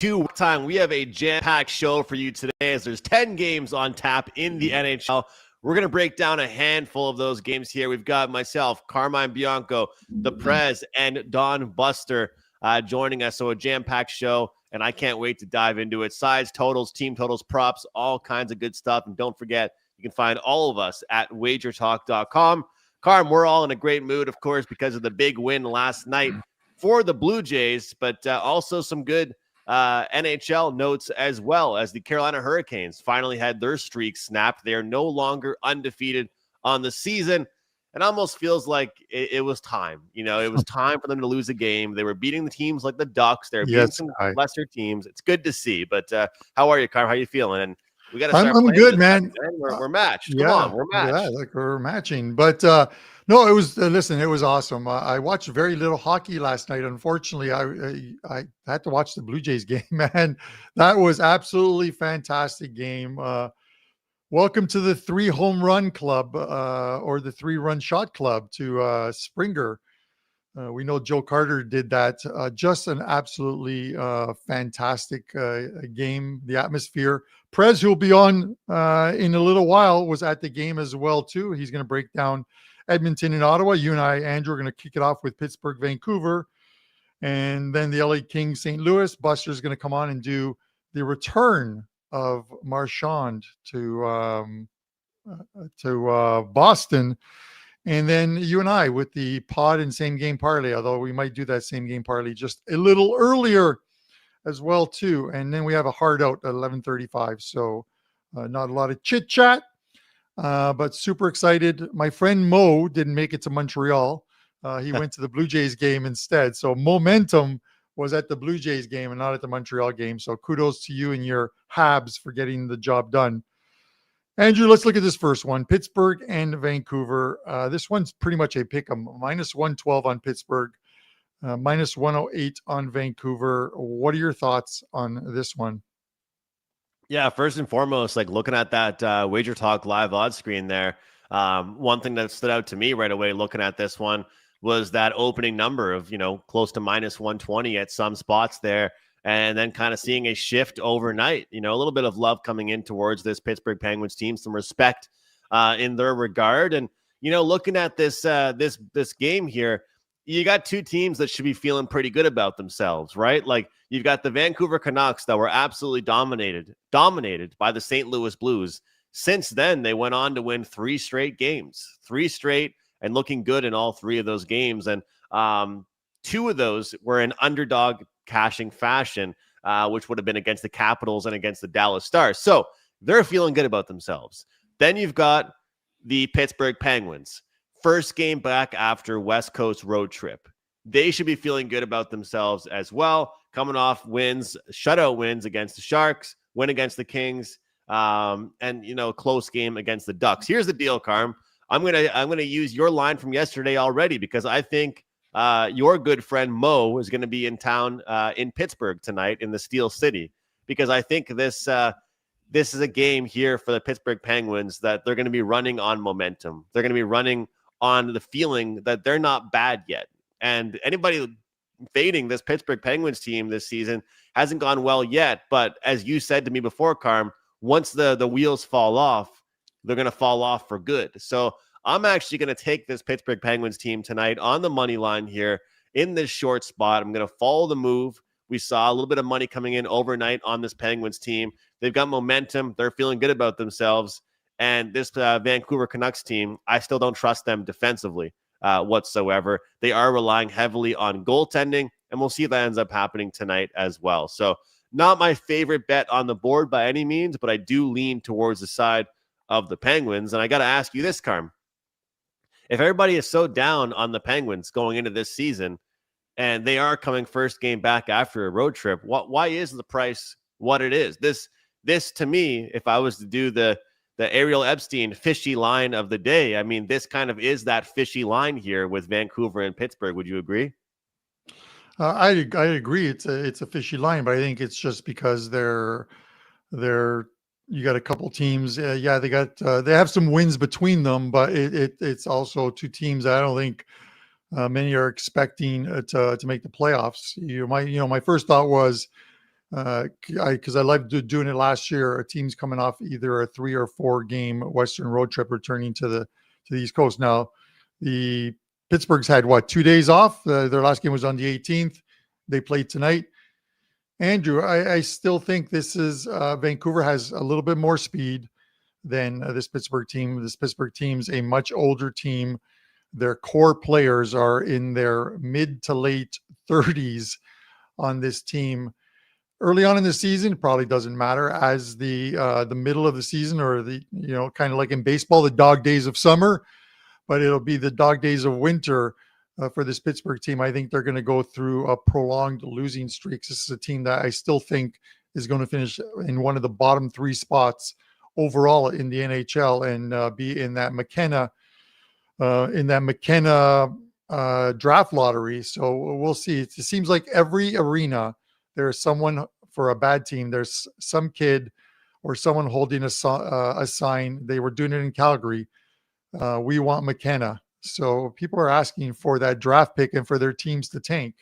Time. We have a jam-packed show for you today as there's 10 games on tap in the NHL. We're going to break down a handful of those games here. We've got myself, Carmine Bianco, the Prez, and Don Buster joining us. So a jam-packed show, and I can't wait to dive into it. Sides, totals, team totals, props, all kinds of good stuff. And don't forget, you can find all of us at WagerTalk.com. Carm, we're all in a great mood, of course, because of the big win last night for the Blue Jays, but also some good NHL notes as well, as the Carolina Hurricanes finally had their streak snapped. They are no longer undefeated on the season. It almost feels like it was time. You know, it was time for them to lose a game. They were beating the teams like the Ducks. They're beating some lesser teams. It's good to see. But how are you, Carm? How are you feeling? And we got to start. I'm good, man. We're matched. Come on, we're matched. Yeah, like we're matching. But no, it was listen, it was awesome. I watched very little hockey last night. Unfortunately, I had to watch the Blue Jays game, man. That was absolutely fantastic game. Welcome to the 3 home run club or the 3 run shot club to Springer. We know Joe Carter did that. Just an absolutely fantastic game. The atmosphere. Prez, who will be on in a little while, was at the game as well, too. He's going to break down Edmonton and Ottawa. You and I, Andrew, are going to kick it off with Pittsburgh, Vancouver, and then the LA Kings, St. Louis. Buster's going to come on and do the return of Marchand to Boston. And then you and I with the pod and same game parlay, although we might do that same game parlay just a little earlier as well, too. And then we have a hard out at 11:35. So not a lot of chit chat, but super excited. My friend Mo didn't make it to Montreal. He went to the Blue Jays game instead. So momentum was at the Blue Jays game and not at the Montreal game. So kudos to you and your Habs for getting the job done. Andrew, let's look at this first one. Pittsburgh and Vancouver. This one's pretty much a pick 'em. Minus 112 on Pittsburgh, minus 108 on Vancouver. What are your thoughts on this one? Yeah, first and foremost, like looking at that WagerTalk live odds screen there, one thing that stood out to me right away looking at this one was that opening number of, close to minus 120 at some spots there. And then kind of seeing a shift overnight, a little bit of love coming in towards this Pittsburgh Penguins team, some respect in their regard. And, looking at this game here, you got two teams that should be feeling pretty good about themselves, right? Like you've got the Vancouver Canucks that were absolutely dominated by the St. Louis Blues. Since then, they went on to win 3 straight games, and looking good in all 3 of those games. And 2 of those were in underdog cashing fashion, which would have been against the Capitals and against the Dallas Stars. So they're feeling good about themselves. Then you've got the Pittsburgh Penguins. First game back after West Coast road trip. They should be feeling good about themselves as well. Coming off shutout wins against the Sharks, win against the Kings, and close game against the Ducks. Here's the deal, Carm. I'm gonna use your line from yesterday already because I think your good friend Mo is going to be in town in Pittsburgh tonight in the Steel City, because I think this is a game here for the Pittsburgh Penguins that they're going to be running on momentum. They're going to be running on the feeling that they're not bad yet. And anybody fading this Pittsburgh Penguins team this season hasn't gone well yet. But as you said to me before, Carm, once the wheels fall off, they're going to fall off for good. So I'm actually going to take this Pittsburgh Penguins team tonight on the money line here in this short spot. I'm going to follow the move. We saw a little bit of money coming in overnight on this Penguins team. They've got momentum. They're feeling good about themselves. And this Vancouver Canucks team, I still don't trust them defensively whatsoever. They are relying heavily on goaltending, and we'll see if that ends up happening tonight as well. So not my favorite bet on the board by any means, but I do lean towards the side of the Penguins. And I got to ask you this, Carm. If everybody is so down on the Penguins going into this season, and they are coming first game back after a road trip, why is the price what it is? This to me, if I was to do the Ariel Epstein fishy line of the day, I mean, this kind of is that fishy line here with Vancouver and Pittsburgh. Would you agree? I agree. It's a fishy line, but I think it's just because they're you got a couple teams. They have some wins between them, but it's also 2 teams that I don't think many are expecting to make the playoffs. My first thought was Because I loved doing it last year. A team's coming off either a 3 or 4 game Western road trip, returning to the East Coast. Now, the Pittsburgh's had 2 days off. Their last game was on the 18th. They played tonight. Andrew, I still think this is Vancouver has a little bit more speed than this Pittsburgh team. This Pittsburgh team's a much older team. Their core players are in their mid to late 30s on this team. Early on in the season, probably doesn't matter. As the middle of the season, or the kind of like in baseball, the dog days of summer, but it'll be the dog days of winter for this Pittsburgh team. I think they're going to go through a prolonged losing streak. This is a team that I still think is going to finish in one of the bottom 3 spots overall in the NHL, and be in that McKenna draft lottery. So we'll see. It seems like every arena, there's someone for a bad team. There's some kid or someone holding a sign. They were doing it in Calgary. We want McKenna. So people are asking for that draft pick and for their teams to tank.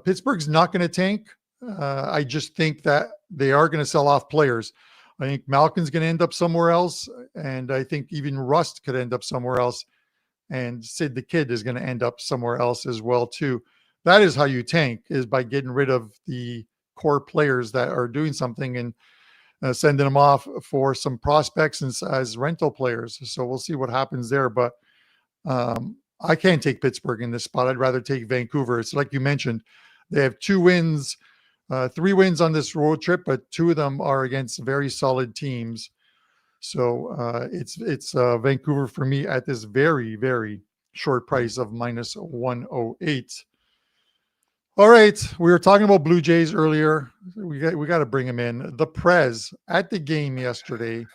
Pittsburgh's not going to tank. I just think that they are going to sell off players. I think Malkin's going to end up somewhere else, and I think even Rust could end up somewhere else, and Sid the Kid is going to end up somewhere else as well too. That is how you tank, is by getting rid of the core players that are doing something and sending them off for some prospects and as rental players. So we'll see what happens there. But I can't take Pittsburgh in this spot. I'd rather take Vancouver. It's like you mentioned, they have 2 wins, 3 wins on this road trip, but 2 of them are against very solid teams. So it's Vancouver for me at this very, very short price of -108. All right, we were talking about Blue Jays earlier. We got to bring him in. The Prez at the game yesterday.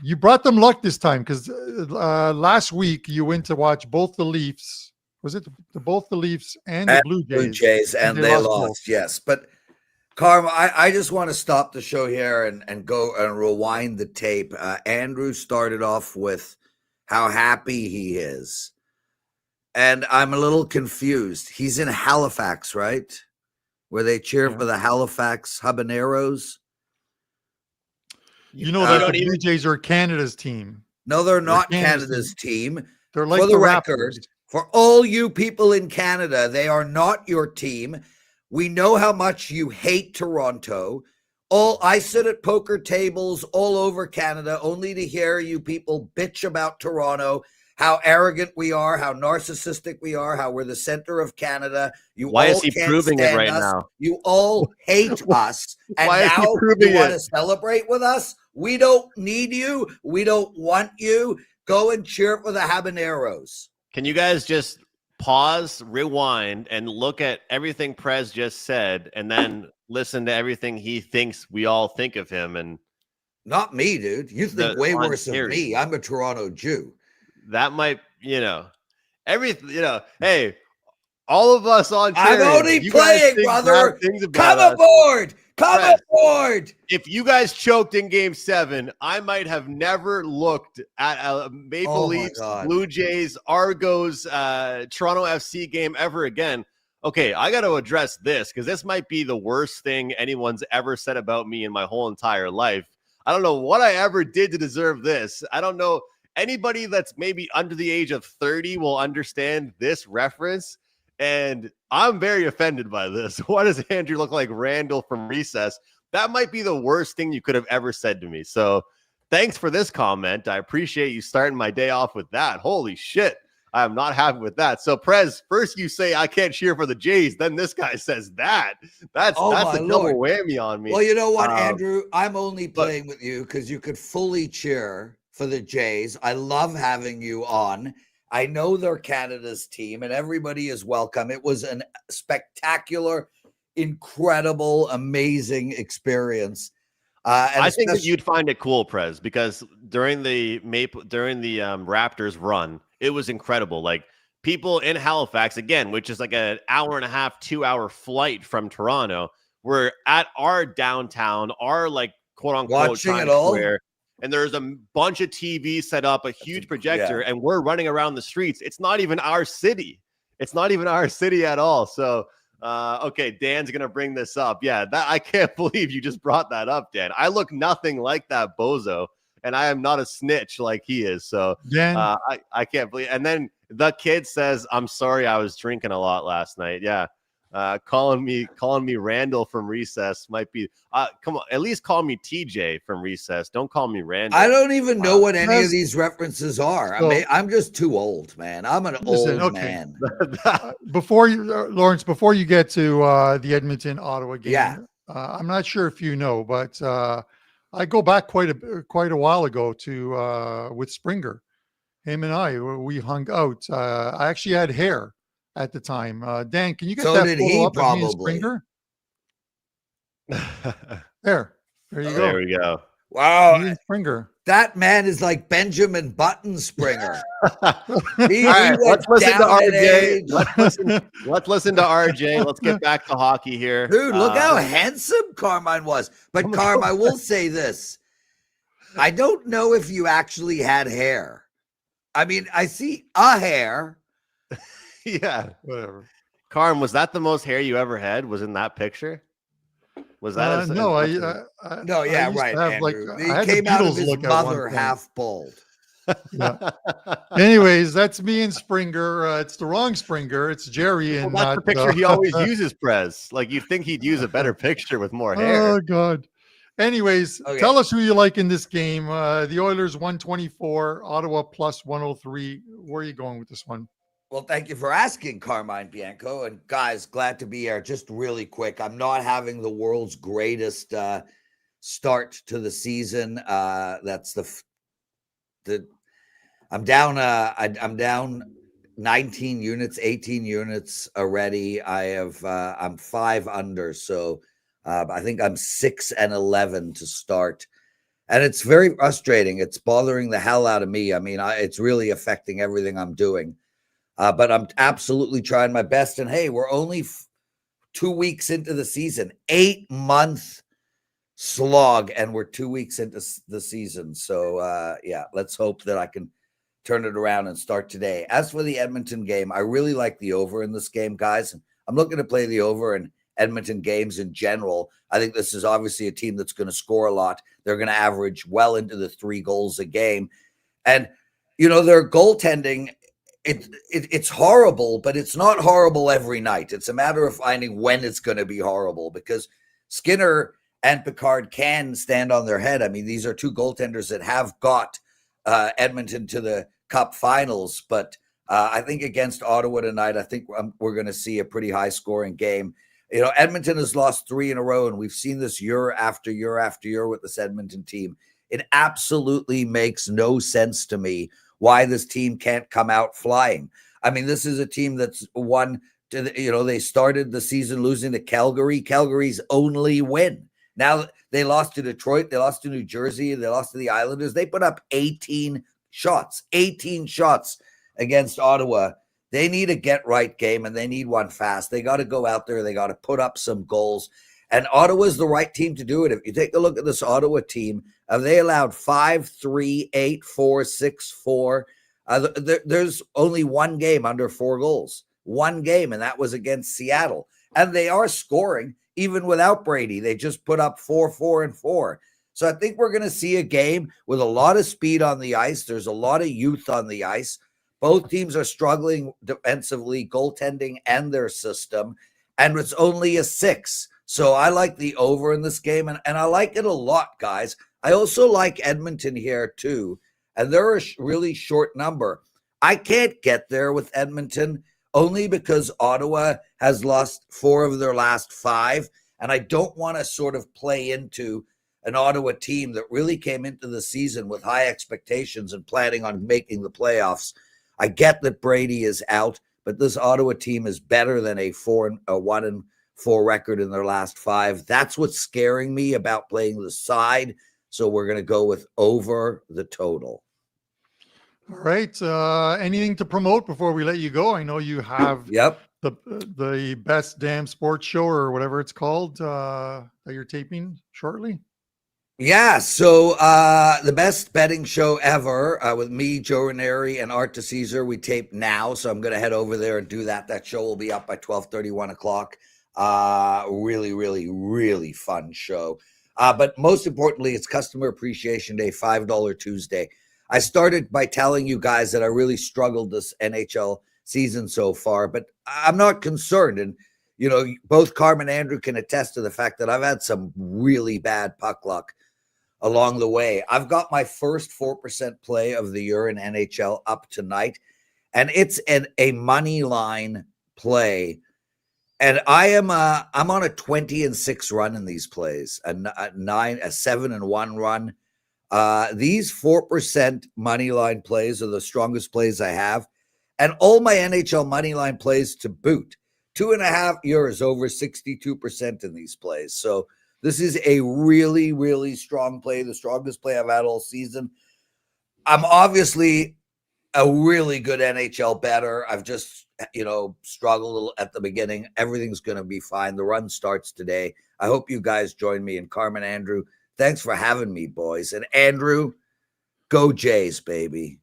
You brought them luck this time, because last week you went to watch both the Leafs. Was it both the Leafs and the Blue Jays? And they lost, yes. But Carm, I just want to stop the show here and go and rewind the tape. Andrew started off with how happy he is. And I'm a little confused. He's in Halifax, right? Where they cheer for the Halifax Habaneros. You know that the Blue Jays are Canada's team. No, they're not Canada's team. They're like for the record, Raptors. For all you people in Canada, they are not your team. We know how much you hate Toronto. I sit at poker tables all over Canada only to hear you people bitch about Toronto, how arrogant we are, how narcissistic we are, how we're the center of Canada. Why is he proving it right now? You all hate us. And Why now is he proving you want it? to celebrate with us? We don't need you. We don't want you. Go and cheer for the Habaneros. Can you guys just pause, rewind, and look at everything Prez just said, and then listen to everything he thinks we all think of him? And not me, dude. You think way worse of me. I'm a Toronto Jew. That might, hey, all of us on Tyrion, I'm only playing, brother. Come aboard. Come aboard. If you guys choked in Game 7, I might have never looked at a Maple Leafs, Blue Jays, Argos, Toronto FC game ever again. Okay, I got to address this, because this might be the worst thing anyone's ever said about me in my whole entire life. I don't know what I ever did to deserve this. I don't know. Anybody that's maybe under the age of 30 will understand this reference. And I'm very offended by this. Why does Andrew look like Randall from Recess? That might be the worst thing you could have ever said to me. So thanks for this comment. I appreciate you starting my day off with that. Holy shit. I'm not happy with that. So Prez, first you say I can't cheer for the Jays. Then this guy says that. That's a double whammy on me. Well, you know what, Andrew? I'm only playing with you because you could fully cheer for the Jays. I love having you on. I know they're Canada's team and everybody is welcome. It was a spectacular, incredible, amazing experience. I think that you'd find it cool, Prez, because during the Raptors run, it was incredible. Like, people in Halifax, again, which is like an hour and a half, 2-hour flight from Toronto, were at our downtown, our like quote unquote watching Times it all. Square. And there's a bunch of TVs set up, a huge projector, and we're running around the streets. It's not even our city. It's not even our city at all. So Okay, Dan's gonna bring this up. Yeah, that I can't believe you just brought that up, Dan. I look nothing like that bozo, and I am not a snitch like he is. So Dan, I can't believe. And then the kid says, "I'm sorry, I was drinking a lot last night." Yeah, calling me Randall from recess might be. Come on, at least call me TJ from recess. Don't call me Randall. I don't even know what any of Yes. these references are. So- I'm just too old, man. I'm an Listen, old okay. man. Before you, Lawrence, before you get to the Edmonton Ottawa game, Yeah. I'm not sure if you know, but I go back quite a while ago to with Springer. Him and I, we hung out. I actually had hair at the time. Dan, can you get So that did photo he, up of me and probably. Springer? There you There go. we go. Wow. Me and Springer. That man is like Benjamin Button Springer. All right, went let's listen to down in RJ. age. Let's listen to RJ. Let's get back to hockey here. Dude, look how handsome Carmine was. But Carm, I will say this. I don't know if you actually had hair. I mean, I see a hair. Yeah. Whatever. Carm, was that the most hair you ever had? Was in that picture? Was that No, I I No, yeah, used to right. have, Andrew. like, He I had the came out of Beatles his look at one mother point. half bald. Yeah. Anyways, that's me and Springer. It's the wrong Springer. It's Jerry. Well, And that's not the picture he always uses, Prez. Like, you'd think he'd use a better picture with more hair. Oh God. Anyways, Okay. tell us who you like in this game. The Oilers 124, Ottawa plus 103. Where are you going with this one? Well, thank you for asking, Carmine Bianco. And guys, glad to be here. Just really quick, I'm not having the world's greatest start to the season. That's I'm down. I'm down 19 units, 18 units already. I'm 5 under, so I think I'm 6-11 to start. And it's very frustrating. It's bothering the hell out of me. I mean, it's really affecting everything I'm doing. But I'm absolutely trying my best. And hey, we're only 2 weeks into the season, 8-month slog, and we're 2 weeks into the season. So yeah, let's hope that I can turn it around and start today. As for the Edmonton game, I really like the over in this game, guys. I'm looking to play the over in Edmonton games in general. I think this is obviously a team that's going to score a lot. They're going to average well into the 3 goals a game. And, you know, their goaltending, it's horrible, but it's not horrible every night. It's a matter of finding when it's going to be horrible, because Skinner and Picard can stand on their head. I mean, these are 2 goaltenders that have got Edmonton to the Cup finals, but I think against Ottawa tonight, I think we're going to see a pretty high scoring game. You know, Edmonton has lost 3 in a row, and we've seen this year after year after year with this Edmonton team. It absolutely makes no sense to me why this team can't come out flying. I mean, this is a team that's won. They started the season losing to Calgary. Calgary's only win. Now they lost to Detroit. They lost to New Jersey. They lost to the Islanders. They put up 18 shots against Ottawa. They need a get-right game, and they need one fast. They got to go out there. They got to put up some goals. And Ottawa's the right team to do it. If you take a look at this Ottawa team, they allowed 5-3, 8-4, 6-4. There's only one game under 4 goals. One game, and that was against Seattle. And they are scoring even without Brady. They just put up 4-4-4. So I think we're going to see a game with a lot of speed on the ice. There's a lot of youth on the ice. Both teams are struggling defensively, goaltending, and their system. And it's only a 6. So I like the over in this game, and I like it a lot, guys. I also like Edmonton here, too. And they're a really short number. I can't get there with Edmonton only because Ottawa has lost 4 of their last 5. And I don't want to sort of play into an Ottawa team that really came into the season with high expectations and planning on making the playoffs. I get that Brady is out, but this Ottawa team is better than a 1-4 record in their last 5. That's what's scaring me about playing the side. So we're going to go with over the total. All right. Anything to promote before we let you go? I know you have the best damn sports show or whatever it's called that you're taping shortly. Yeah, so the best betting show ever with me, Joe Ranieri, and Art DeCesar. We tape now, so I'm going to head over there and do that. That show will be up by 12:30, 1 o'clock. Really, really, really fun show. But most importantly, it's Customer Appreciation Day, $5 Tuesday. I started by telling you guys that I really struggled this NHL season so far, but I'm not concerned. And, you know, both Carmen and Andrew can attest to the fact that I've had some really bad puck luck along the way. I've got my first 4% play of the year in NHL up tonight, and it's a money line play. And I'm on a 20-6 run in these plays, a 7-1 run. These 4% money line plays are the strongest plays I have, and all my NHL money line plays to boot. 2.5 years over 62% in these plays. So this is a really, really strong play, the strongest play I've had all season. I'm obviously a really good NHL bettor. I've just, struggled at the beginning. Everything's going to be fine. The run starts today. I hope you guys join me. And Carmen, Andrew, thanks for having me, boys. And Andrew, go Jays, baby.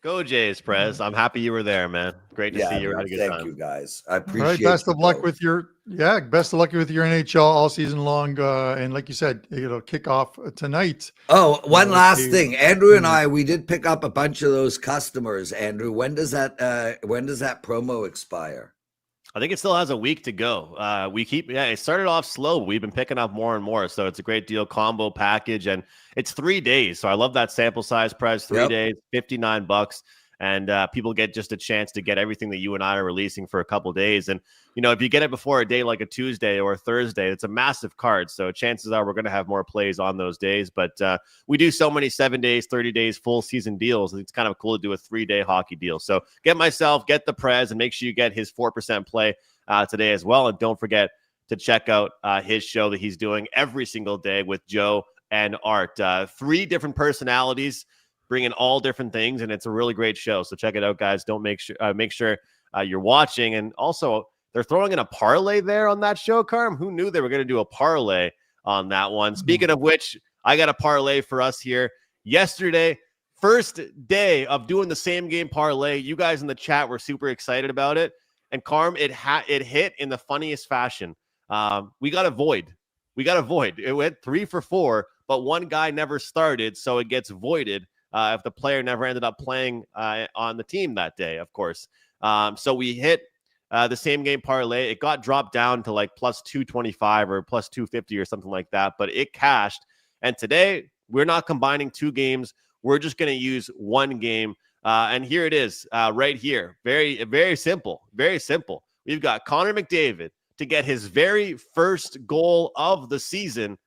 Go Jays, Prez. I'm happy you were there, man. Great to see you. Had a good time. Thank you, guys. I appreciate it. All right, best of luck with your NHL all season long. And like you said, kick off tonight. Oh, one last thing. Andrew and I, we did pick up a bunch of those customers. Andrew, when does that promo expire? I think it still has a week to go. It started off slow, but we've been picking up more and more. So it's a great deal combo package, and it's 3 days. So I love that sample size price. 3 days, $59. And people get just a chance to get everything that you and I are releasing for a couple days. And, if you get it before a day like a Tuesday or a Thursday, it's a massive card. So chances are we're going to have more plays on those days. But we do so many 7 days, 30 days, full season deals. It's kind of cool to do a 3-day hockey deal. So get the Prez, and make sure you get his 4% play today as well. And don't forget to check out his show that he's doing every single day with Joe and Art. 3 different personalities, bringing all different things, and it's a really great show. So check it out, guys. Make sure you're watching. And also, they're throwing in a parlay there on that show, Carm. Who knew they were going to do a parlay on that one? Speaking of which, I got a parlay for us here. Yesterday, first day of doing the same game parlay. You guys in the chat were super excited about it. And Carm, it hit in the funniest fashion. We got a void. It went 3 for 4, but one guy never started, so it gets voided. If the player never ended up playing on the team that day, of course. So we hit the same game parlay. It got dropped down to like plus 225 or plus 250 or something like that, but it cashed. And today, we're not combining 2 games. We're just going to use 1 game. And here it is right here. Very, very simple. Very simple. We've got Connor McDavid to get his very first goal of the season.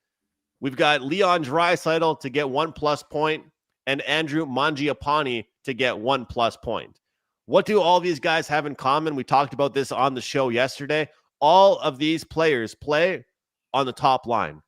We've got Leon Draisaitl to get 1+ point, and Andrew Mangiapane to get 1+ point. What do all these guys have in common? We talked about this on the show yesterday. All of these players play on the top line.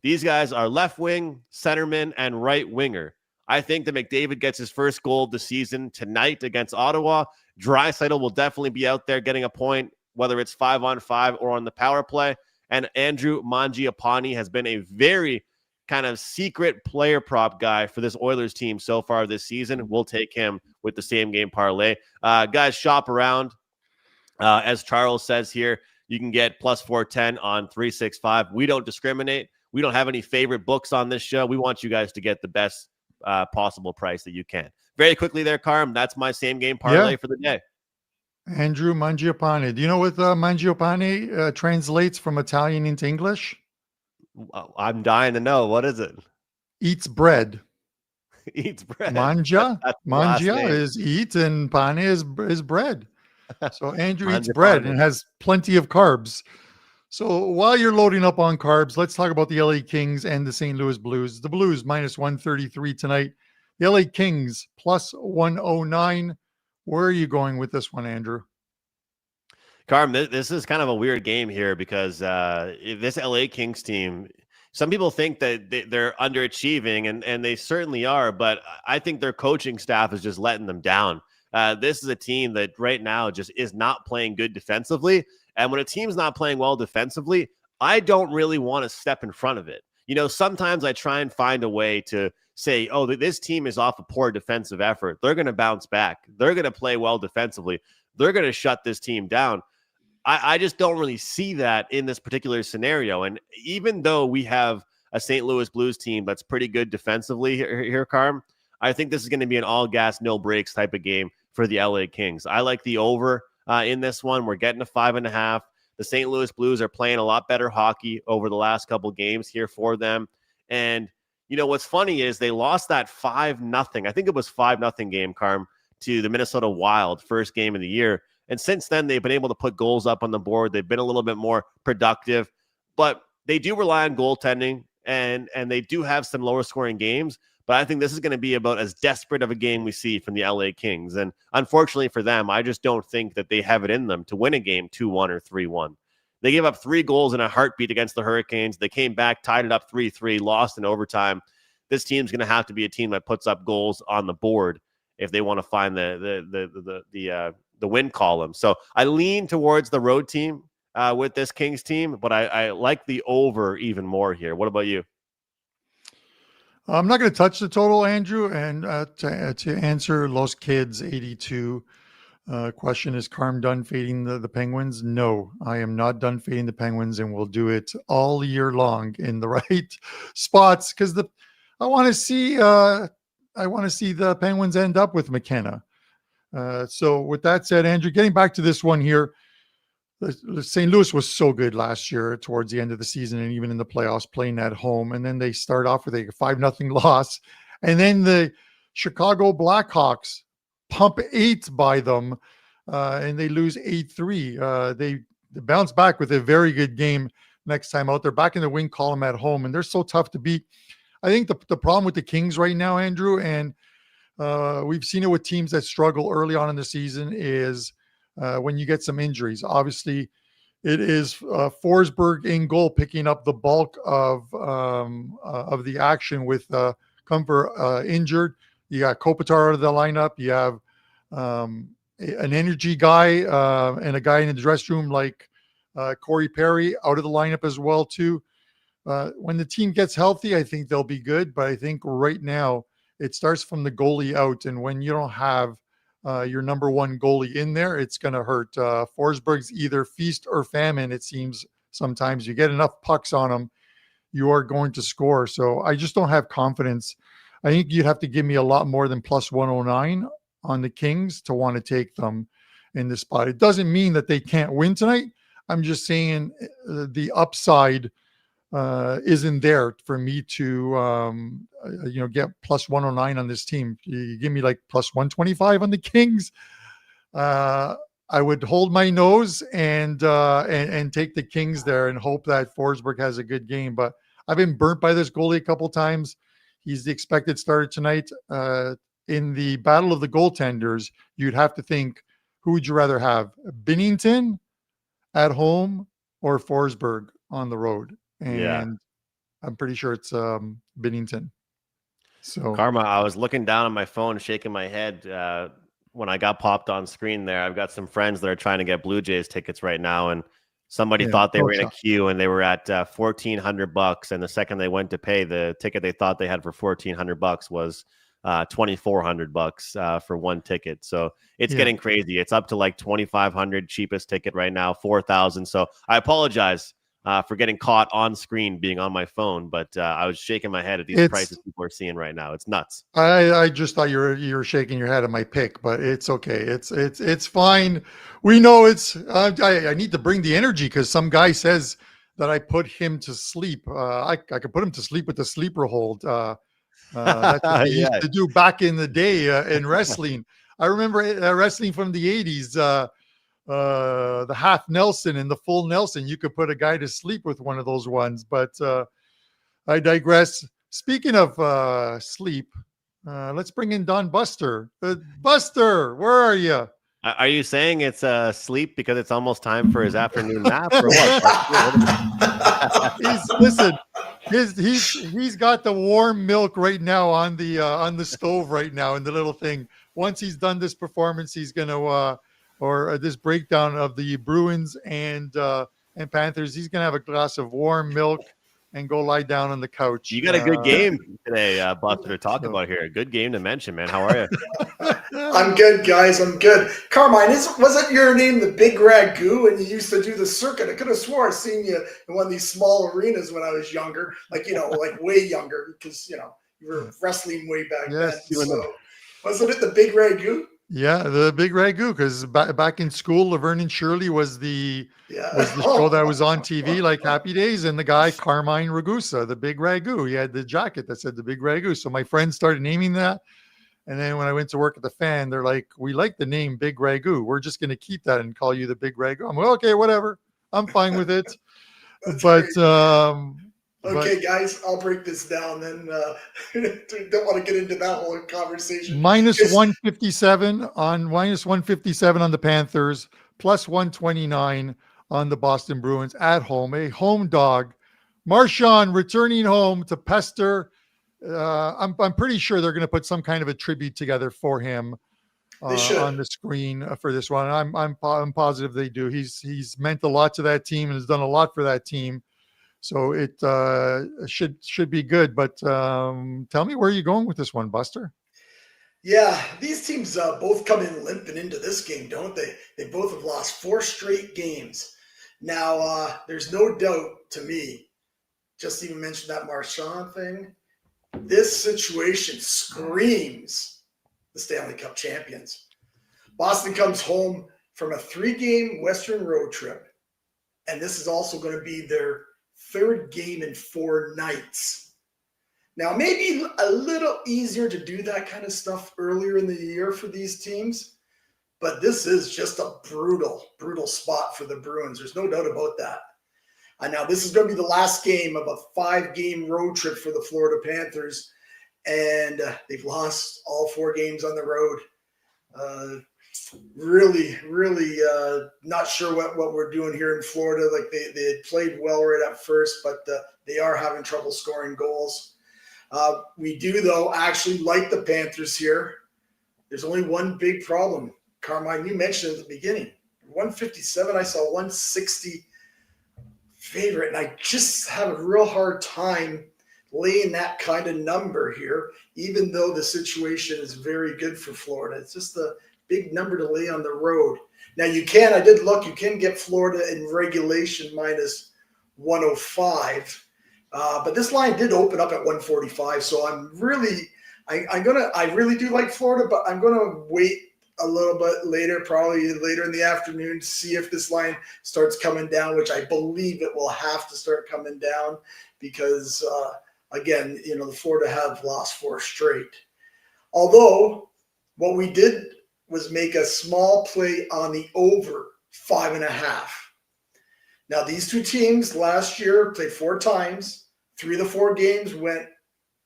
These guys are left wing, centerman, and right winger. I think that McDavid gets his first goal of the season tonight against Ottawa. Draisaitl will definitely be out there getting a point, whether it's 5-on-5 or on the power play. And Andrew Mangiapane has been a very kind of secret player prop guy for this Oilers team so far this season. We'll take him with the same game parlay. Guys, shop around. As Charles says here, you can get plus 410 on 365. We don't discriminate. We don't have any favorite books on this show. We want you guys to get the best possible price that you can. Very quickly there, Carm, that's my same game parlay for the day. Andrew Mangiapane. Do you know what Mangiapane translates from Italian into English? I'm dying to know. What is it? Eats bread. Eats bread. Mangia is eat, and pane is bread. So Andrew eats bread and has plenty of carbs. So while you're loading up on carbs, let's talk about the LA Kings and the St. Louis Blues. The Blues minus 133 tonight. The LA Kings plus 109. Where are you going with this one, Andrew? Carm, this is kind of a weird game here because this LA Kings team, some people think that they're underachieving, and they certainly are, but I think their coaching staff is just letting them down. This is a team that right now just is not playing good defensively, and when a team's not playing well defensively, I don't really want to step in front of it. sometimes I try and find a way to say, oh, this team is off a poor defensive effort. They're going to bounce back. They're going to play well defensively. They're going to shut this team down. I just don't really see that in this particular scenario. And even though we have a St. Louis Blues team that's pretty good defensively here, Carm, I think this is going to be an all gas, no breaks type of game for the LA Kings. I like the over in this one. We're getting a 5.5. The St. Louis Blues are playing a lot better hockey over the last couple games here for them. And, what's funny is they lost that 5-0. I think it was 5-0 game, Carm, to the Minnesota Wild, first game of the year. And since then, they've been able to put goals up on the board. They've been a little bit more productive. But they do rely on goaltending, and they do have some lower scoring games. But I think this is going to be about as desperate of a game we see from the LA Kings. And unfortunately for them, I just don't think that they have it in them to win a game 2-1 or 3-1. They gave up 3 goals in a heartbeat against the Hurricanes. They came back, tied it up 3-3, lost in overtime. This team's going to have to be a team that puts up goals on the board if they want to find the win column. So I lean towards the road team with this Kings team, but I like the over even more here. What about you? I'm not going to touch the total, Andrew. And to answer Los Kids 82 question, is Carm done fading the Penguins? No, I am not done fading the Penguins, and we'll do it all year long in the right spots, because I want to see the Penguins end up with McKenna. So with that said, Andrew, getting back to this one here, St. Louis was so good last year towards the end of the season and even in the playoffs playing at home. And then they start off with a 5-0 loss. And then the Chicago Blackhawks pump 8 by them and they lose 8-3. They bounce back with a very good game next time out. They're back in the win column at home, and they're so tough to beat. I think the problem with the Kings right now, Andrew, and we've seen it with teams that struggle early on in the season, is when you get some injuries. Obviously, it is Forsberg in goal picking up the bulk of the action with Comfer injured. You got Kopitar out of the lineup. You have an energy guy and a guy in the dressing room like Corey Perry out of the lineup as well too. When the team gets healthy, I think they'll be good. But I think right now it starts from the goalie out, and when you don't have your number one goalie in there, it's going to hurt. Forsberg's either feast or famine, it seems. Sometimes you get enough pucks on him, you are going to score. So I just don't have confidence. I think you'd have to give me a lot more than plus 109 on the Kings to want to take them in this spot. It doesn't mean that they can't win tonight. I'm just saying the upside isn't there for me to get plus 109 on this team. You give me like plus 125 on the Kings, I would hold my nose and take the Kings there and hope that Forsberg has a good game. But I've been burnt by this goalie a couple times. He's the expected starter tonight. In the battle of the goaltenders, you'd have to think, who would you rather have, Binnington at home or Forsberg on the road? And I'm pretty sure it's Binnington. So, Karma, I was looking down on my phone, shaking my head when I got popped on screen there. I've got some friends that are trying to get Blue Jays tickets right now, and somebody thought they were in a queue and they were at $1,400, and the second they went to pay, the ticket they thought they had for $1,400 was $2,400 for one ticket. So it's getting crazy. It's up to like $2,500 cheapest ticket right now, $4,000. So I apologize for getting caught on screen being on my phone, but I was shaking my head at these prices people are seeing right now. It's nuts. I just thought you were shaking your head at my pick, but it's okay. It's fine. We know it's. I need to bring the energy because some guy says that I put him to sleep. I could put him to sleep with the sleeper hold. That's what they used to do back in the day in wrestling. I remember wrestling from the 80s. The half Nelson and the full Nelson, you could put a guy to sleep with one of those ones, but I digress. Speaking of sleep, let's bring in Don Buster. Buster, where are you? Are you saying it's sleep because it's almost time for his afternoon nap or what? He's got the warm milk right now on the stove right now in the little thing. Once he's done this performance, he's gonna or this breakdown of the Bruins and Panthers, he's going to have a glass of warm milk and go lie down on the couch. You got a good game today, Buster, to talk so- about here. Good game to mention, man. How are you? I'm good, guys. I'm good. Carmine, wasn't your name the Big Ragu? And you used to do the circuit. I could have swore I seen you in one of these small arenas when I was younger, like way younger, because you were wrestling way back then. So wasn't it the Big Ragu? Yeah, the Big Ragu, because back in school, Laverne and Shirley was the show that was on TV, like Happy Days, and the guy Carmine Ragusa, the Big Ragu. He had the jacket that said the Big Ragu. So my friends started naming that. And then when I went to work at the Fan, they're like, "We like the name Big Ragu. We're just going to keep that and call you the Big Ragu." I'm like, "Okay, whatever. I'm fine with it." But okay, guys, I'll break this down. Then don't want to get into that whole conversation. minus 157 on the Panthers, plus 129 on the Boston Bruins at home. A home dog. Marchand returning home to pester. I'm pretty sure they're going to put some kind of a tribute together for him on the screen for this one. I'm positive they do. He's meant a lot to that team and has done a lot for that team. So it should be good. But tell me where you're going with this one, Buster. Yeah, these teams both come in limping into this game, don't they? They both have lost 4 straight games. Now, there's no doubt to me, just even mentioned that Marchand thing, this situation screams the Stanley Cup champions. Boston comes home from a 3-game Western road trip, and this is also going to be their 3rd game in 4 nights. Now, maybe a little easier to do that kind of stuff earlier in the year for these teams, but this is just a brutal, brutal spot for the Bruins. There's no doubt about that. Now, this is going to be the last game of a 5-game road trip for the Florida Panthers, and they've lost all 4 games on the road. Really not sure what we're doing here in Florida. Like they had played well right at first, but they are having trouble scoring goals. We do, though, actually like the Panthers here. There's only one big problem. Carmine, you mentioned at the beginning, 157, I saw 160 favorite, and I just have a real hard time laying that kind of number here, even though the situation is very good for Florida. It's just a big number to lay on the road. Now you can get Florida in regulation minus 105, but this line did open up at 145. So I really do like Florida, but I'm gonna wait a little bit later, probably later in the afternoon, to see if this line starts coming down, which I believe it will have to start coming down because, again, the Florida have lost 4 straight. Although what we did was make a small play on the over 5.5. Now, these 2 teams last year played 4 times. 3 of the 4 games went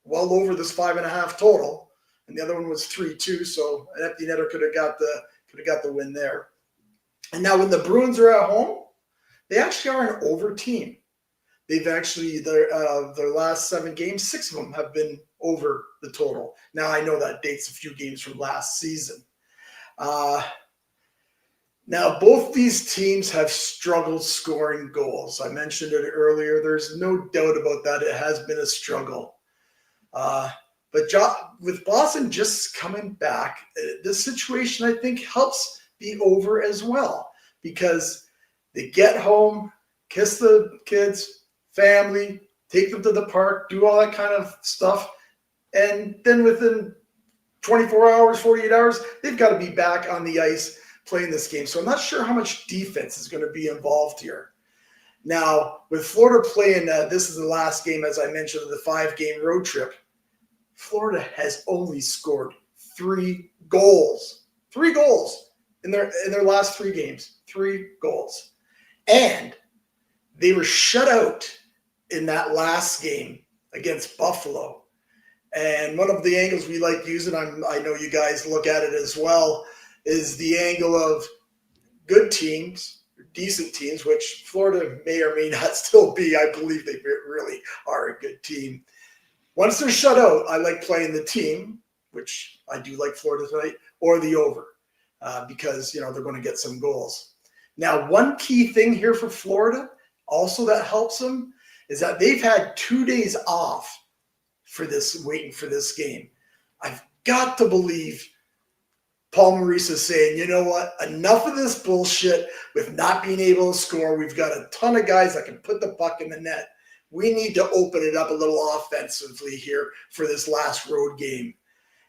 well over this 5.5 total. And the other one was 3-2, so an empty netter could have got the win there. And now when the Bruins are at home, they actually are an over team. They've actually their last 7 games, 6 of them have been over the total. Now I know that dates a few games from last season. Now both these teams have struggled scoring goals. I mentioned it earlier. There's no doubt about that. It has been a struggle. But with Boston just coming back, this situation, I think, helps the over as well because they get home, kiss the kids, family, take them to the park, do all that kind of stuff. And then within 24 hours, 48 hours, they've got to be back on the ice playing this game. So I'm not sure how much defense is going to be involved here. Now, with Florida playing, this is the last game, as I mentioned, of the 5-game road trip. Florida has only scored 3 goals. 3 goals in their last 3 games. 3 goals. And they were shut out in that last game against Buffalo. And one of the angles we like using, I know you guys look at it as well, is the angle of good teams, decent teams, which Florida may or may not still be. I believe they really are a good team. Once they're shut out, I like playing the team, which I do like Florida tonight, or the over, because they're going to get some goals. Now, one key thing here for Florida, also that helps them, is that they've had 2 days off waiting for this game. I've got to believe Paul Maurice is saying, you know what, enough of this bullshit with not being able to score. We've got a ton of guys that can put the puck in the net. We need to open it up a little offensively here for this last road game.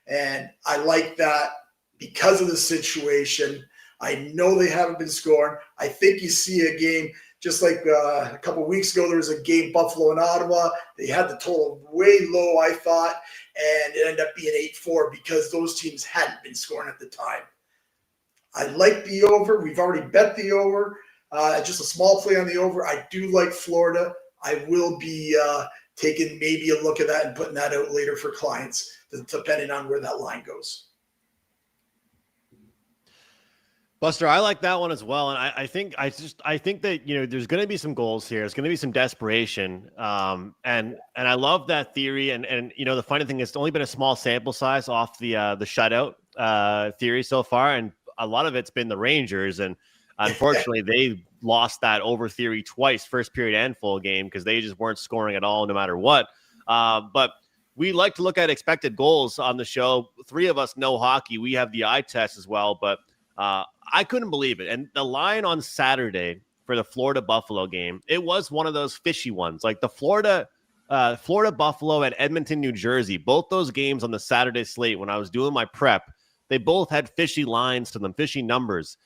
And I like that because of the situation. I know they haven't been scoring. I think you see a game just like a couple of weeks ago, there was a game, Buffalo and Ottawa. They had the total way low, I thought, and it ended up being 8-4 because those teams hadn't been scoring at the time. I like the over. We've already bet the over. Just a small play on the over. I do like Florida. I will be taking maybe a look at that and putting that out later for clients, depending on where that line goes. Buster, I like that one as well, and I think that there's going to be some goals here. There's going to be some desperation, and I love that theory. And the funny thing is, it's only been a small sample size off the shutout theory so far, and a lot of it's been the Rangers. And unfortunately, they lost that over theory twice, first period and full game, because they just weren't scoring at all, no matter what. But we like to look at expected goals on the show. 3 of us know hockey. We have the eye test as well, but I couldn't believe it. And the line on Saturday for the Florida Buffalo game, it was one of those fishy ones. Like the Florida Buffalo and Edmonton, New Jersey, both those games on the Saturday slate when I was doing my prep, they both had fishy lines to them, fishy numbers.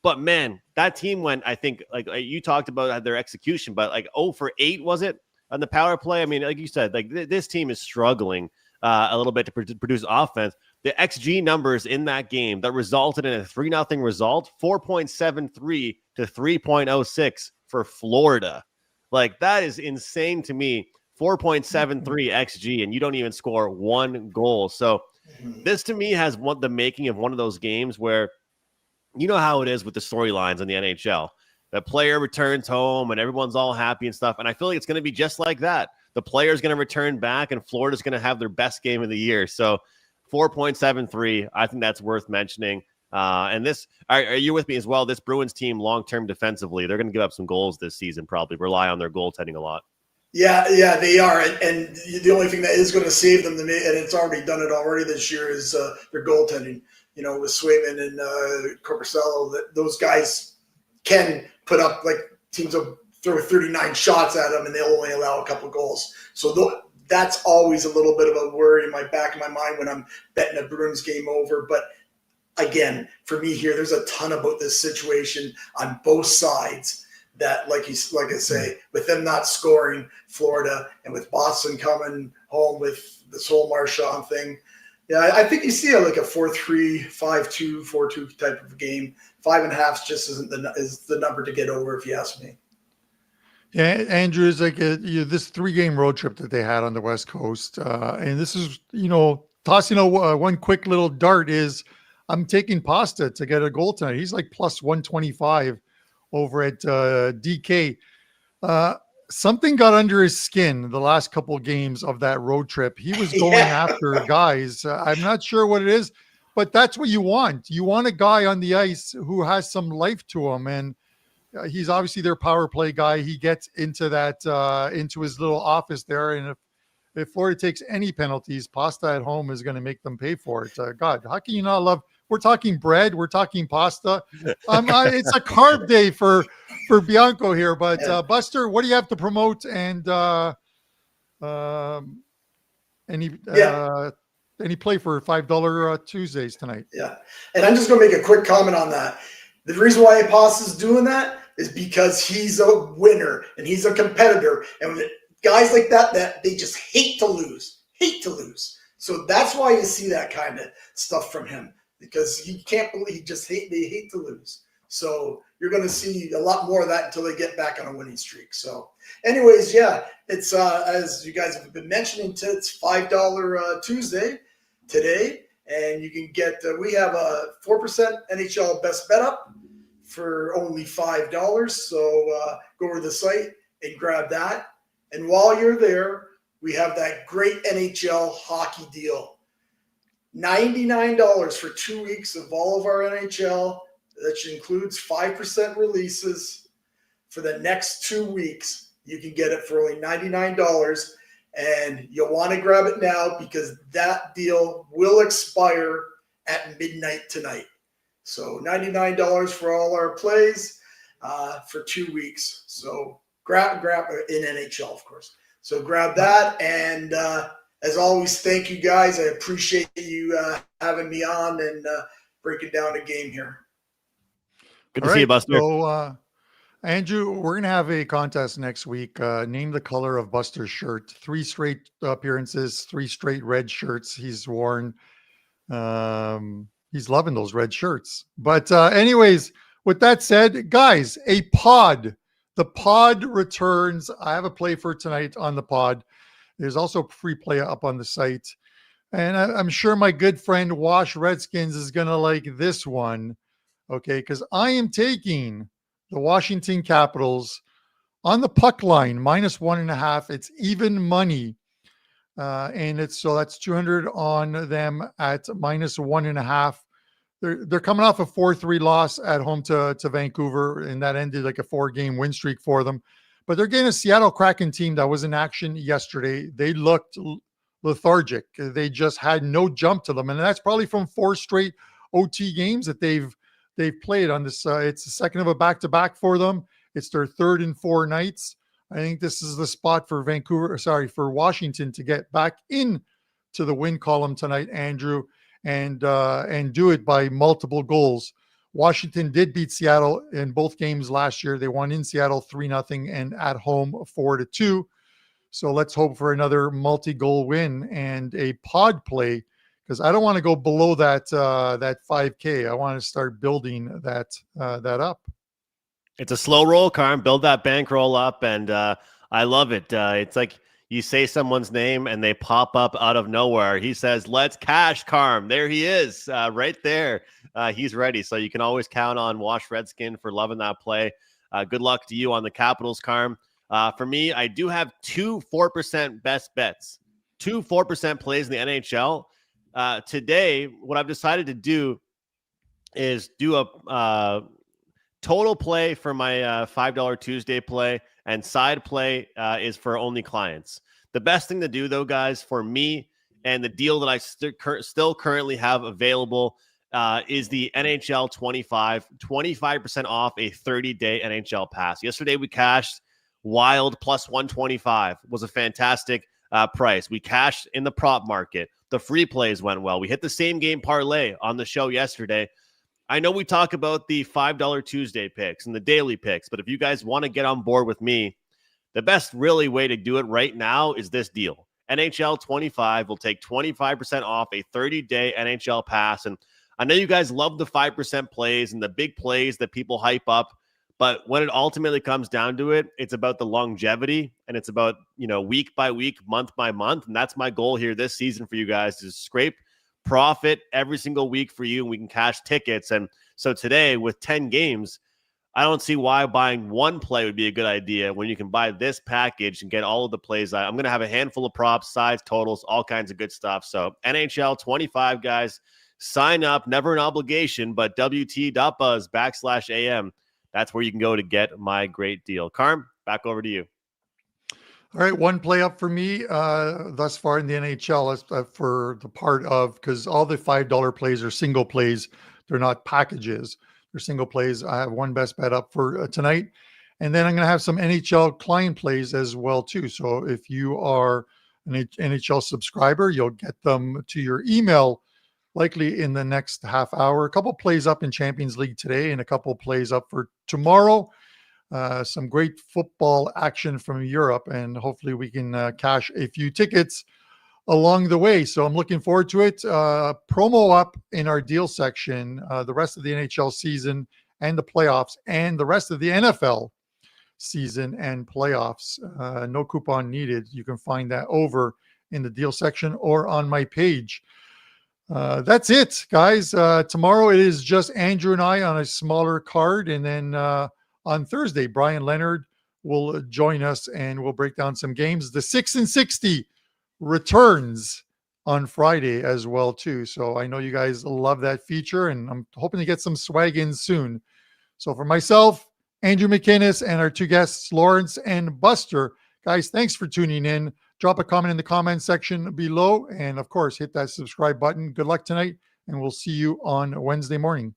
But man, that team went, I think, like you talked about their execution, but like 0 for 8 was it on the power play? I mean, like you said, like this team is struggling a little bit to produce offense. The XG numbers in that game that resulted in a 3-0 result, 4.73 to 3.06 for Florida. Like, that is insane to me. 4.73 XG, and you don't even score 1 goal. So this to me has the making of one of those games where, you know how it is with the storylines in the NHL. The player returns home and everyone's all happy and stuff. And I feel like it's going to be just like that. The player's going to return back and Florida's going to have their best game of the year. So 4.73, I think that's worth mentioning. And this, are you with me as well? This Bruins team, long-term defensively, they're going to give up some goals this season, probably rely on their goaltending a lot. Yeah, they are. And the only thing that is going to save them, and it's already done it already this year, is their goaltending. With Swayman and Korpisalo, those guys can put up, like, teams will throw 39 shots at them and they'll only allow a couple goals. So that's always a little bit of a worry in my back of my mind when I'm betting a Bruins game over. But again, for me here, there's a ton about this situation on both sides that, like I say, with them not scoring, Florida, and with Boston coming home with this whole Marchand thing, yeah, I think you see like a 4-3, 5-2, 4-2 type of game. 5.5 just is the number to get over, if you ask me. Yeah, Andrew, is like this 3-game road trip that they had on the West Coast, and this is tossing out one quick little dart is I'm taking Pasta to get a goal tonight. He's like plus 125 over at DK. Something got under his skin the last couple of games of that road trip. He was going after guys. I'm not sure what it is, but that's what you want. You want a guy on the ice who has some life to him, and he's obviously their power play guy. He gets into that into his little office there, and if Florida takes any penalties, Pasta at home is going to make them pay for it. God, how can you not love? We're talking bread. We're talking pasta. It's a carb day for Bianco here. But Buster, what do you have to promote? And any play for $5 Tuesdays tonight? Yeah, and I'm just going to make a quick comment on that. The reason why Pasta's doing that is because he's a winner and he's a competitor, and guys like that they just hate to lose. So that's why you see that kind of stuff from him. Because he can't believe they hate to lose. So you're going to see a lot more of that until they get back on a winning streak. So anyways, yeah, it's as you guys have been mentioning, it's $5 Tuesday today. And you can get, we have a 4% NHL best bet up for only $5. So go over to the site and grab that. And while you're there, we have that great NHL hockey deal. $99 for 2 weeks of all of our NHL, which includes 5% releases for the next 2 weeks. You can get it for only $99, and you'll want to grab it now because that deal will expire at midnight tonight. So $99 for all our plays for 2 weeks. So grab in NHL, of course. So grab that, and as always, thank you guys. I appreciate you having me on and breaking down a game here. Good to see you, Buster. So, Andrew, we're going to have a contest next week. Name the color of Buster's shirt. 3 straight appearances, 3 straight red shirts he's worn. He's loving those red shirts. But anyways, with that said, guys, the pod returns. I have a play for tonight on the pod. There's also a free play up on the site. And I'm sure my good friend Wash Redskins is going to like this one. Okay, because I am taking the Washington Capitals on the puck line, -1.5. It's even money. And that's 200 on them at -1.5. They're coming off a 4-3 loss at home to Vancouver, and that ended like a 4-game win streak for them. But they're getting a Seattle Kraken team that was in action yesterday. They looked lethargic. They just had no jump to them, and that's probably from 4 straight OT games that they've played on this. It's the second of a back-to-back for them. It's their 3rd in 4 nights. I think this is the spot for for Washington to get back in to the win column tonight, Andrew, and do it by multiple goals. Washington did beat Seattle in both games last year. They won in Seattle 3-0 and at home 4-2. So let's hope for another multi-goal win and a pod play, because I don't want to go below that 5K. I want to start building that up. It's a slow roll, Carm. Build that bankroll up, and I love it. It's like you say someone's name and they pop up out of nowhere. He says, "Let's cash, Carm." There he is, right there. He's ready. So you can always count on Wash Redskin for loving that play. Good luck to you on the Capitals, Carm. For me, I do have 2 4% best bets, 2 4% plays in the NHL. Today, what I've decided to do is do a total play for my $5 Tuesday play, and side play is for only clients. The best thing to do, though, guys, for me, and the deal that I still currently have available is the NHL 25% off a 30-day NHL pass. Yesterday we cashed Wild plus 125. Was a fantastic price. We cashed in the prop market. The free plays went well. We hit the same game parlay on the show yesterday. I know we talk about the $5 Tuesday picks and the daily picks, but if you guys want to get on board with me, the best really way to do it right now is this deal. NHL 25 will take 25% off a 30-day NHL pass. And I know you guys love the 5% plays and the big plays that people hype up, but when it ultimately comes down to it, it's about the longevity, and it's about, week by week, month by month. And that's my goal here this season for you guys, to scrape profit every single week for you, and we can cash tickets. And so today with 10 games, I don't see why buying one play would be a good idea when you can buy this package and get all of the plays. I'm going to have a handful of props, sides, totals, all kinds of good stuff. So NHL 25, guys, sign up. Never an obligation, but WT.buzz/AM. That's where you can go to get my great deal. Carm, back over to you. All right, one play up for me thus far in the NHL for the part of, because all the $5 plays are single plays. They're not packages. They're single plays. I have one best bet up for tonight. And then I'm going to have some NHL client plays as well, too. So if you are an NHL subscriber, you'll get them to your email likely in the next half hour. A couple plays up in Champions League today and a couple plays up for tomorrow. Some great football action from Europe, and hopefully we can cash a few tickets along the way. So I'm looking forward to it. Promo up in our deal section, the rest of the NHL season and the playoffs, and the rest of the NFL season and playoffs. No coupon needed. You can find that over in the deal section or on my page. That's it, guys. Tomorrow it is just Andrew and I on a smaller card, and then on Thursday, Brian Leonard will join us and we'll break down some games. The 6 and 60 returns on Friday as well, too. So I know you guys love that feature, and I'm hoping to get some swag in soon. So for myself, Andrew McInnes, and our two guests, Lawrence and Buster. Guys, thanks for tuning in. Drop a comment in the comments section below. And of course, hit that subscribe button. Good luck tonight, and we'll see you on Wednesday morning.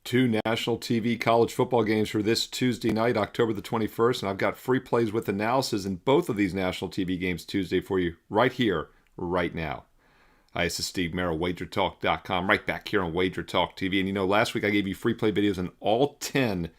Two national TV college football games for this Tuesday night, October the 21st, and I've got free plays with analysis in both of these national TV games Tuesday for you right here, right now. Hi, this is Steve Merrill, WagerTalk.com, right back here on WagerTalk TV. And you know, last week I gave you free play videos on all 10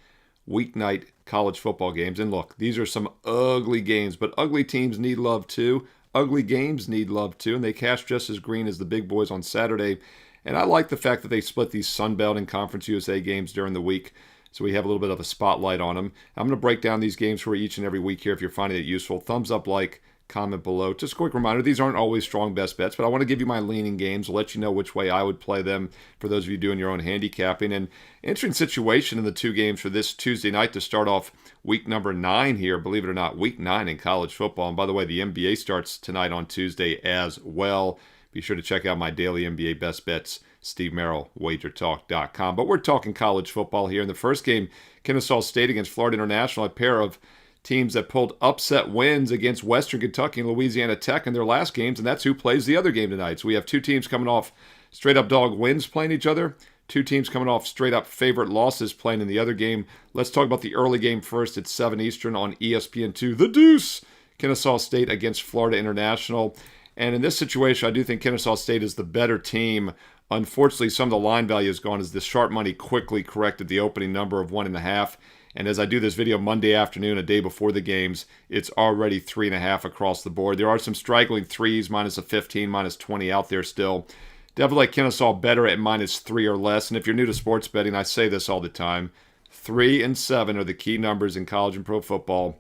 weeknight college football games. And look, these are some ugly games, but ugly teams need love too. Ugly games need love too, and they cast just as green as the big boys on Saturday. And I like the fact that they split these Sun Belt and Conference USA games during the week, so we have a little bit of a spotlight on them. I'm going to break down these games for you each and every week here if you're finding it useful. Thumbs up, like, comment below. Just a quick reminder, these aren't always strong best bets, but I want to give you my leaning games, let you know which way I would play them for those of you doing your own handicapping. And interesting situation in the two games for this Tuesday night to start off week number 9 here, believe it or not, week 9 in college football. And by the way, the NBA starts tonight on Tuesday as well. Be sure to check out my daily NBA best bets, Steve Merrill, WagerTalk.com. But we're talking college football here. In the first game, Kennesaw State against Florida International, a pair of teams that pulled upset wins against Western Kentucky and Louisiana Tech in their last games, and that's who plays the other game tonight. So we have two teams coming off straight-up dog wins playing each other, two teams coming off straight-up favorite losses playing in the other game. Let's talk about the early game first. It's 7 Eastern on ESPN2. The Deuce! Kennesaw State against Florida International. And in this situation, I do think Kennesaw State is the better team. Unfortunately, some of the line value has gone as the sharp money quickly corrected the opening number of 1.5. And as I do this video Monday afternoon, a day before the games, it's already 3.5 across the board. There are some straggling threes, minus a 15, minus 20 out there still. Definitely like Kennesaw better at minus 3 or less. And if you're new to sports betting, I say this all the time, 3 and 7 are the key numbers in college and pro football.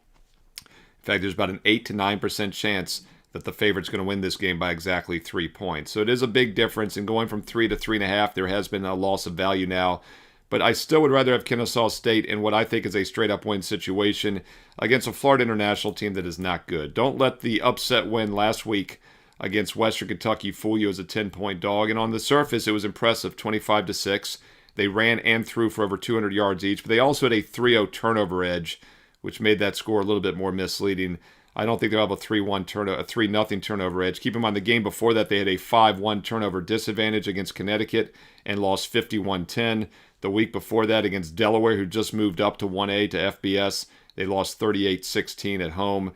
In fact, there's about an 8 to 9% chance that the favorite's going to win this game by exactly 3 points. So it is a big difference, and going from 3 to 3.5, there has been a loss of value now. But I still would rather have Kennesaw State in what I think is a straight-up win situation against a Florida International team that is not good. Don't let the upset win last week against Western Kentucky fool you as a 10-point dog. And on the surface, it was impressive, 25-6. They ran and threw for over 200 yards each, but they also had a 3-0 turnover edge, which made that score a little bit more misleading. I don't think they'll have a 3-0 turnover edge. Keep in mind, the game before that, they had a 5-1 turnover disadvantage against Connecticut and lost 51-10. The week before that, against Delaware, who just moved up to 1A to FBS, they lost 38-16 at home.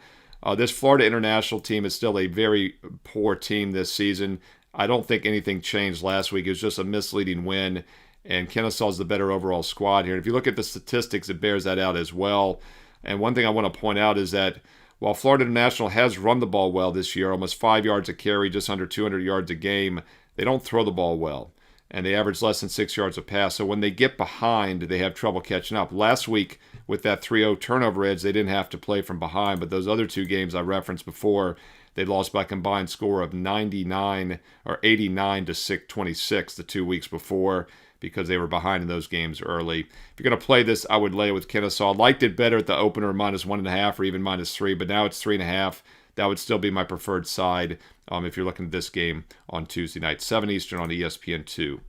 This Florida International team is still a very poor team this season. I don't think anything changed last week. It was just a misleading win, and Kennesaw is the better overall squad here. And if you look at the statistics, it bears that out as well. And one thing I want to point out is that while Florida International has run the ball well this year, almost 5 yards a carry, just under 200 yards a game, they don't throw the ball well. And they average less than 6 yards a pass. So when they get behind, they have trouble catching up. Last week, with that 3-0 turnover edge, they didn't have to play from behind. But those other two games I referenced before, they lost by a combined score of 89 or 89 to 26 the 2 weeks before, because they were behind in those games early. If you're going to play this, I would lay it with Kennesaw. Liked it better at the opener, minus 1.5 or even minus 3, but now it's 3.5. That would still be my preferred side if you're looking at this game on Tuesday night, 7 Eastern on ESPN2.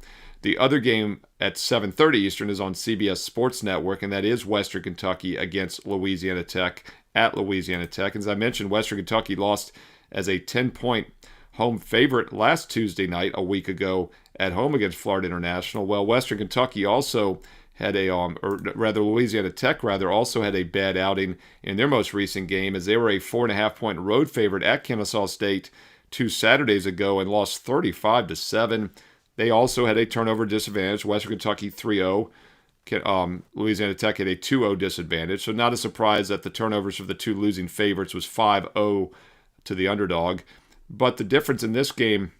The other game at 7:30 Eastern is on CBS Sports Network, and that is Western Kentucky against Louisiana Tech at Louisiana Tech. As I mentioned, Western Kentucky lost as a 10-point home favorite last Tuesday night, a week ago, at home against Florida International. Well, Western Kentucky also had Louisiana Tech also had a bad outing in their most recent game, as they were a 4.5-point road favorite at Kennesaw State 2 Saturdays ago and lost 35-7. They also had a turnover disadvantage. Western Kentucky 3-0. Louisiana Tech had a 2-0 disadvantage. So not a surprise that the turnovers of the two losing favorites was 5-0 to the underdog. But the difference in this game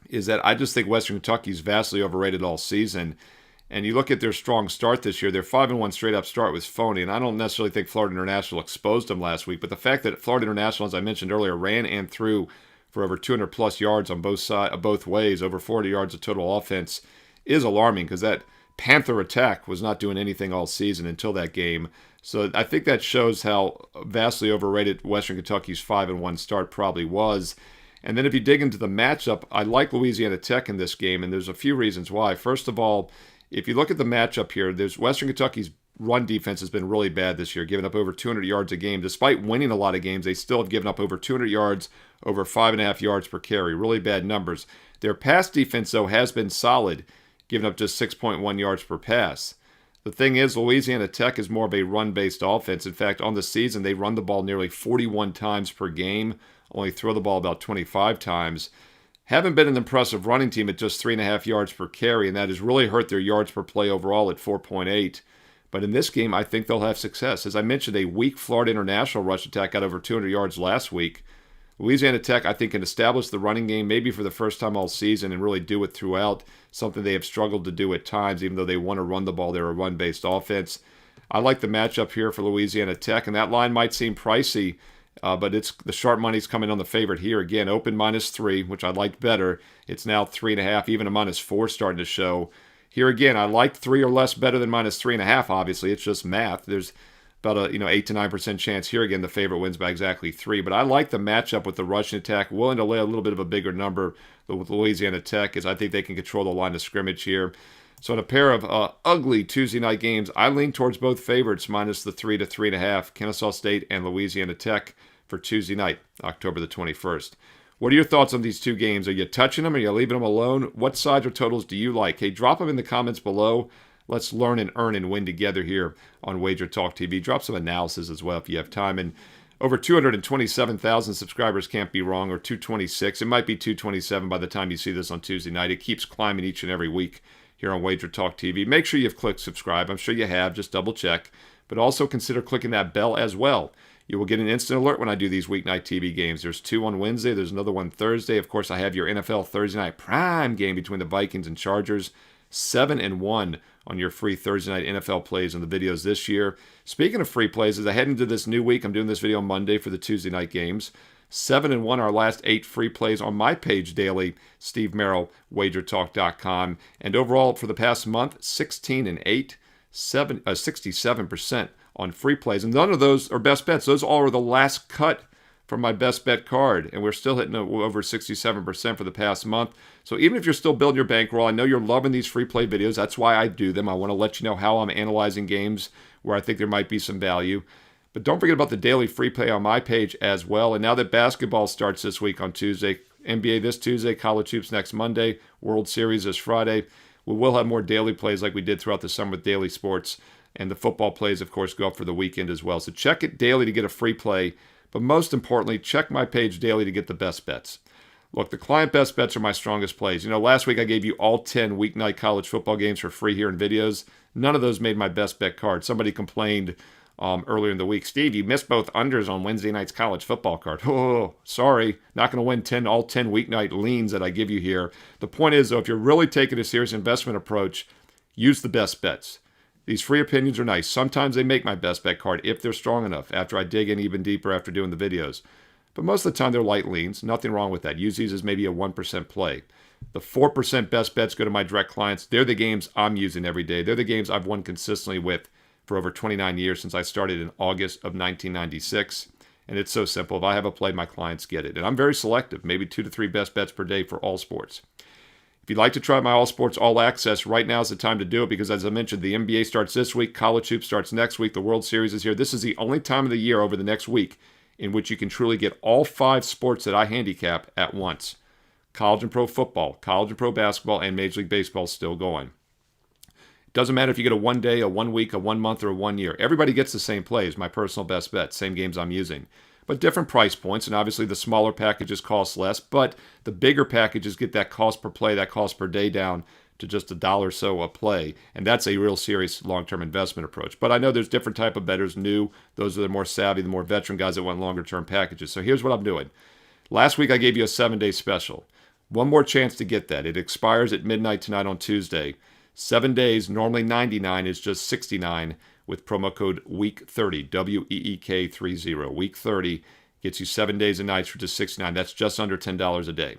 is that I just think Western Kentucky is vastly overrated all season. And you look at their strong start this year, their 5-1 straight-up start was phony. And I don't necessarily think Florida International exposed them last week. But the fact that Florida International, as I mentioned earlier, ran and threw for over 200-plus yards on both ways, over 40 yards of total offense, is alarming because that Panther attack was not doing anything all season until that game. So I think that shows how vastly overrated Western Kentucky's 5-1 start probably was. And then if you dig into the matchup, I like Louisiana Tech in this game, and there's a few reasons why. First of all, if you look at the matchup here, there's Western Kentucky's run defense has been really bad this year, giving up over 200 yards a game. Despite winning a lot of games, they still have given up over 200 yards, over 5.5 yards per carry. Really bad numbers. Their pass defense, though, has been solid, giving up just 6.1 yards per pass. The thing is, Louisiana Tech is more of a run-based offense. In fact, on the season, they run the ball nearly 41 times per game, only throw the ball about 25 times. Haven't been an impressive running team at just 3.5 yards per carry, and that has really hurt their yards per play overall at 4.8. But in this game, I think they'll have success. As I mentioned, a weak Florida International rush attack got over 200 yards last week. Louisiana Tech, I think, can establish the running game maybe for the first time all season and really do it throughout, something they have struggled to do at times, even though they want to run the ball. They're a run-based offense. I like the matchup here for Louisiana Tech, and that line might seem pricey, but it's the sharp money's coming on the favorite here. Again, open -3, which I liked better. It's now 3.5, even a -4 starting to show. Here again, I like 3 or less better than -3.5, obviously. It's just math. There's about a 8 to 9% chance here. Again, the favorite wins by exactly 3. But I like the matchup with the rushing attack, willing to lay a little bit of a bigger number with Louisiana Tech, as I think they can control the line of scrimmage here. So in a pair of ugly Tuesday night games, I lean towards both favorites, minus the 3 to 3.5, Kennesaw State and Louisiana Tech for Tuesday night, October the 21st. What are your thoughts on these two games? Are you touching them? Are you leaving them alone? What sides or totals do you like? Hey, drop them in the comments below. Let's learn and earn and win together here on WagerTalk TV. Drop some analysis as well if you have time. And over 227,000 subscribers can't be wrong, or 226. It might be 227 by the time you see this on Tuesday night. It keeps climbing each and every week here on WagerTalk TV. Make sure you've clicked subscribe. I'm sure you have. Just double check. But also consider clicking that bell as well. You will get an instant alert when I do these weeknight TV games. There's 2 on Wednesday. There's another one Thursday. Of course, I have your NFL Thursday night prime game between the Vikings and Chargers. 7-1 on your free Thursday night NFL plays in the videos this year. Speaking of free plays, as I head into this new week, I'm doing this video on Monday for the Tuesday night games. 7-1 our last 8 free plays on my page daily, Steve Merrill, WagerTalk.com. And overall, for the past month, 16-8, 67% on free plays. And none of those are best bets. Those all are the last cut from my best bet card. And we're still hitting over 67% for the past month. So even if you're still building your bankroll, I know you're loving these free play videos. That's why I do them. I want to let you know how I'm analyzing games where I think there might be some value. But don't forget about the daily free play on my page as well. And now that basketball starts this week on Tuesday, NBA this Tuesday, college hoops next Monday, World Series this Friday, we will have more daily plays like we did throughout the summer with daily sports. And the football plays, of course, go up for the weekend as well. So check it daily to get a free play. But most importantly, check my page daily to get the best bets. Look, the client best bets are my strongest plays. You know, last week I gave you all 10 weeknight college football games for free here in videos. None of those made my best bet card. Somebody complained earlier in the week, Steve, you missed both unders on Wednesday night's college football card. Oh, sorry. Not going to win all 10 weeknight leans that I give you here. The point is, though, if you're really taking a serious investment approach, use the best bets. These free opinions are nice. Sometimes they make my best bet card if they're strong enough after I dig in even deeper after doing the videos. But most of the time they're light leans. Nothing wrong with that. Use these as maybe a 1% play. The 4% best bets go to my direct clients. They're the games I'm using every day. They're the games I've won consistently with for over 29 years since I started in August of 1996. And it's so simple. If I have a play, my clients get it. And I'm very selective, maybe 2 to 3 best bets per day for all sports. If you'd like to try my All Sports All Access, right now is the time to do it because, as I mentioned, the NBA starts this week, college hoops starts next week, the World Series is here. This is the only time of the year over the next week in which you can truly get all 5 sports that I handicap at once. College and pro football, college and pro basketball, and Major League Baseball still going. It doesn't matter if you get a 1 day, a 1 week, a 1 month, or a 1 year. Everybody gets the same plays, my personal best bet, same games I'm using. But different price points, and obviously the smaller packages cost less, but the bigger packages get that cost per play, that cost per day down to just $1 or so a play, and that's a real serious long-term investment approach. But I know there's different type of bettors, new, those are the more savvy, the more veteran guys that want longer-term packages. So here's what I'm doing. Last week I gave you a 7-day special. One more chance to get that. It expires at midnight tonight on Tuesday. 7 days, normally $99, is just $69. With promo code WEEK30, WEEK30. Week 30 gets you 7 days and nights for just $69. That's just under $10 a day.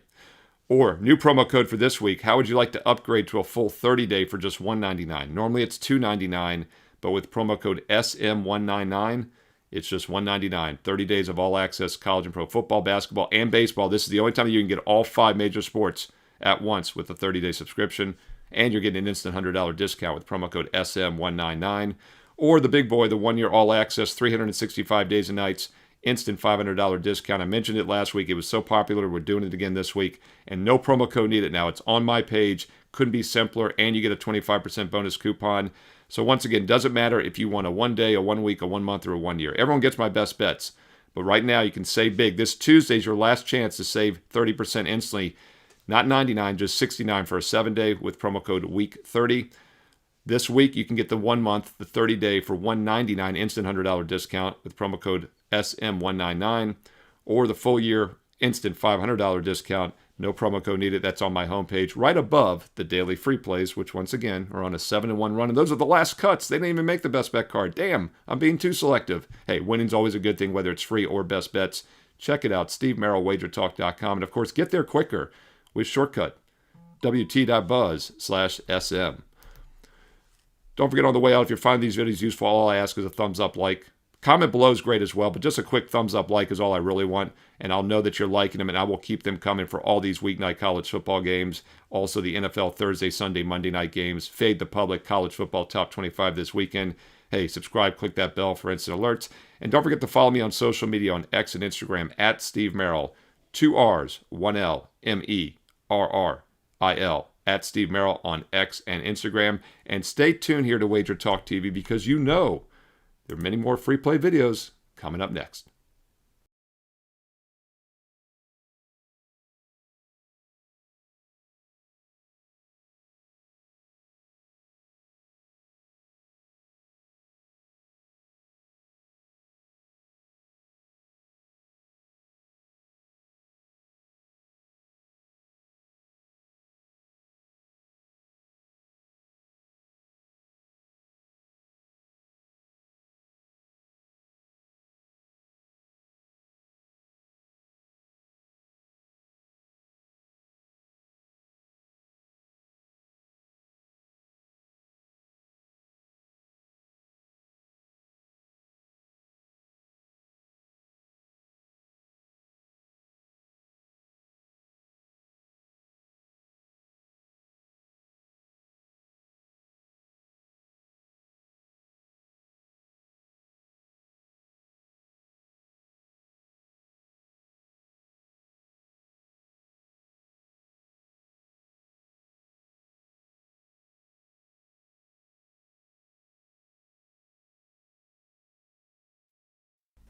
Or, new promo code for this week, how would you like to upgrade to a full 30-day for just $199? Normally it's $299, but with promo code SM199, it's just $199. 30 days of all access college and pro football, basketball, and baseball. This is the only time you can get all 5 major sports at once with a 30-day subscription. And you're getting an instant $100 discount with promo code SM199. Or the big boy, the 1-year all access, 365 days and nights, instant $500 discount. I mentioned it last week. It was so popular. We're doing it again this week. And no promo code needed now. It's on my page. Couldn't be simpler. And you get a 25% bonus coupon. So once again, doesn't matter if you want a 1 day, a 1 week, a 1 month, or a 1 year. Everyone gets my best bets. But right now, you can save big. This Tuesday is your last chance to save 30% instantly. Not $99, just $69 for a 7-day with promo code WEEK30. This week, you can get the 1 month, the 30-day for $199 instant $100 discount with promo code SM199, or the full year instant $500 discount. No promo code needed. That's on my homepage right above the daily free plays, which once again are on a 7-1 run. And those are the last cuts. They didn't even make the best bet card. Damn, I'm being too selective. Hey, winning's always a good thing, whether it's free or best bets. Check it out, Steve Merrill, WagerTalk.com. And of course, get there quicker with shortcut wt.buzz/SM. Don't forget on the way out, if you're finding these videos useful, all I ask is a thumbs up, like. Comment below is great as well, but just a quick thumbs up, like is all I really want, and I'll know that you're liking them, and I will keep them coming for all these weeknight college football games, also the NFL Thursday, Sunday, Monday night games, Fade the Public, College Football Top 25 this weekend. Hey, subscribe, click that bell for instant alerts, and don't forget to follow me on social media on X and Instagram at Steve Merrill, 2 R's, 1 L, MERRIL, at Steve Merrill on X and Instagram, and stay tuned here to Wager Talk TV because you know there are many more free play videos coming up next.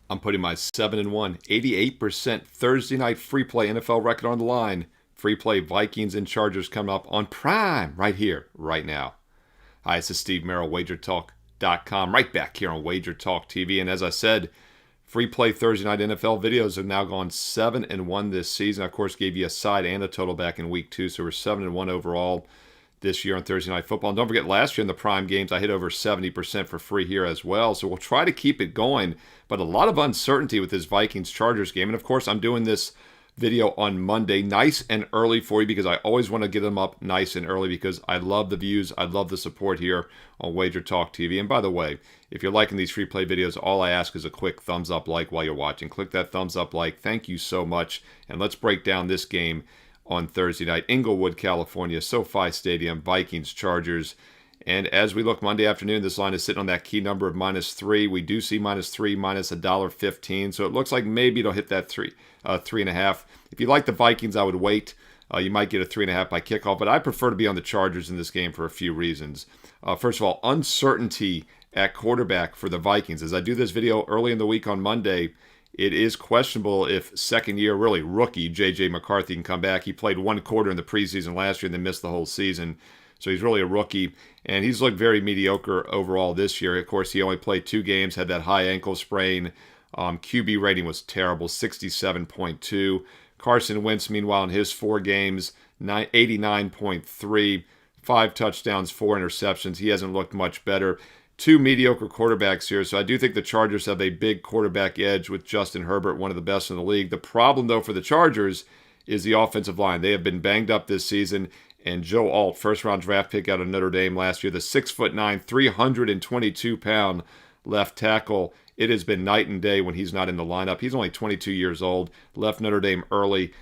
I'm putting my 7-1, 88% Thursday night free play NFL record on the line. Free play Vikings and Chargers coming up on Prime right here, right now. Hi, this is Steve Merrill, WagerTalk.com, right back here on Wager Talk TV. And as I said, free play Thursday night NFL videos have now gone 7-1 this season. I, of course, gave you a side and a total back in week 2, so we're 7-1 overall this year on Thursday Night Football. And don't forget, last year in the Prime games, I hit over 70% for free here as well. So we'll try to keep it going, but a lot of uncertainty with this Vikings-Chargers game. And of course, I'm doing this video on Monday, nice and early for you, because I always want to get them up nice and early because I love the views, I love the support here on Wager Talk TV. And by the way, if you're liking these free play videos, all I ask is a quick thumbs up like while you're watching. Click that thumbs up like. Thank you so much. And let's break down this game on Thursday night, Inglewood, California, SoFi Stadium, Vikings, Chargers. And as we look Monday afternoon, this line is sitting on that key number of -3. We do see -3, minus $1.15. So it looks like maybe it'll hit that 3.5. If you like the Vikings, I would wait. You might get a 3.5 by kickoff, but I prefer to be on the Chargers in this game for a few reasons. First of all, uncertainty at quarterback for the Vikings. As I do this video early in the week on Monday, it is questionable if second-year, really rookie, J.J. McCarthy can come back. He played 1 quarter in the preseason last year and then missed the whole season. So he's really a rookie, and he's looked very mediocre overall this year. Of course, he only played 2 games, had that high ankle sprain. QB rating was terrible, 67.2. Carson Wentz, meanwhile, in his 4 games, 89.3. 5 touchdowns, 4 interceptions. He hasn't looked much better. 2 mediocre quarterbacks here, so I do think the Chargers have a big quarterback edge with Justin Herbert, one of the best in the league. The problem, though, for the Chargers is the offensive line. They have been banged up this season. And Joe Alt, first-round draft pick out of Notre Dame last year, the 6'9", 322-pound left tackle. It has been night and day when he's not in the lineup. He's only 22 years old, left Notre Dame early,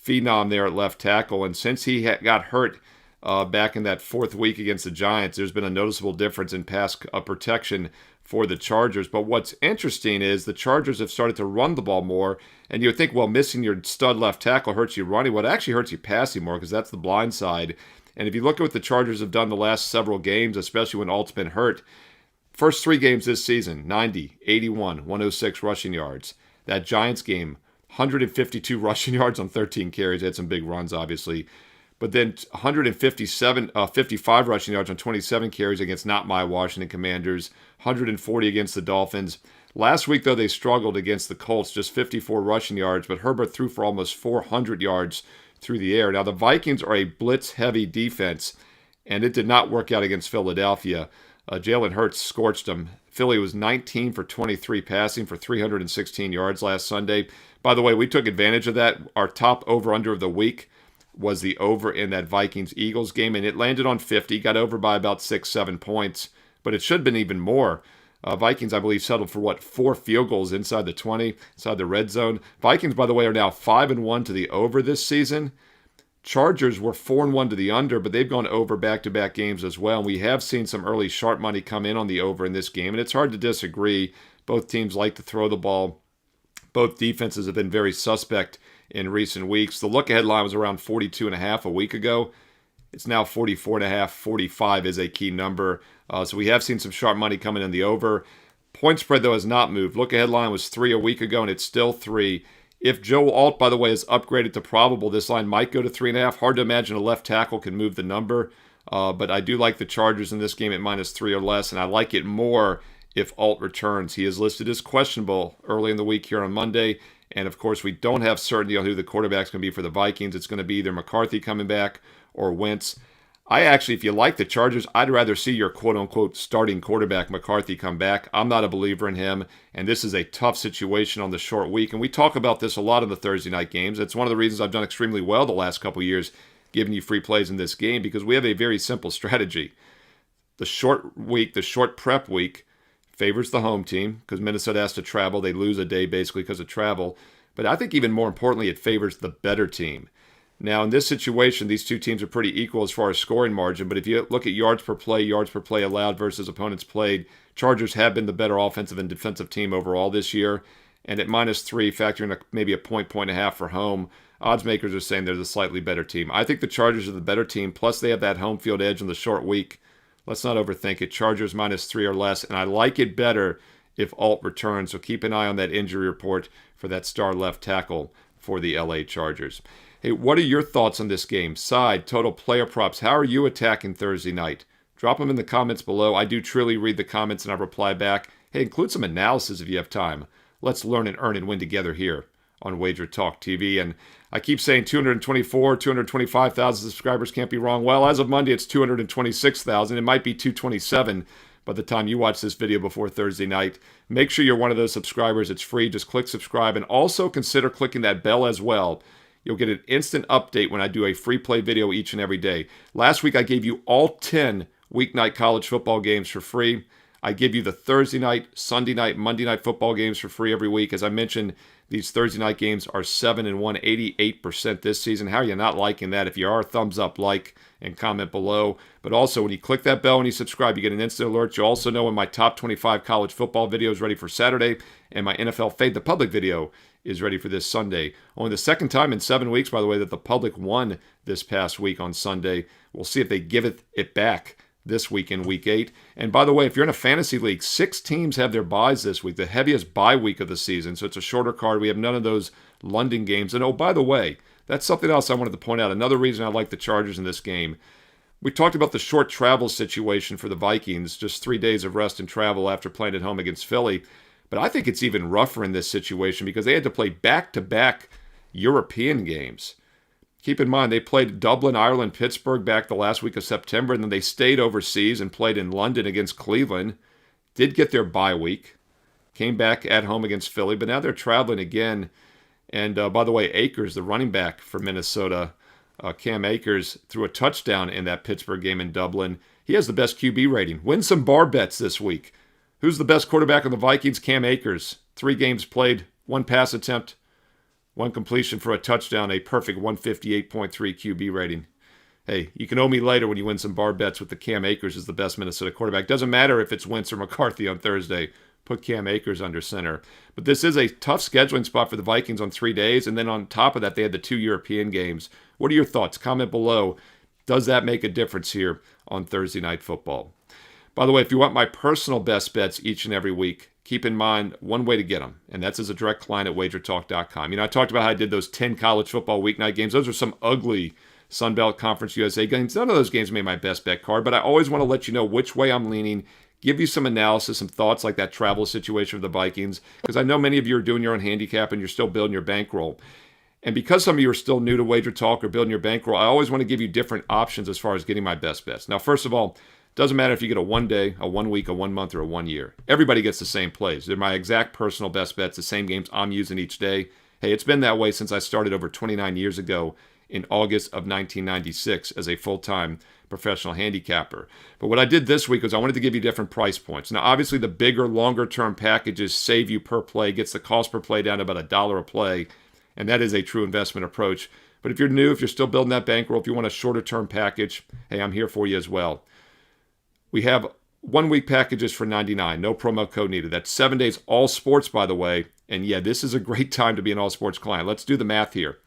phenom there at left tackle. And since he got hurt back in that fourth week against the Giants, there's been a noticeable difference in pass protection for the Chargers. But what's interesting is the Chargers have started to run the ball more. And you would think, well, missing your stud left tackle hurts you running. Well, it actually hurts you passing more because that's the blind side. And if you look at what the Chargers have done the last several games, especially when Alt's been hurt, first 3 games this season, 90, 81, 106 rushing yards. That Giants game, 152 rushing yards on 13 carries. They had some big runs, obviously. But then 55 rushing yards on 27 carries against not my Washington Commanders, 140 against the Dolphins. Last week, though, they struggled against the Colts, just 54 rushing yards, but Herbert threw for almost 400 yards through the air. Now, the Vikings are a blitz-heavy defense, and it did not work out against Philadelphia. Jalen Hurts scorched them. Philly was 19 for 23 passing for 316 yards last Sunday. By the way, we took advantage of that. Our top over-under of the week was the over in that Vikings-Eagles game, and it landed on 50, got over by about 6-7 points, but it should have been even more. Vikings, I believe, settled for, 4 field goals inside the 20, inside the red zone. Vikings, by the way, are now 5-1 to the over this season. Chargers were 4-1 to the under, but they've gone over back-to-back games as well. And we have seen some early sharp money come in on the over in this game, and it's hard to disagree. Both teams like to throw the ball. Both defenses have been very suspect in recent weeks. The look-ahead line was around 42.5 a week ago. It's now 44.5. 45 is a key number. So we have seen some sharp money coming in the over. Point spread, though, has not moved. Look-ahead line was 3 a week ago, and it's still 3. If Joe Alt, by the way, is upgraded to probable, this line might go to 3.5. Hard to imagine a left tackle can move the number. But I do like the Chargers in this game at -3 or less, and I like it more if Alt returns. He is listed as questionable early in the week here on Monday. And, of course, we don't have certainty on who the quarterback's going to be for the Vikings. It's going to be either McCarthy coming back or Wentz. I actually, if you like the Chargers, I'd rather see your quote-unquote starting quarterback, McCarthy, come back. I'm not a believer in him, and this is a tough situation on the short week. And we talk about this a lot in the Thursday night games. It's one of the reasons I've done extremely well the last couple of years, giving you free plays in this game, because we have a very simple strategy. The short week, the short prep week, favors the home team because Minnesota has to travel. They lose a day basically because of travel. But I think even more importantly, it favors the better team. Now, in this situation, these two teams are pretty equal as far as scoring margin, but if you look at yards per play allowed versus opponents played, Chargers have been the better offensive and defensive team overall this year, and at -3, factoring maybe a point and a half for home, odds makers are saying they're the slightly better team. I think the Chargers are the better team, plus they have that home field edge on the short week. Let's not overthink it. Chargers -3 or less, and I like it better if Alt returns, so keep an eye on that injury report for that star left tackle for the LA Chargers. Hey, what are your thoughts on this game? Side, total, player props. How are you attacking Thursday night? Drop them in the comments below. I do truly read the comments and I reply back. Hey, include some analysis if you have time. Let's learn and earn and win together here on WagerTalk TV. And I keep saying 225,000 subscribers can't be wrong. Well, as of Monday, it's 226,000. It might be 227 by the time you watch this video before Thursday night. Make sure you're one of those subscribers. It's free. Just click subscribe and also consider clicking that bell as well. You'll get an instant update when I do a free play video each and every day. Last week, I gave you all 10 weeknight college football games for free. I give you the Thursday night, Sunday night, Monday night football games for free every week. As I mentioned, these Thursday night games are 7-1, 88% this season. How are you not liking that? If you are, thumbs up, like, and comment below. But also, when you click that bell and you subscribe, you get an instant alert. You also know when my top 25 college football video is ready for Saturday, and my NFL Fade the Public video is ready for this Sunday. Only the second time in 7 weeks, by the way, that the public won this past week on Sunday. We'll see if they give it back this week in Week 8. And by the way, if you're in a fantasy league, 6 teams have their byes this week, the heaviest bye week of the season. So it's a shorter card. We have none of those London games. And oh, by the way, that's something else I wanted to point out. Another reason I like the Chargers in this game. We talked about the short travel situation for the Vikings, just 3 days of rest and travel after playing at home against Philly. But I think it's even rougher in this situation because they had to play back-to-back European games. Keep in mind, they played Dublin, Ireland, Pittsburgh back the last week of September, and then they stayed overseas and played in London against Cleveland. Did get their bye week. Came back at home against Philly, but now they're traveling again. And by the way, Akers, the running back for Minnesota, Cam Akers, threw a touchdown in that Pittsburgh game in Dublin. He has the best QB rating. Win some bar bets this week. Who's the best quarterback of the Vikings? Cam Akers. 3 games played, 1 pass attempt, 1 completion for a touchdown, a perfect 158.3 QB rating. Hey, you can owe me later when you win some bar bets with the Cam Akers as the best Minnesota quarterback. Doesn't matter if it's Wentz or McCarthy on Thursday. Put Cam Akers under center. But this is a tough scheduling spot for the Vikings on 3 days. And then on top of that, they had the 2 European games. What are your thoughts? Comment below. Does that make a difference here on Thursday Night Football? By the way, if you want my personal best bets each and every week, keep in mind one way to get them, and that's as a direct client at WagerTalk.com. I talked about how I did those 10 college football weeknight games. Those are some ugly Sun Belt Conference USA games. None of those games made my best bet card, but I always want to let you know which way I'm leaning, give you some analysis, some thoughts like that travel situation of the Vikings, because I know many of you are doing your own handicap and you're still building your bankroll. And because some of you are still new to Wager Talk or building your bankroll, I always want to give you different options as far as getting my best bets. Now, first of all, doesn't matter if you get a 1 day, a 1 week, a 1 month, or a 1 year. Everybody gets the same plays. They're my exact personal best bets, the same games I'm using each day. Hey, it's been that way since I started over 29 years ago in August of 1996 as a full-time professional handicapper. But what I did this week was I wanted to give you different price points. Now, obviously, the bigger, longer-term packages save you per play, gets the cost per play down to about $1 a play, and that is a true investment approach. But if you're new, if you're still building that bankroll, if you want a shorter-term package, hey, I'm here for you as well. We have 1 week packages for $99, no promo code needed. That's 7 days, all sports, by the way. And yeah, this is a great time to be an all sports client. Let's do the math here.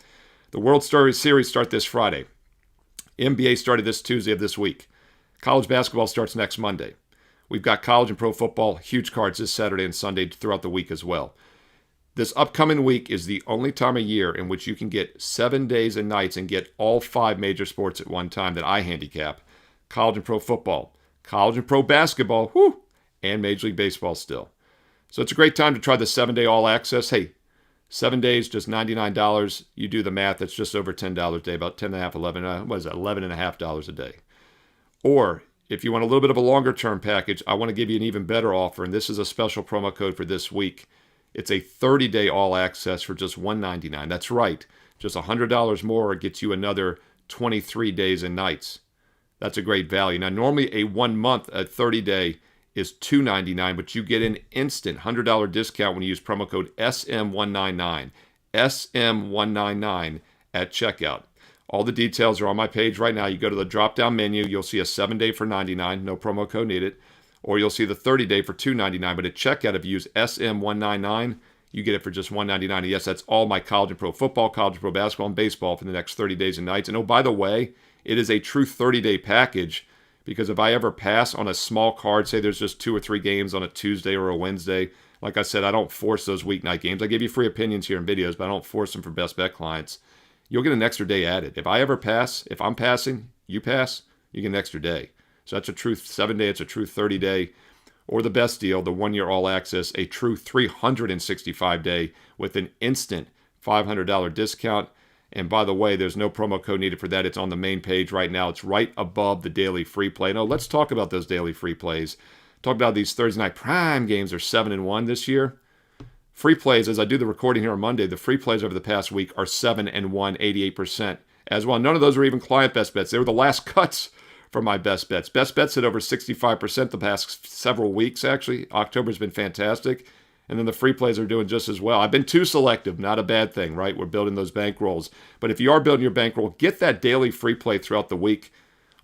The World Series start this Friday. NBA started this Tuesday of this week. College basketball starts next Monday. We've got college and pro football, huge cards this Saturday and Sunday throughout the week as well. This upcoming week is the only time of year in which you can get 7 days and nights and get all 5 major sports at one time that I handicap. College and pro football, college and pro basketball, and Major League Baseball still. So it's a great time to try the 7-day all access. Hey, 7 days, just $99. You do the math, that's just over $10 a day, about $10.5, $11.5 a day. Or if you want a little bit of a longer term package, I want to give you an even better offer, and this is a special promo code for this week. It's a 30-day all access for just $199. That's right, just $100 more gets you another 23 days and nights. That's a great value. Now, normally a 1 month, a 30-day is $299, but you get an instant $100 discount when you use promo code SM199, SM199 at checkout. All the details are on my page right now. You go to the drop-down menu, you'll see a 7-day for $99, no promo code needed, or you'll see the 30-day for $299, but at checkout, if you use SM199, you get it for just $199. And yes, that's all my college and pro football, college and pro basketball, and baseball for the next 30 days and nights. And oh, by the way, it is a true 30-day package, because if I ever pass on a small card, say there's just 2 or 3 games on a Tuesday or a Wednesday, like I said, I don't force those weeknight games. I give you free opinions here in videos, but I don't force them for best bet clients. You'll get an extra day added. If I ever pass, if I'm passing, you pass, you get an extra day. So that's a true 7-day, it's a true 30-day. Or the best deal, the 1 year all access, a true 365-day with an instant $500 discount. And by the way, there's no promo code needed for that. It's on the main page right now. It's right above the daily free play. Now, let's talk about those daily free plays. Talk about these Thursday night prime games are 7-1 this year. Free plays, as I do the recording here on Monday, the free plays over the past week are 7-1, 88% as well. None of those are even client best bets. They were the last cuts for my best bets. Best bets at over 65% the past several weeks, actually. October's been fantastic. And then the free plays are doing just as well. I've been too selective, not a bad thing, right? We're building those bankrolls. But if you are building your bankroll, get that daily free play throughout the week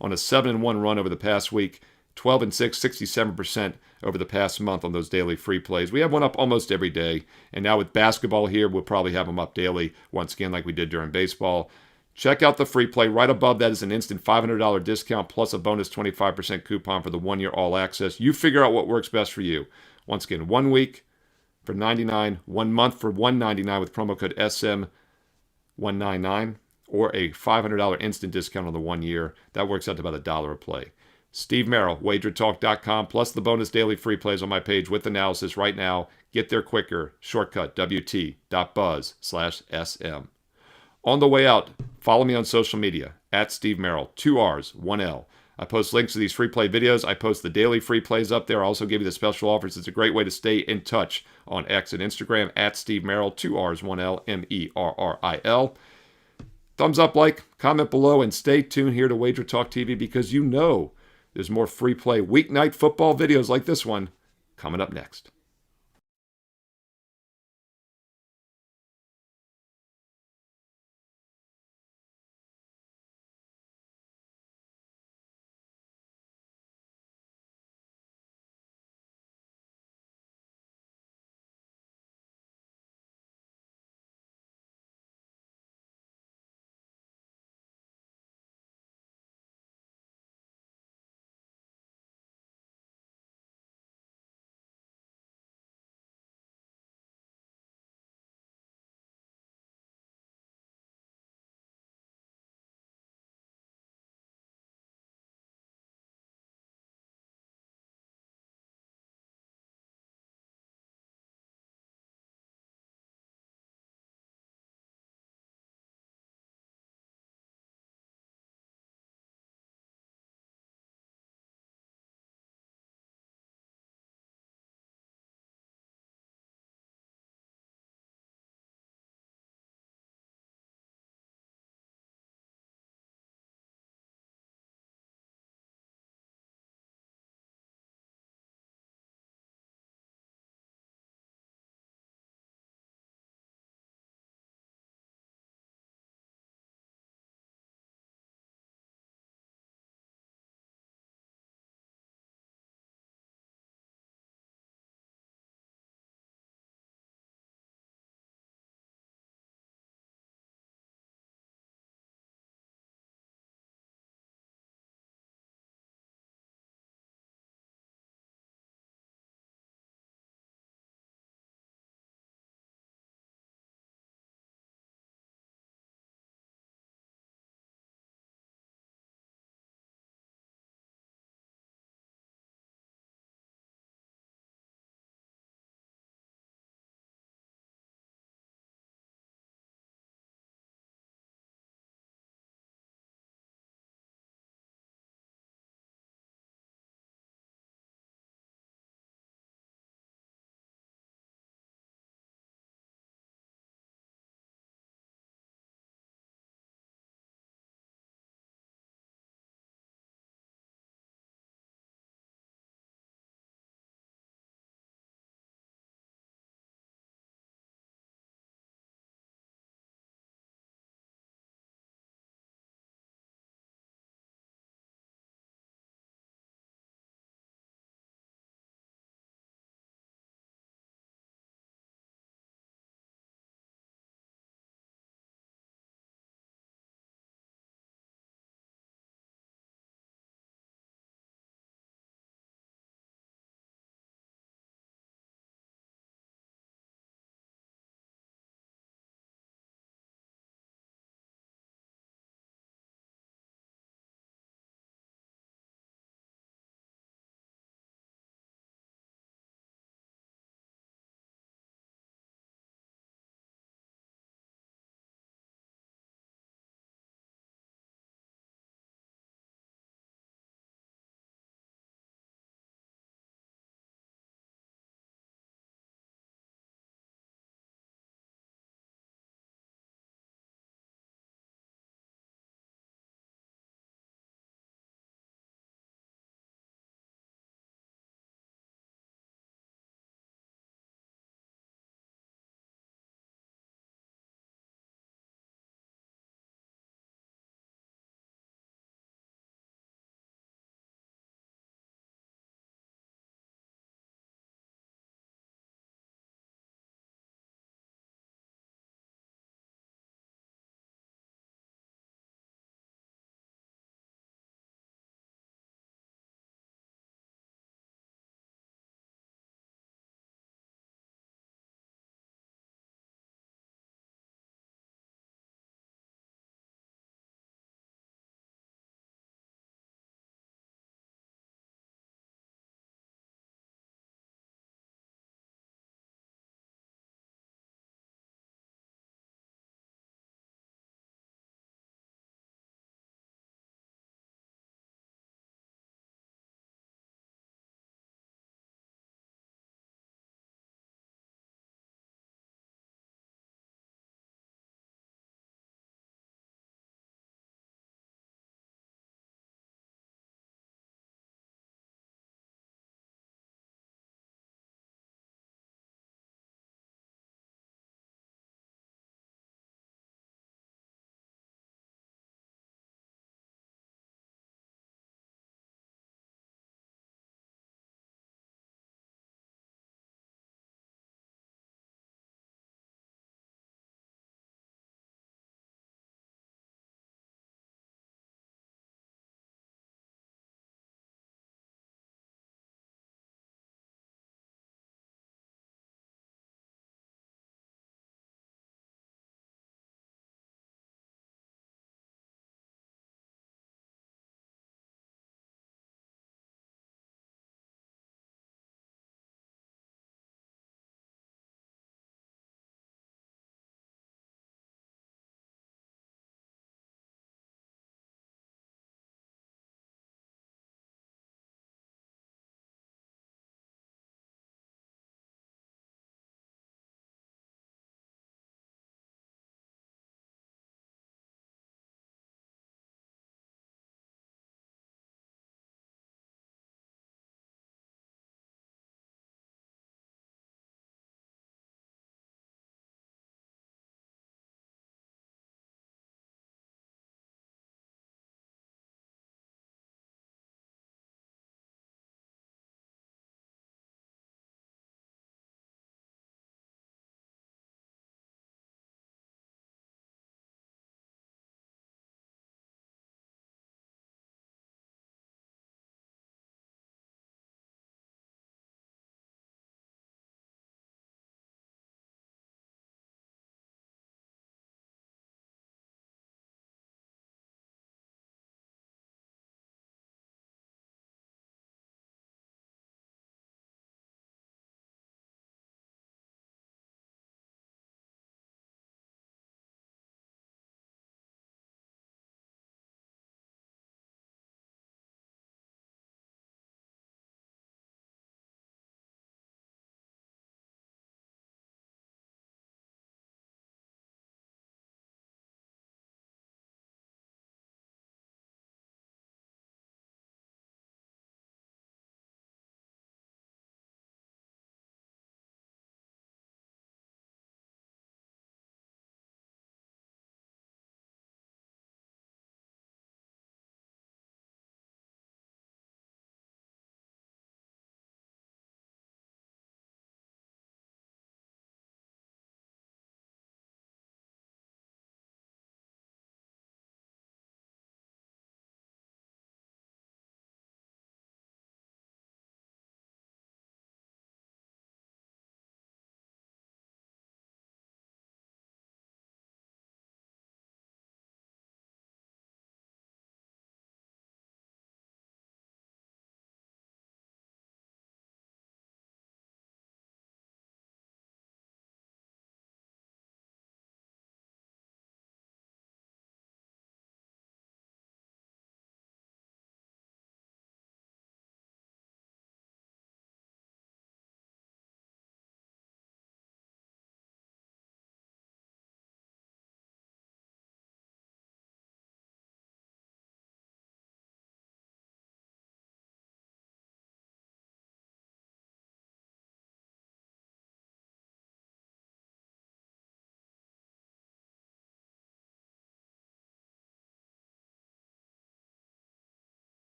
on a 7-1 run over the past week, 12-6, 67% over the past month on those daily free plays. We have one up almost every day. And now with basketball here, we'll probably have them up daily once again like we did during baseball. Check out the free play. Right above that is an instant $500 discount plus a bonus 25% coupon for the 1 year all access. You figure out what works best for you. Once again, 1 week for $99, 1 month for $199 with promo code SM199, or a $500 instant discount on the 1 year. That works out to about $1 a play. Steve Merrill, WagerTalk.com, plus the bonus daily free plays on my page with analysis right now. Get there quicker. Shortcut, WT.buzz/SM. On the way out, follow me on social media, at Steve Merrill, 2 R's, 1 L. I post links to these free play videos. I post the daily free plays up there. I also give you the special offers. It's a great way to stay in touch on X and Instagram at Steve Merrill, 2 R's, 1 L, Merril. Thumbs up, like, comment below, and stay tuned here to WagerTalk TV because you know there's more free play weeknight football videos like this one coming up next.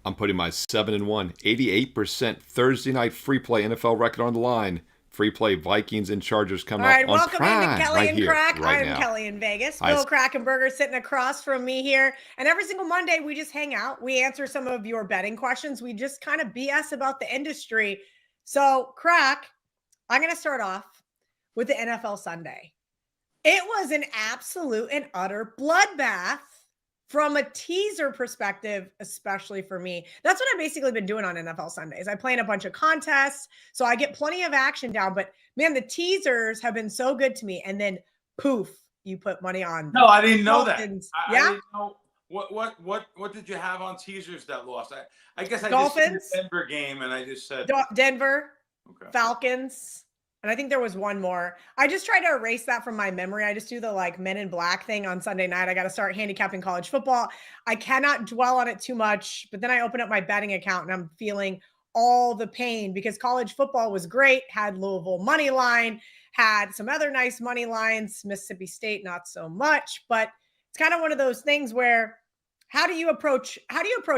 I'm putting my 7-1, 88% Thursday night free play NFL record on the line. Free play Vikings and Chargers coming All right, up on welcome Prime into Kelly right and here, Crack. right I'm now. Kelly in Vegas. Hi. Bill Krackomberger sitting across from me here. And every single Monday, we just hang out. We answer some of your betting questions. We just kind of BS about the industry. So, Crack, I'm going to start off with the NFL Sunday. It was an absolute and utter bloodbath from a teaser perspective, especially for me. That's what I've basically been doing on NFL Sundays. I play in a bunch of contests, so I get plenty of action down. But man, the teasers have been so good to me. And then poof, you put money on. No, I didn't know that. Yeah. I didn't know what did you have on teasers that lost? I guess I Dolphins, just said the Denver game, and I just said Denver, okay. Falcons. And I think there was one more. I just try to erase that from my memory. I just do the like Men in Black thing on Sunday night. I got to start handicapping college football. I cannot dwell on it too much, but then I open up my betting account and I'm feeling all the pain because college football was great, had Louisville money line, had some other nice money lines, Mississippi State, not so much, but it's kind of one of those things where how do you approach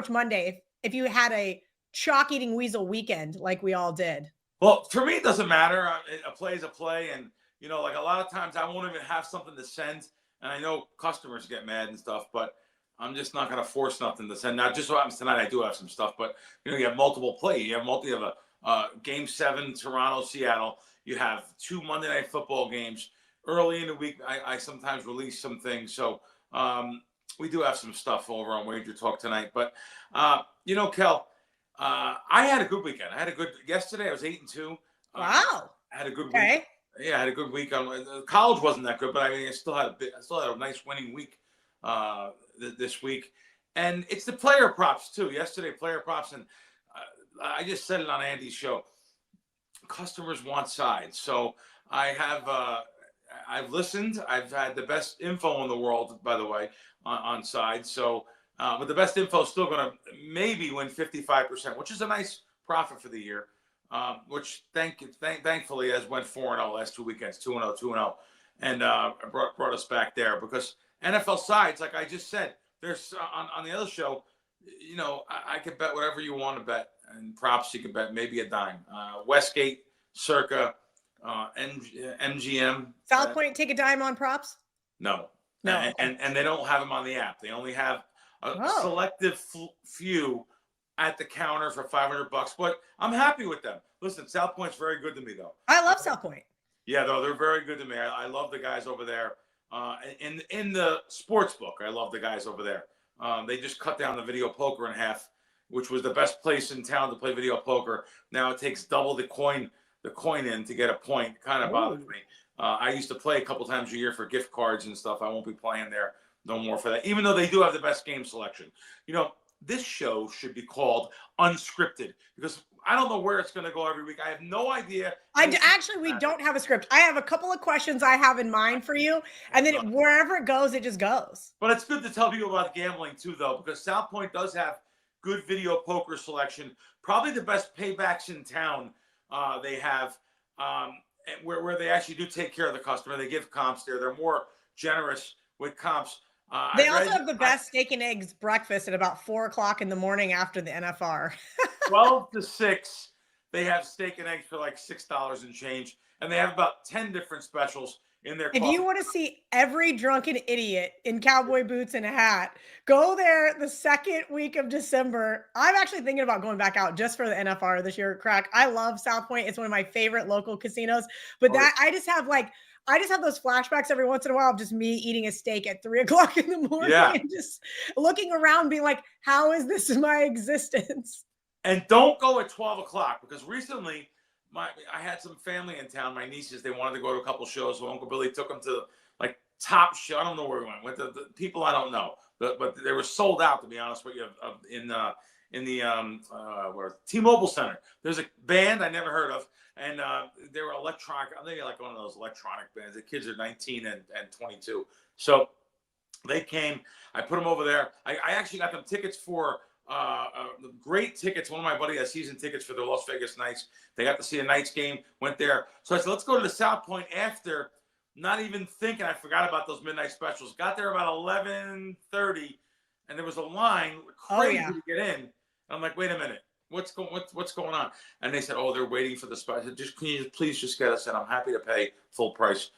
Monday if you had a chalk eating weasel weekend like we all did? Well, for me, it doesn't matter. A play is a play. And, you know, like a lot of times I won't even have something to send. And I know customers get mad and stuff, but I'm just not going to force nothing to send. Now, just what happens tonight, I do have some stuff. But, you know, you have multiple play. You have a Game 7, Toronto, Seattle. You have 2 Monday Night Football games. Early in the week, I sometimes release some things. So we do have some stuff over on WagerTalk tonight. But, you know, Kel, I had a good weekend. Yesterday I was 8-2. Wow. I had a good Okay. week. Yeah, I had a good week. College wasn't that good, but I mean, I still had a nice winning week this week. And it's the player props too. Yesterday, player props, and I just said it on Andy's show. Customers want sides, so I've listened. I've had the best info in the world, by the way, on sides. So. But the best info is still going to maybe win 55%, which is a nice profit for the year. Which thankfully has went 4-0 last 2 weekends, 2-0, 2-0, and brought us back there because NFL sides, like I just said, there's on the other show, you know, I could bet whatever you want to bet, and props you can bet maybe a dime. Westgate, Circa, MGM. South Point take a dime on props? No. No. And they don't have them on the app. They only have a selective few at the counter for $500, but I'm happy with them. Listen, South Point's very good to me, though. I love South Point. Yeah, though they're very good to me. I love the guys over there. In the sports book, I love the guys over there. They just cut down the video poker in half, which was the best place in town to play video poker. Now it takes double the coin in to get a point. Kind of bothers me. I used to play a couple times a year for gift cards and stuff. I won't be playing there no more for that, even though they do have the best game selection. You know, this show should be called Unscripted because I don't know where it's going to go every week. I have no idea. We don't have a script. I have a couple of questions I have in mind for you, and then wherever it goes, it just goes. But it's good to tell people about gambling too, though, because South Point does have good video poker selection. Probably the best paybacks in town. They have where they actually do take care of the customer. They give comps there. They're more generous with comps. They also have the best steak and eggs breakfast at about 4:00 in the morning after the NFR. 12 to 6, they have steak and eggs for like $6 and change, and they have about 10 different specials in their. If you want to see every drunken idiot in cowboy boots and a hat, go there the second week of December. I'm actually thinking about going back out just for the NFR this year. Crack. I love South Point. It's one of my favorite local casinos, but I just have those flashbacks every once in a while of just me eating a steak at 3:00 in the morning and just looking around being like, how is this my existence? And don't go at 12 o'clock because recently I had some family in town, my nieces, they wanted to go to a couple shows. So Uncle Billy took them to like top show. I don't know where we went with the people I don't know, but they were sold out, to be honest with you, in the T-Mobile Center. There's a band I never heard of. And they were electronic. I think like one of those electronic bands. The kids are 19 and 22. So they came. I put them over there. I actually got them tickets for great tickets. One of my buddies has season tickets for the Las Vegas Knights. They got to see a Knights game. Went there. So I said, let's go to the South Point after. Not even thinking. I forgot about those midnight specials. Got there about 11:30, and there was a line crazy to get in. I'm like, wait a minute. What's going on? And they said, oh, they're waiting for the spot. I said, can you please just get us in? I'm happy to pay full price.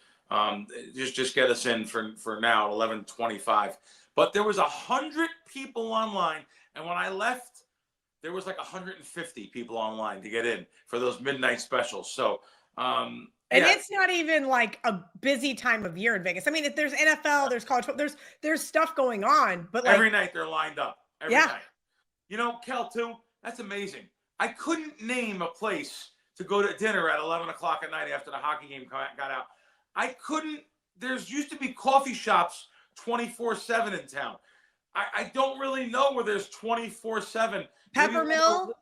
Just get us in for now at 11:25. But there was 100 people online, and when I left, there was like 150 people online to get in for those midnight specials. So, and it's not even like a busy time of year in Vegas. I mean, if there's NFL, there's college football, there's stuff going on, but like every night they're lined up. Every night. You know, Kel, too, that's amazing. I couldn't name a place to go to dinner at 11 o'clock at night after the hockey game got out. I couldn't. There's used to be coffee shops 24/7 in town. I don't really know where there's 24/7. Peppermill.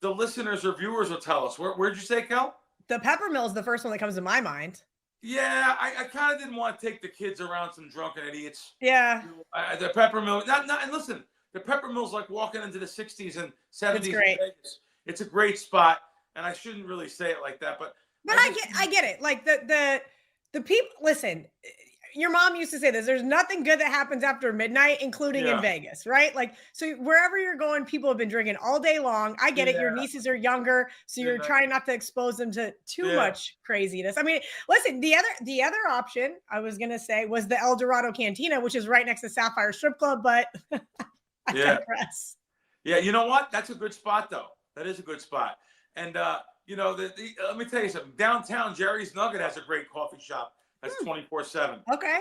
The listeners or viewers will tell us. Where'd you say, Kel? The Peppermill is the first one that comes to my mind. Yeah, I kind of didn't want to take the kids around some drunken idiots. Yeah. The Peppermill. And listen, the Peppermill's like walking into the 60s and 70s. It's great. It's a great spot, and I shouldn't really say it like that, but I get it. Like the people. Listen, your mom used to say this. There's nothing good that happens after midnight, including in Vegas, right? Like, so wherever you're going, people have been drinking all day long. I get it. Your nieces are younger, so you're trying not to expose them to too much craziness. I mean, listen, the other option I was gonna say was the El Dorado Cantina, which is right next to Sapphire Strip Club, but I digress. Yeah, you know what? That's a good spot, though. That is a good spot. And you know, let me tell you something. Downtown, Jerry's Nugget has a great coffee shop. That's 24/7. Okay.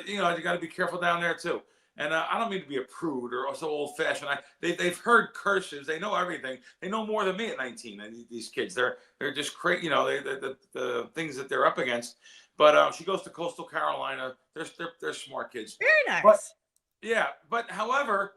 You got to be careful down there too. And I don't mean to be a prude or so old-fashioned. They've heard curses. They know everything. They know more than me at 19. And these kids, they're just crazy. You know, the things that they're up against. But she goes to Coastal Carolina. They're smart kids. Very nice. But however,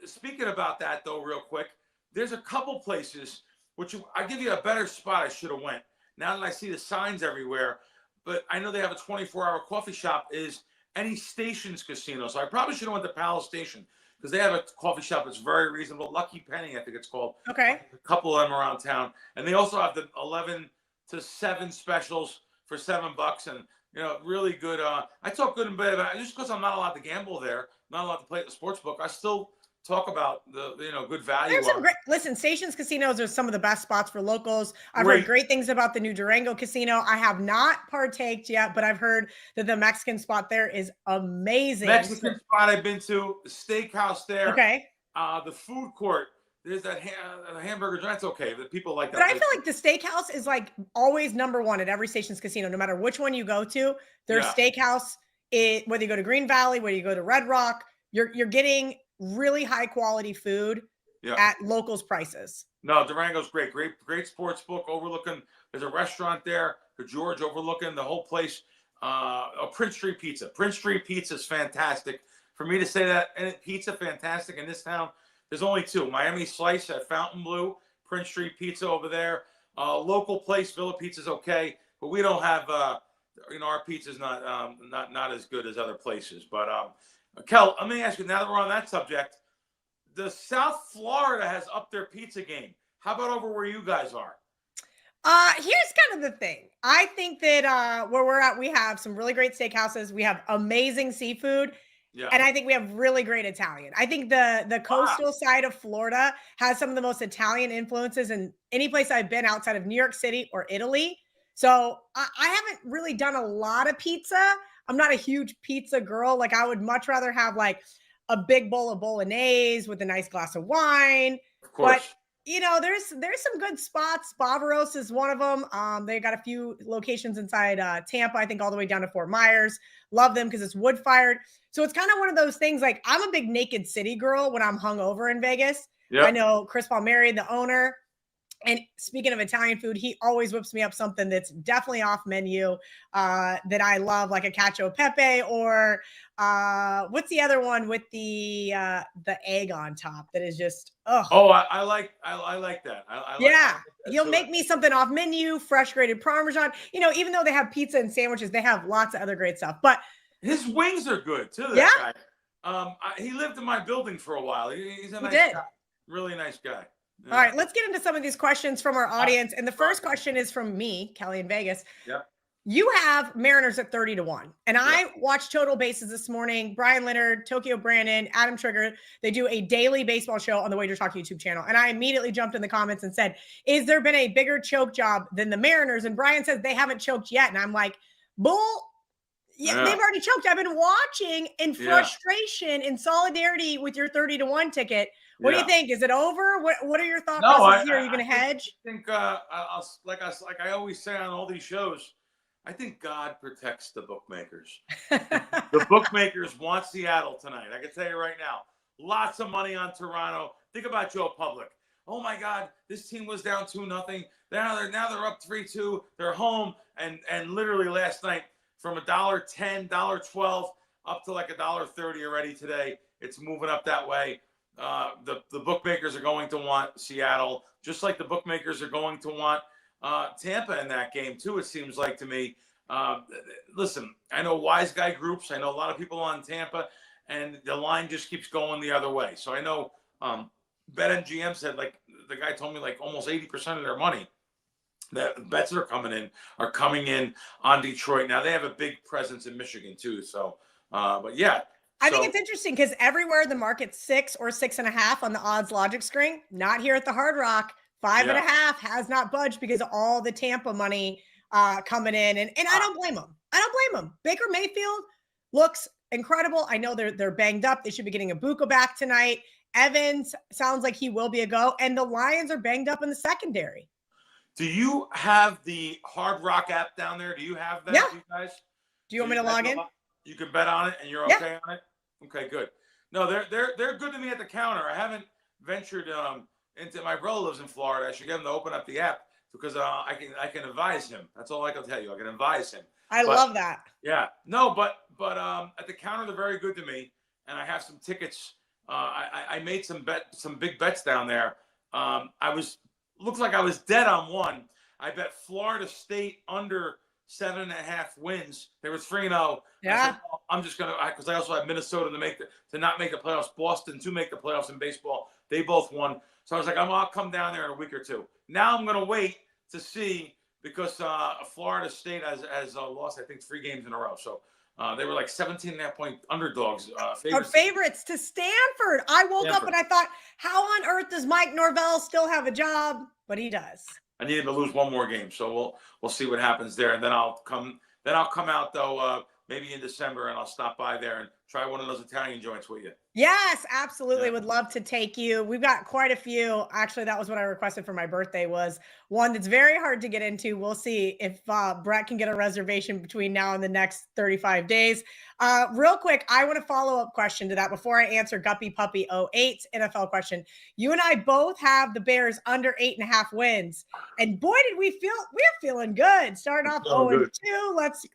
speaking about that though, real quick, there's a couple places which I give you a better spot. I should have went. Now that I see the signs everywhere. But I know they have a 24-hour coffee shop, is any Stations Casino. So I probably should have went to Palace Station because they have a coffee shop that's very reasonable. Lucky Penny, I think it's called. Okay. A couple of them around town. And they also have the 11 to 7 specials for $7. And, you know, really good. I talk good and bad about it. Just because I'm not allowed to gamble there, not allowed to play at the sports book, I still talk about the good value. There's some great, listen, Stations Casinos are some of the best spots for locals. I've heard great things about the new Durango Casino. I have not partaked yet, but I've heard that the Mexican spot there is amazing. Mexican spot I've been to, the steakhouse there. Okay. The food court. There's that hamburger joint. That's okay. The people like that. But I feel like the steakhouse is like always number one at every Stations Casino, no matter which one you go to. Their steakhouse, whether you go to Green Valley, whether you go to Red Rock, you're getting really high quality food at locals prices. No, Durango's great sports book overlooking. There's a restaurant there, the George, overlooking the whole place. Prince Street Pizza. Prince Street Pizza is fantastic. For me to say that, and pizza fantastic in this town, there's only two: Miami Slice at Fontainebleau, Prince Street Pizza over there. Local place, Villa Pizza's okay, but we don't have. Our pizza's not as good as other places, but. Kel, let me ask you, now that we're on that subject, the South Florida has upped their pizza game. How about over where you guys are? Here's kind of the thing. I think that where we're at, we have some really great steakhouses. We have amazing seafood. Yeah. And I think we have really great Italian. I think the coastal side of Florida has some of the most Italian influences in any place I've been outside of New York City or Italy. So I haven't really done a lot of pizza. I'm not a huge pizza girl. Like, I would much rather have like a big bowl of bolognese with a nice glass of wine. Of course. But, there's some good spots. Bavaros is one of them. They got a few locations inside Tampa, I think all the way down to Fort Myers. Love them because it's wood fired. So it's kind of one of those things, like, I'm a big Naked City girl when I'm hungover in Vegas. Yep. I know Chris Palmieri, the owner. And speaking of Italian food, he always whips me up something that's definitely off menu that I love, like a cacio e pepe, or what's the other one with the egg on top that is just I like that. He'll make me something off menu, fresh grated Parmesan. Even though they have pizza and sandwiches, they have lots of other great stuff. But his wings are good too. That guy. He lived in my building for a while. He's a nice guy. Really nice guy. Yeah. All right, let's get into some of these questions from our audience. And the first question is from me, Kelly in Vegas. Yep. You have Mariners at 30-1. And I watched Total Bases this morning. Brian Leonard, Tokyo Brandon, Adam Trigger, they do a daily baseball show on the WagerTalk YouTube channel. And I immediately jumped in the comments and said, is there been a bigger choke job than the Mariners? And Brian says they haven't choked yet. And I'm like, bull. Yeah, they've already choked. I've been watching in frustration, in solidarity with your 30-1 ticket. What do you think? Is it over? What are your thoughts here? Are you going to hedge? I think, like I always say on all these shows, I think God protects the bookmakers. The bookmakers want Seattle tonight. I can tell you right now, lots of money on Toronto. Think about Joe Public. Oh my God, this team was down 2-0. Now they're up 3-2. They're home, and literally last night from $1.10, $1.12 up to like $1.30 already today. It's moving up that way. The bookmakers are going to want Seattle, just like the bookmakers are going to want Tampa in that game too, it seems like to me. Listen, I know wise guy groups. I know a lot of people on Tampa, and the line just keeps going the other way. So I know BetMGM said, like, the guy told me, like almost 80% of their money that bets that are coming in on Detroit. Now they have a big presence in Michigan too. So, but yeah. I think it's interesting because everywhere the market's 6 or 6.5 on the odds logic screen, not here at the Hard Rock. 5.5 has not budged because of all the Tampa money coming in. And I don't blame them. Baker Mayfield looks incredible. I know they're banged up. They should be getting Ibuka back tonight. Evans sounds like he will be a go. And the Lions are banged up in the secondary. Do you have the Hard Rock app down there? Do you have that, you guys? Do you want me to log in? You can bet on it and you're okay on it? Okay, good. No, they're good to me at the counter. I haven't ventured into, my brother lives in Florida. I should get him to open up the app because I can advise him. That's all I can tell you. I can advise him. I love that. Yeah. No, but at the counter they're very good to me, and I have some tickets. I made some big bets down there. Looked like I was dead on one. I bet Florida State under 7.5 wins. They were 3-0. Yeah. I said, well, I'm just gonna, because I also have Minnesota to not make the playoffs, Boston to make the playoffs in baseball. They both won. So I was like, I'll come down there in a week or two. Now I'm gonna wait to see because Florida State has lost, I think, 3 games in a row. So they were like 17.5-point underdogs. Favorites to Stanford. I woke up and I thought, how on earth does Mike Norvell still have a job? But he does. I need him to lose one more game, so we'll see what happens there, and then I'll come out though maybe in December, and I'll stop by there and try one of those Italian joints with you. Yes, absolutely. Would love to take you. We've got quite a few. Actually, that was what I requested for my birthday, was one that's very hard to get into. We'll see if Brett can get a reservation between now and the next 35 days. Real quick, I want a follow-up question to that before I answer Guppy Puppy 08's NFL question. You and I both have the Bears under 8.5 wins. And boy, did we're feeling good. Starting off 0-2.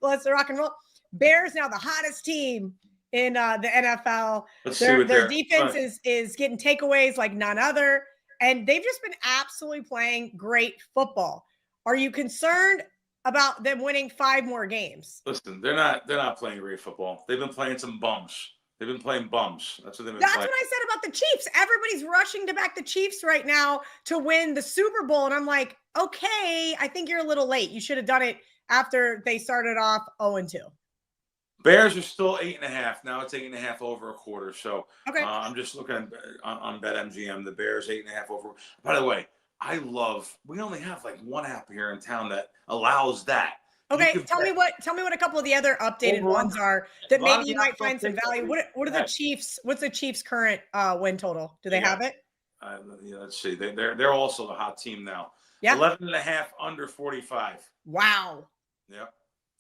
Let's rock and roll. Bears now the hottest team in the NFL. Their defense is getting takeaways like none other, and they've just been absolutely playing great football. Are you concerned about them winning 5 more games? Listen, they're not playing great football. They've been playing some bums. They've been playing bums. That's what they've been playing. That's what I said about the Chiefs. Everybody's rushing to back the Chiefs right now to win the Super Bowl, and I'm like, okay, I think you're a little late. You should have done it after they started off 0-2. Bears are still 8.5. Now it's 8.5 over a quarter. So okay. I'm just looking on BetMGM. The Bears 8.5 over. By the way, we only have like one app here in town that allows that. Okay, tell me what a couple of the other updated ones are that maybe you might find some value. What are the Chiefs? What's the Chiefs' current win total? Do they have it? Let's see. They're also the hot team now. Yeah. 11.5 under 45. Wow. Yep.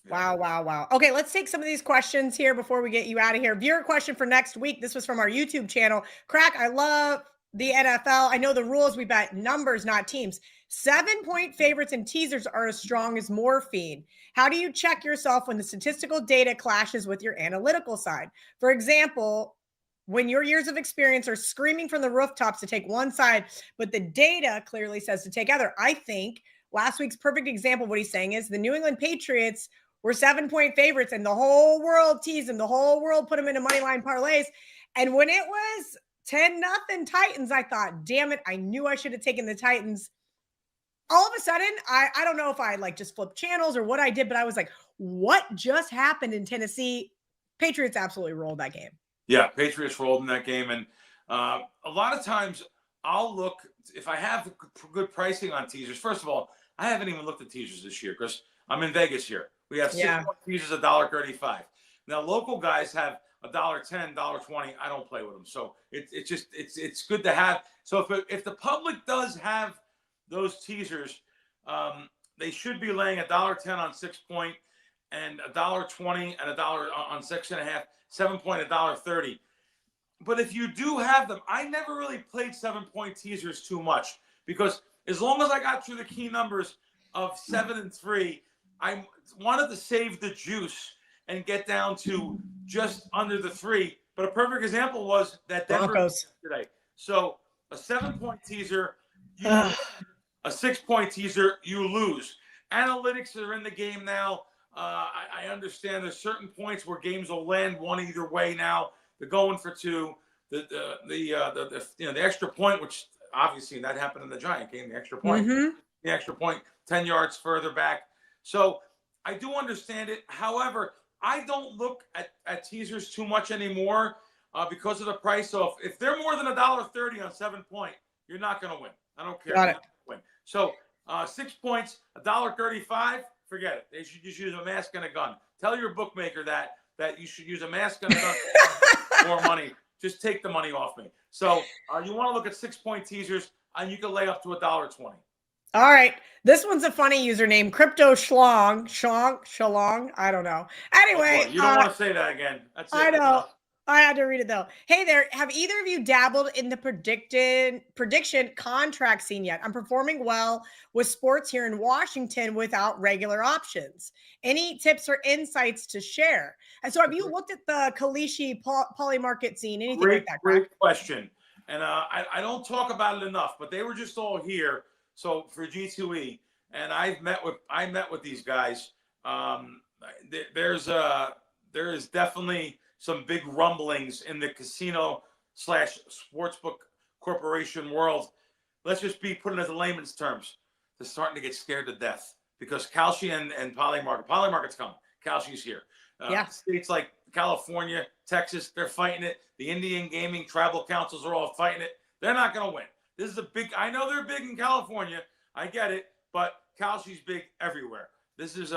Wow. Okay, let's take some of these questions here before we get you out of here. Viewer question for next week. This was from our YouTube channel. Crack, I love the NFL. I know the rules. We bet numbers, not teams. 7-point favorites and teasers are as strong as morphine. How do you check yourself when the statistical data clashes with your analytical side? For example, when your years of experience are screaming from the rooftops to take one side, but the data clearly says to take other. I think last week's perfect example of what he's saying is the New England Patriots were 7-point favorites and the whole world teased them. The whole world put them into money line parlays. And when it was 10-0 Titans, I thought, damn it, I knew I should have taken the Titans. all of a sudden, I don't know if I like just flipped channels or what I did, but I was like, what just happened in Tennessee? Patriots absolutely rolled that game. Yeah, Patriots rolled in that game. And a lot of times I'll look, if I have good pricing on teasers. First of all, I haven't even looked at teasers this year because I'm in Vegas here. We have 6-point teasers, $1.35. Now, local guys have $1.10, $1.20. I don't play with them. So it's good to have. So if the public does have those teasers, they should be laying $1.10 on 6-point and $1.20 and $1 on 6.5, 7-point, $1.30. But if you do have them, I never really played 7-point teasers too much because as long as I got through the key numbers of 7 and 3, I wanted to save the juice and get down to just under the 3. But a perfect example was that Denver Broncos today. So a 7-point teaser, you win. A 6-point teaser, you lose. Analytics are in the game now. I understand there's certain points where games will land one either way now. They're going for 2. The extra point, which obviously that happened in the Giant game, the extra point. The extra point 10 yards further back. So I do understand it. However, I don't look at teasers too much anymore because of the price. So if they're more than $1.30 on 7-point, you're not going to win. I don't care. Got it. Win. So 6 points, $1.35. Forget it. They should just use a mask and a gun. Tell your bookmaker that you should use a mask and a gun. More money. Just take the money off me. So you want to look at 6-point teasers, and you can lay up to $1.20. All right. This one's a funny username. Crypto Shlong. Shalong. I don't know. Anyway. You don't want to say that again. That's it. I know. I had to read it though. Hey there. Have either of you dabbled in the prediction contract scene yet? I'm performing well with sports here in Washington without regular options. Any tips or insights to share? And so have you looked at the Kalishi poly market scene? Anything like that? Great question. And I don't talk about it enough, but they were just all here. So for G2E, and I met with these guys. There is definitely some big rumblings in the casino/sportsbook corporation world. Let's just put it as a layman's terms. They're starting to get scared to death because Kalshi and Polymarket's coming. Kalshi's here. States like California, Texas, they're fighting it. The Indian Gaming Tribal Councils are all fighting it. They're not going to win. This is a big. I know they're big in California. I get it, but Kalshi's big everywhere. This is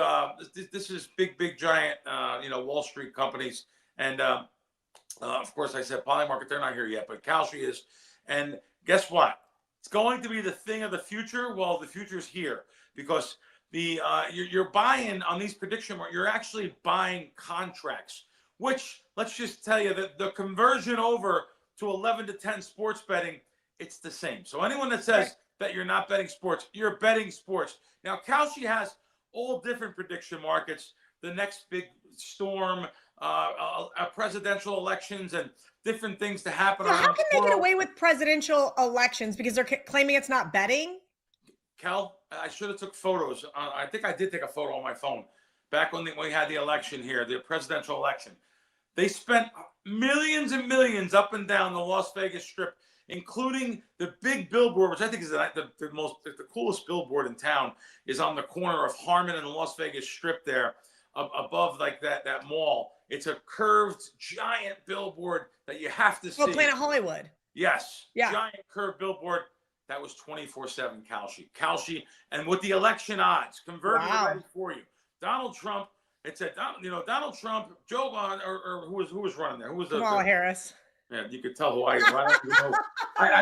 big giant Wall Street companies. And of course, I said Polymarket, they're not here yet, but Kalshi is. And guess what? It's going to be the thing of the future. Well, the future is here because you're buying on these prediction markets. You're actually buying contracts, which let's just tell you that the conversion over to 11 to 10 sports betting, it's the same. So anyone that says that you're not betting sports, you're betting sports. Now, Kalshi has all different prediction markets. The next big storm, presidential elections, and different things to happen. So how can they get away with presidential elections because they're claiming it's not betting? Cal, I should have took photos. I think I did take a photo on my phone back when we had the election here, the presidential election. They spent millions and millions up and down the Las Vegas Strip, including the big billboard, which I think is the coolest billboard in town, is on the corner of Harmon and the Las Vegas Strip there, above like that mall. It's a curved giant billboard that you have to see. Oh, Planet Hollywood. Yes. Yeah. Giant curved billboard. That was 24/7 Kalshi. And with the election odds, converted ready for you. Donald Trump. It said, Donald Trump, Joe Biden, or who was running there? Who was Kamala Harris. Yeah, you could tell who I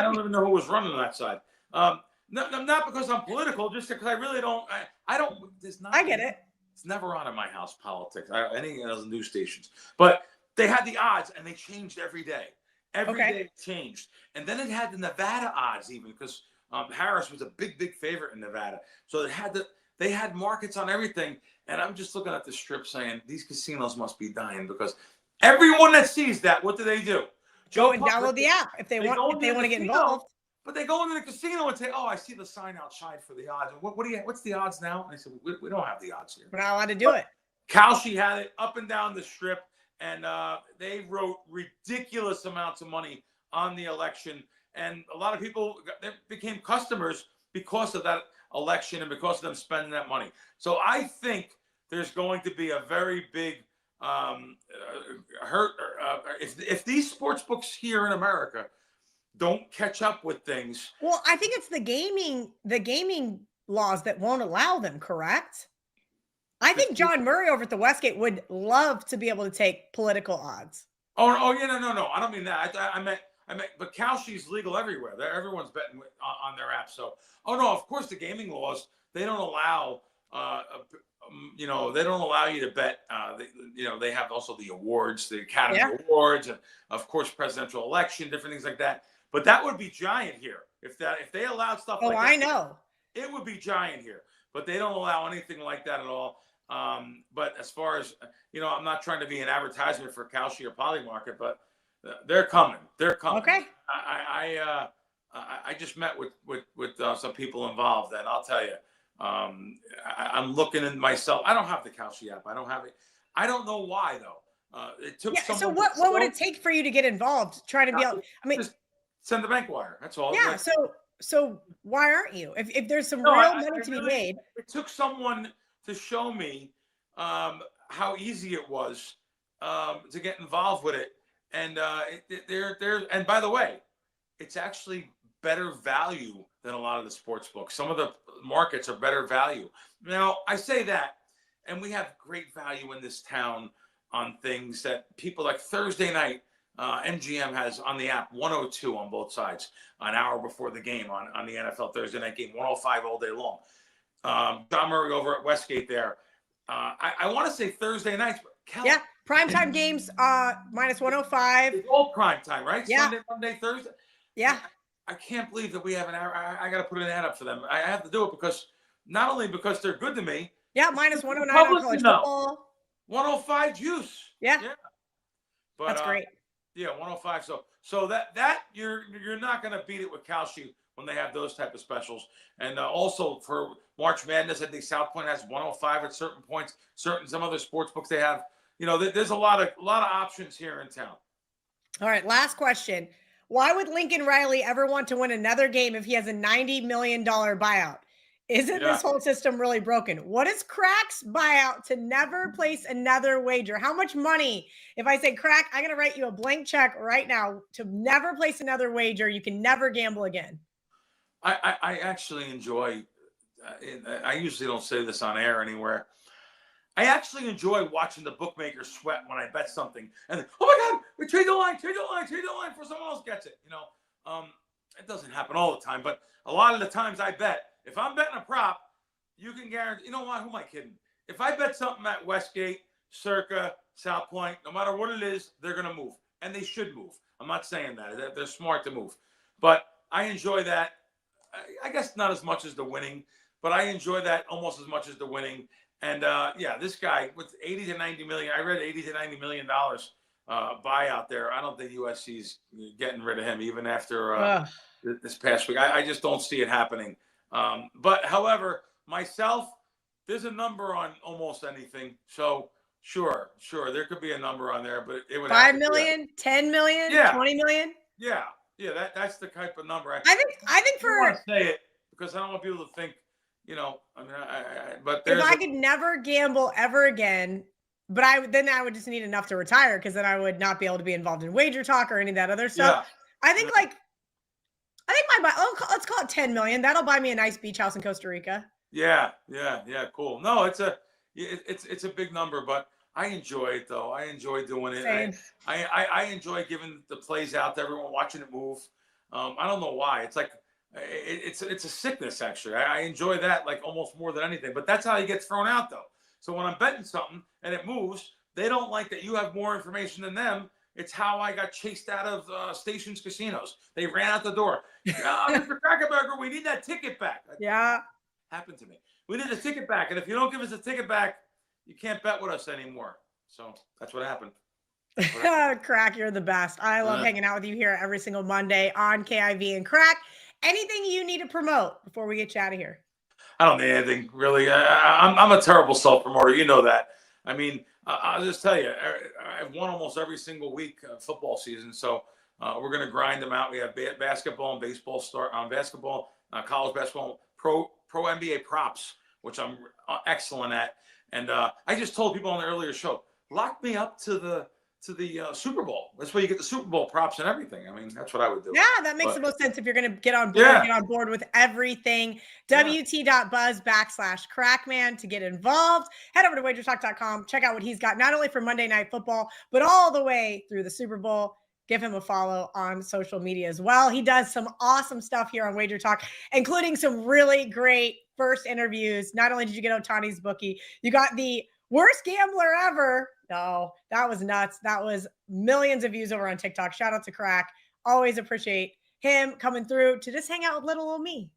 don't even know who was running on that side. Not because I'm political, just because I really don't. I get it. It's never on in my house, politics. Any of those news stations. But they had the odds, and they changed every day. Every day it changed. And then it had the Nevada odds even, because Harris was a big favorite in Nevada. So they had markets on everything. And I'm just looking at the Strip saying, these casinos must be dying, because everyone that sees that, what do? Go and download the app if they want to get involved. But they go into the casino and say, "Oh, I see the sign outside for the odds. What's the odds now?" And I said, "We don't have the odds here. We're not allowed to do it." Kalshi had it up and down the Strip, and they wrote ridiculous amounts of money on the election. And a lot of people became customers because of that election and because of them spending that money. So I think there's going to be a very big hurt if these sports books here in America don't catch up with things. Well, I think it's the gaming laws that won't allow them, correct? I think John Murray over at the Westgate would love to be able to take political odds. Oh yeah, no. I don't mean that. I meant, but Kalshi's legal everywhere. Everyone's betting on their app. So, no, of course the gaming laws, they don't allow, they don't allow you to bet. They have also the awards, the Academy Awards, and of course presidential election, different things like that. But that would be giant here if they allowed stuff like that. Oh, I know. It would be giant here, but they don't allow anything like that at all. But as far as, I'm not trying to be an advertisement for Kalshi or Polymarket, but they're coming. They're coming. Okay. I just met with some people involved, and I'll tell you, I'm looking in myself. I don't have the Kalshi app. I don't have it. I don't know why though. It took. So what would it take for you to get involved? Try to be able. I mean, just send the bank wire. That's all. Yeah. So why aren't you? If there's some real money to be made. It took someone to show me how easy it was to get involved with it, and and by the way, it's actually better value than a lot of the sports books. Some of the markets are better value. Now I say that, and we have great value in this town on things that people like Thursday night. MGM has on the app 102 on both sides, an hour before the game on the NFL Thursday night game, 105 all day long. John Murray over at Westgate there. I want to say Thursday nights. Yeah, primetime games minus 105. It's all primetime, right? Yeah. Sunday, Monday, Thursday. Yeah. I can't believe that we have an hour. I got to put an ad up for them. I have to do it because not only because they're good to me. Yeah, minus 109 on college football. 105 juice. Yeah. But, that's great. Yeah, 105. So that you're not going to beat it with Kalshi when they have those type of specials. And also for March Madness, I think South Point has 105 at certain points. Some other sports books they have. There's a lot of options here in town. All right, last question. Why would Lincoln Riley ever want to win another game if he has a $90 million buyout? Isn't this whole system really broken? What is Crack's buyout to never place another wager? How much money? If I say, Crack, I'm going to write you a blank check right now to never place another wager. You can never gamble again. I actually enjoy, I usually don't say this on air anywhere. I actually enjoy watching the bookmakers sweat when I bet something. And, oh my God, we trade the line for someone else gets it. It doesn't happen all the time, but a lot of the times I bet. If I'm betting a prop, you can guarantee, who am I kidding? If I bet something at Westgate, Circa, South Point, no matter what it is, they're going to move. And they should move. I'm not saying that. They're smart to move. But I enjoy that. I guess not as much as the winning, but I enjoy that almost as much as the winning. And this guy with 80 to 90 million, I read 80 to 90 million dollars buyout there. I don't think USC's getting rid of him even after this past week. I just don't see it happening. But however, myself, there's a number on almost anything. So sure, there could be a number on there, but it would 5 million, 10 million, 20 million. Yeah. That's the type of number. I think for I don't want to say it because I don't want people to think, but if I could never gamble ever again, but I would just need enough to retire because then I would not be able to be involved in WagerTalk or any of that other stuff. Yeah. I think let's call it 10 million. That'll buy me a nice beach house in Costa Rica. Yeah. Cool. No, it's a big number, but I enjoy it though. I enjoy doing it. Same. I enjoy giving the plays out to everyone, watching it move. I don't know why. It's like it's a sickness actually. I enjoy that like almost more than anything. But that's how you get thrown out though. So when I'm betting something and it moves, they don't like that you have more information than them. It's how I got chased out of Stations casinos. They ran out the door. Mr. Krackomberger, we need that ticket back. Yeah. Happened to me. We need the ticket back. And if you don't give us the ticket back, you can't bet with us anymore. So that's what happened. Crack, you're the best. I love hanging out with you here every single Monday on KIV and Crack. Anything you need to promote before we get you out of here? I don't need anything really. I'm a terrible self-promoter. You know that. I mean, I'll just tell you, I've won almost every single week of football season. So We're going to grind them out. We have basketball and baseball basketball, college basketball, pro NBA props, which I'm excellent at. And I just told people on the earlier show, lock me up to the Super Bowl. That's where you get the Super Bowl props and everything. I mean, that's what I would do. Yeah, that makes the most sense if you're going to get on board, with everything. WT.buzz/Crackman to get involved. Head over to WagerTalk.com. Check out what he's got, not only for Monday Night Football, but all the way through the Super Bowl. Give him a follow on social media as well. He does some awesome stuff here on Wager Talk, including some really great first interviews. Not only did you get Ohtani's bookie, you got the worst gambler ever. No, that was nuts. That was millions of views over on TikTok. Shout out to Crack. Always appreciate him coming through to just hang out with little old me.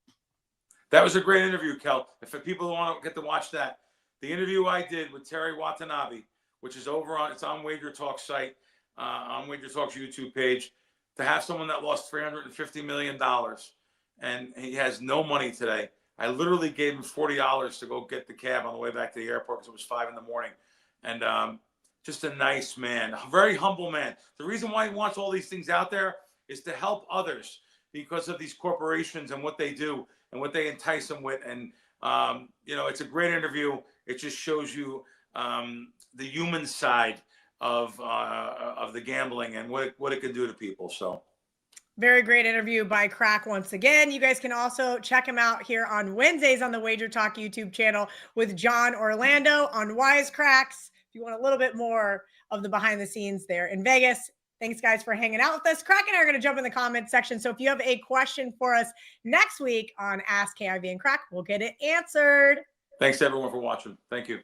That was a great interview, Kel. If people want to get to watch that, the interview I did with Terry Watanabe, which is it's on Wager Talk site, on Wager Talk's YouTube page, to have someone that lost $350 million and he has no money today. I literally gave him $40 to go get the cab on the way back to the airport because it was 5 a.m. And just a nice man, a very humble man. The reason why he wants all these things out there is to help others because of these corporations and what they do and what they entice them with. And, it's a great interview. It just shows you the human side of the gambling and what it can do to people. So very great interview by Crack once again. You guys can also check him out here on Wednesdays on the Wager Talk YouTube channel with John Orlando on WiseKracks. If you want a little bit more of the behind the scenes there in Vegas. Thanks, guys, for hanging out with us. Crack and I are going to jump in the comment section. So if you have a question for us next week on Ask KIV and Crack, we'll get it answered. Thanks, everyone, for watching. Thank you.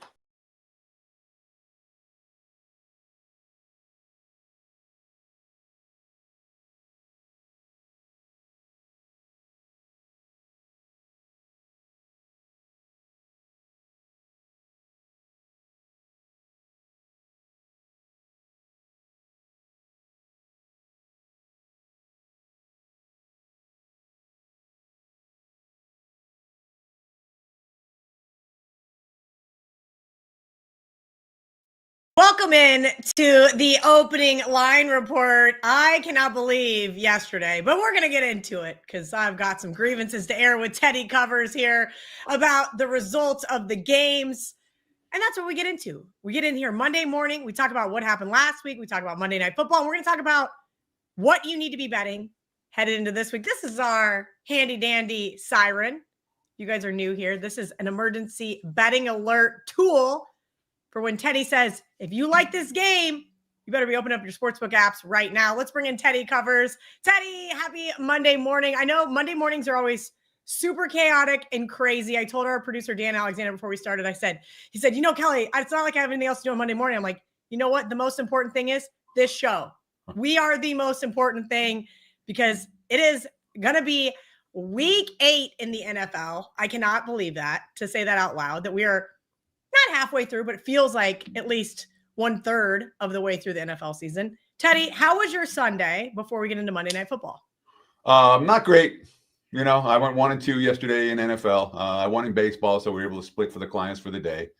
Welcome in to the opening line report. I cannot believe yesterday, but we're going to get into it because I've got some grievances to air with Teddy Covers here about the results of the games. And that's what we get into. We get in here Monday morning. We talk about what happened last week. We talk about Monday Night Football. And we're going to talk about what you need to be betting headed into this week. This is our handy dandy siren. You guys are new here. This is an emergency betting alert tool for when Teddy says, if you like this game, you better be opening up your sportsbook apps right now. Let's bring in Teddy Covers. Teddy, happy Monday morning. I know Monday mornings are always super chaotic and crazy. I told our producer, Dan Alexander, before we started, he said, Kelly, it's not like I have anything else to do on Monday morning. I'm like, you know what? The most important thing is this show. We are the most important thing because it is going to be week 8 in the NFL. I cannot believe that, to say that out loud, that we are not halfway through, but it feels like at least 1/3 of the way through the NFL season. Teddy, how was your Sunday before we get into Monday Night Football? Not great. I went 1-2 yesterday in NFL. I won in baseball, so we were able to split for the clients for the day.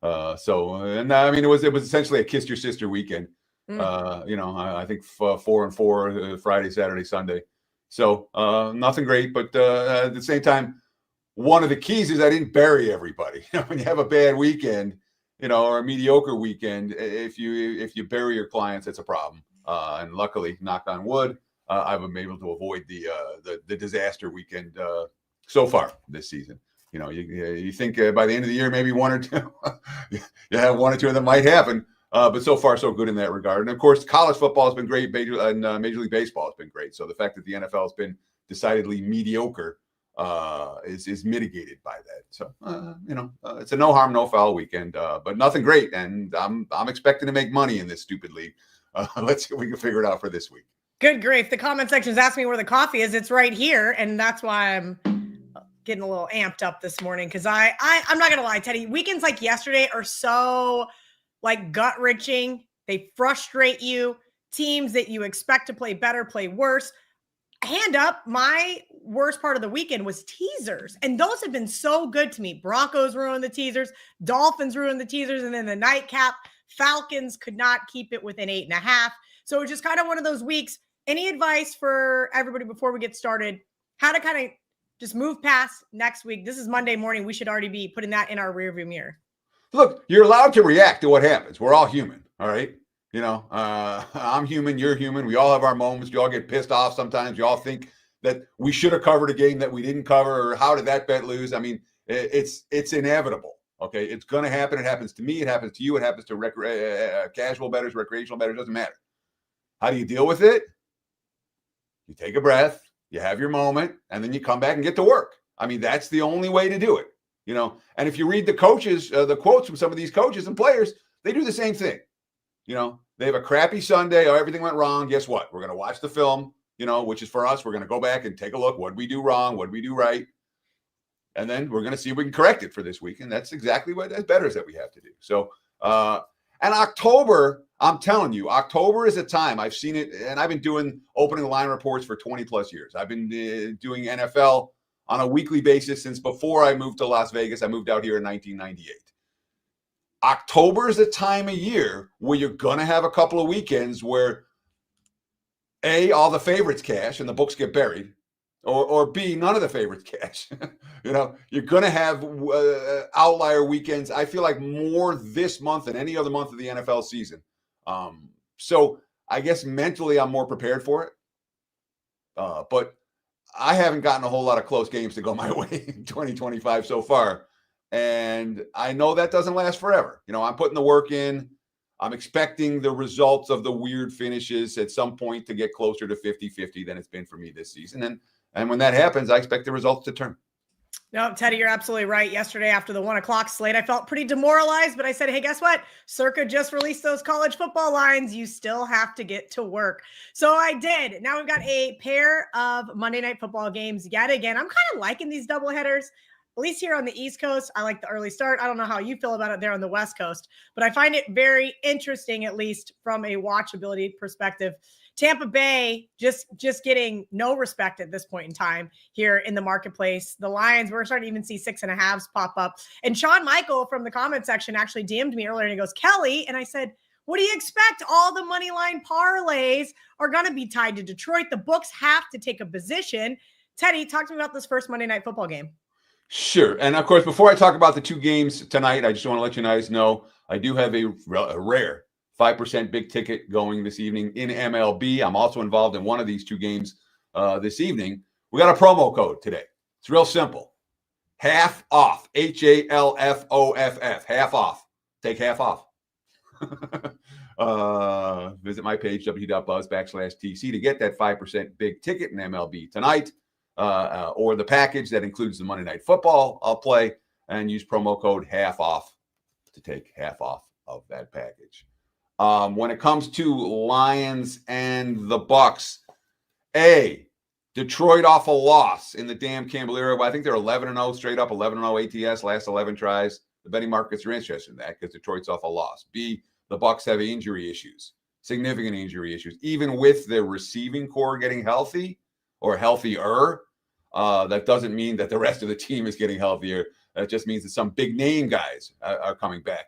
It was essentially a kiss your sister weekend. I think 4-4 Friday, Saturday, Sunday. So nothing great, but at the same time, one of the keys is I didn't bury everybody. When you have a bad weekend, or a mediocre weekend, if you bury your clients, it's a problem. And luckily, knock on wood, I've been able to avoid the disaster weekend so far this season. You think by the end of the year, maybe 1 or 2, you have 1 or 2 of them might happen. But so far, so good in that regard. And of course, college football has been great, and Major League Baseball has been great. So the fact that the NFL has been decidedly mediocre is mitigated by that. So it's a no harm, no foul weekend, but nothing great. And I'm expecting to make money in this stupid league. Let's see if we can figure it out for this week. Good grief! The comment section's asking me where the coffee is. It's right here, and that's why I'm getting a little amped up this morning because I'm not gonna lie, Teddy. Weekends like yesterday are so gut wrenching. They frustrate you. Teams that you expect to play better play worse. Hand up, my worst part of the weekend was teasers. And those have been so good to me. Broncos ruined the teasers. Dolphins ruined the teasers. And then the nightcap, Falcons could not keep it within 8.5. So it was just kind of one of those weeks. any advice for everybody before we get started? How to kind of just move past next week? This is Monday morning. We should already be putting that in our rearview mirror. Look, you're allowed to react to what happens. We're all human, all right? I'm human, you're human. We all have our moments. You all get pissed off sometimes. You all think that we should have covered a game that we didn't cover, or how did that bet lose? I mean, it's inevitable, okay? It's going to happen. It happens to me. It happens to you. It happens to casual bettors, recreational bettors. Doesn't matter. How do you deal with it? You take a breath, you have your moment, and then you come back and get to work. I mean, that's the only way to do it. And if you read the coaches, the quotes from some of these coaches and players, they do the same thing. They have a crappy Sunday. Oh, everything went wrong. Guess what? We're going to watch the film, which is for us. We're going to go back and take a look. What did we do wrong? What did we do right? And then we're going to see if we can correct it for this week. And that's exactly what as bettors that we have to do. So, and October, I'm telling you, October is a time. I've seen it, and I've been doing opening line reports for 20 plus years. I've been doing NFL on a weekly basis since before I moved to Las Vegas. I moved out here in 1998. October is a time of year where you're going to have a couple of weekends where A, all the favorites cash and the books get buried, or B, none of the favorites cash. You're going to have outlier weekends. I feel like more this month than any other month of the NFL season. So I guess mentally I'm more prepared for it. But I haven't gotten a whole lot of close games to go my way in 2025 so far. And I know that doesn't last forever. I'm putting the work in. I'm expecting the results of the weird finishes at some point to get closer to 50-50 than it's been for me this season. And when that happens, I expect the results to turn. No, Teddy, you're absolutely right. Yesterday after the 1 o'clock slate, I felt pretty demoralized, but I said, hey, guess what? Circa just released those college football lines. You still have to get to work. So I did. Now we've got a pair of Monday Night Football games yet again. I'm kind of liking these doubleheaders, at least here on the East Coast. I like the early start. I don't know how you feel about it there on the West Coast, but I find it very interesting, at least from a watchability perspective. Tampa Bay just getting no respect at this point in time here in the marketplace. The Lions, we're starting to even see 6.5s pop up. And Sean Michael from the comment section actually DM'd me earlier and he goes, Kelly, and I said, what do you expect? All the money line parlays are going to be tied to Detroit. The books have to take a position. Teddy, talk to me about this first Monday Night Football game. Sure. And of course, before I talk about the two games tonight, I just want to let you guys know I do have a rare 5% big ticket going this evening in MLB. I'm also involved in one of these two games this evening. We got a promo code today. It's real simple. Half off. HALFOFF. Half off. Take half off. Visit my page, w.buzz/TC, to get that 5% big ticket in MLB tonight, or the package that includes the Monday Night Football I'll play, and use promo code half off to take half off of that package. When it comes to Lions and the Bucks, Detroit off a loss in the damn Campbell era. I think they're 11-0 straight up, 11-0 ATS last 11 tries. The betting markets are interested in that because Detroit's off a loss. B, the Bucks have injury issues, significant injury issues. Even with their receiving core getting healthy or healthier, that doesn't mean that the rest of the team is getting healthier. That just means that some big name guys are coming back,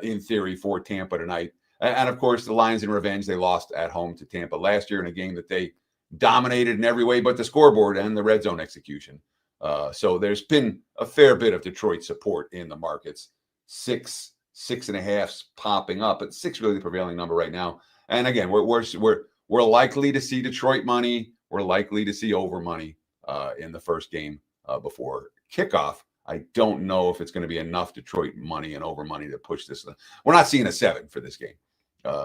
in theory, for Tampa tonight. And, of course, the Lions in revenge, they lost at home to Tampa last year in a game that they dominated in every way but the scoreboard and the red zone execution. So there's been a fair bit of Detroit support in the markets. 6.5s popping up, but 6 really the prevailing number right now. And again, we're likely to see Detroit money. We're likely to see over money in the first game before kickoff. I don't know if it's going to be enough Detroit money and over money to push this. We're not seeing a 7 for this game.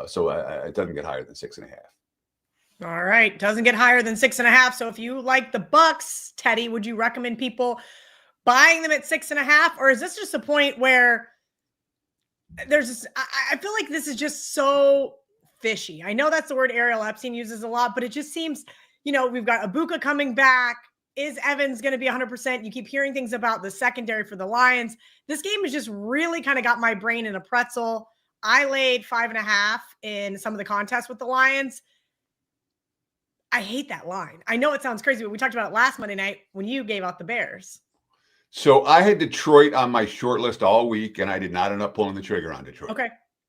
So it doesn't get higher than 6.5. All right. Doesn't get higher than 6.5. So if you like the Bucks, Teddy, would you recommend people buying them at 6.5? Or is this just a point where there's this, I feel like this is just so fishy. I know that's the word Ariel Epstein uses a lot, but it just seems, we've got Ibuka coming back. Is Evans going to be 100%? You keep hearing things about the secondary for the Lions. This game has just really kind of got my brain in a pretzel. I laid 5.5 in some of the contests with the Lions. I hate that line. I know it sounds crazy, but we talked about it last Monday night when you gave out the Bears. So I had Detroit on my short list all week, and I did not end up pulling the trigger on Detroit. Okay.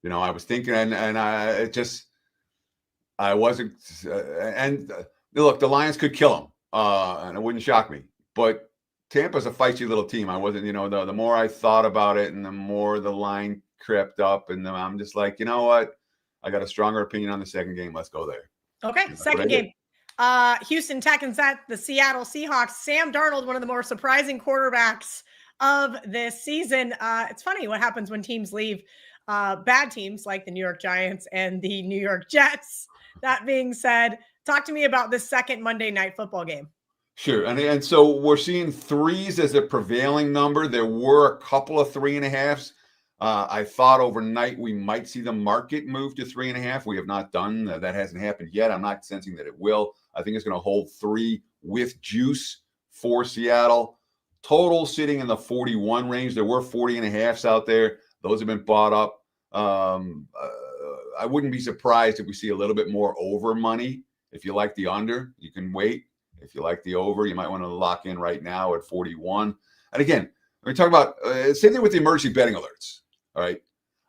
I was thinking, and I wasn't, look, the Lions could kill them, and it wouldn't shock me. But Tampa's a feisty little team. I wasn't, the more I thought about it, and the more the line crept up, and then I'm just like, you know what? I got a stronger opinion on the second game. Let's go there. Okay, second game. Houston Texans at the Seattle Seahawks. Sam Darnold, one of the more surprising quarterbacks of this season. It's funny what happens when teams leave. Bad teams like the New York Giants and the New York Jets. That being said, talk to me about this second Monday Night Football game. Sure. And so we're seeing threes as a prevailing number. There were a couple of 3.5s. I thought overnight we might see the market move to 3.5. We have not done that. That hasn't happened yet. I'm not sensing that it will. I think it's going to hold 3 with juice for Seattle. Total sitting in the 41 range. There were 40.5s out there. Those have been bought up. I wouldn't be surprised if we see a little bit more over money. If you like the under, you can wait. If you like the over, you might want to lock in right now at 41. And again, we talk about same thing with the emergency betting alerts. All right.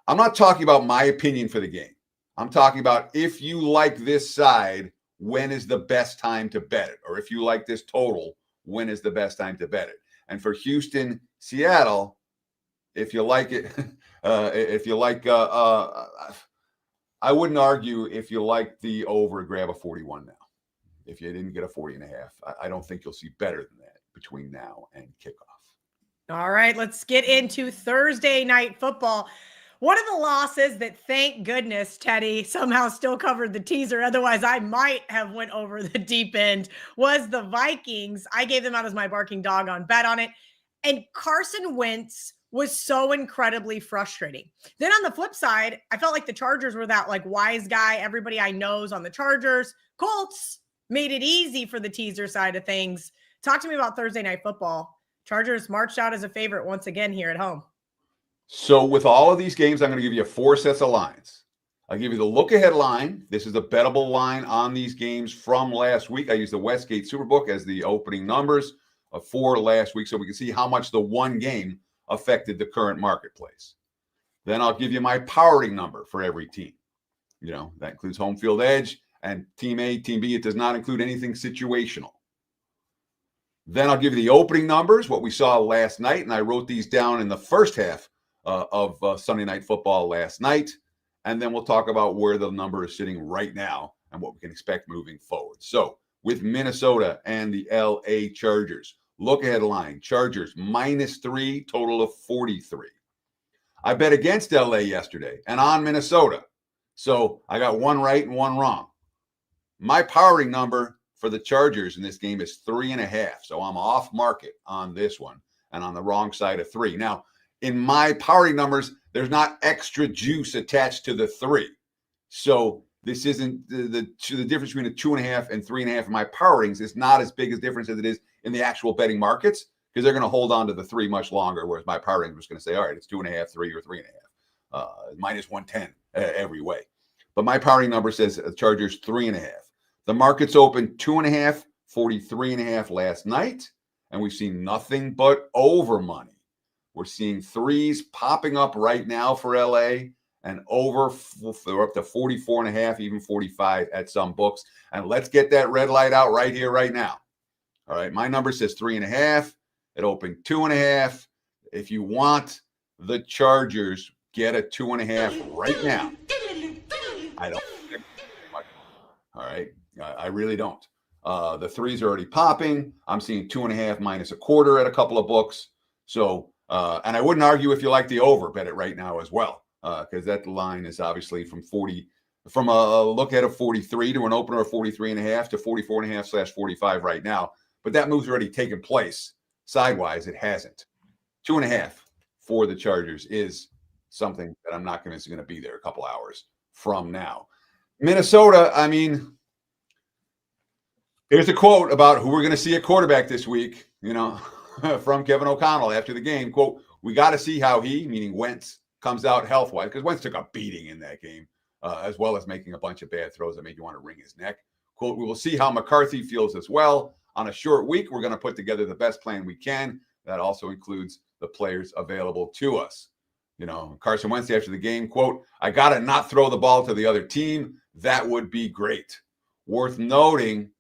I'm not talking about my opinion for the game. I'm talking about if you like this side, when is the best time to bet it? Or if you like this total, when is the best time to bet it? And for Houston, Seattle, if you like it, I wouldn't argue if you like the over, grab a 41 now. If you didn't get a 40.5, I don't think you'll see better than that between now and kickoff. All right, let's get into Thursday Night Football. One of the losses that, thank goodness, Teddy somehow still covered the teaser. Otherwise, I might have went over the deep end, was the Vikings. I gave them out as my barking dog on bet on it. And Carson Wentz was so incredibly frustrating. Then on the flip side, I felt like the Chargers were that like wise guy. Everybody I know's on the Chargers. Colts made it easy for the teaser side of things. Talk to me about Thursday Night Football. Chargers marched out as a favorite once again here at home. So with all of these games, I'm going to give you 4 sets of lines. I'll give you the look-ahead line. This is the bettable line on these games from last week. I used the Westgate Superbook as the opening numbers for last week so we can see how much the one game affected the current marketplace. Then I'll give you my powering number for every team. That includes home field edge and team A, team B. It does not include anything situational. Then I'll give you the opening numbers, what we saw last night, and I wrote these down in the first half of Sunday Night Football last night. And then we'll talk about where the number is sitting right now and what we can expect moving forward. So with Minnesota and the LA Chargers, look ahead line, Chargers -3, total of 43. I bet against LA yesterday and on Minnesota. So I got one right and one wrong. My powering number for the Chargers in this game is 3.5. So I'm off market on this one and on the wrong side of 3. Now, in my powering numbers, there's not extra juice attached to the 3. So this isn't the difference between a 2.5 and 3.5 in my powerings is not as big a difference as it is in the actual betting markets because they're going to hold on to the 3 much longer, whereas my powering was going to say, all right, it's 2.5, 3, or 3.5, -110 every way. But my powering number says Chargers 3.5. The market's open 2.5, 43.5 last night, and we've seen nothing but over money. We're seeing 3s popping up right now for LA and over they're up to 44.5, even 45 at some books. And let's get that red light out right here, right now. All right, my number says 3.5. It opened 2.5. If you want the Chargers, get a 2.5 right now. I don't. All right. I really don't. The 3s are already popping. I'm seeing 2.5 -1/4 at a couple of books. So, and I wouldn't argue if you like the over, bet it right now as well, because that line is obviously from a look at a 43 to an opener of 43.5 to 44.5/45 right now. But that move's already taken place sidewise. It hasn't. 2.5 for the Chargers is something that I'm not convinced is going to be there a couple hours from now. Minnesota, I mean, here's a quote about who we're going to see at quarterback this week, from Kevin O'Connell after the game. Quote, we got to see how he, meaning Wentz, comes out health-wise, because Wentz took a beating in that game, as well as making a bunch of bad throws that made you want to wring his neck. Quote, we will see how McCarthy feels as well. On a short week, we're going to put together the best plan we can. That also includes the players available to us. Carson Wentz after the game, quote, I got to not throw the ball to the other team. that would be great. Worth noting,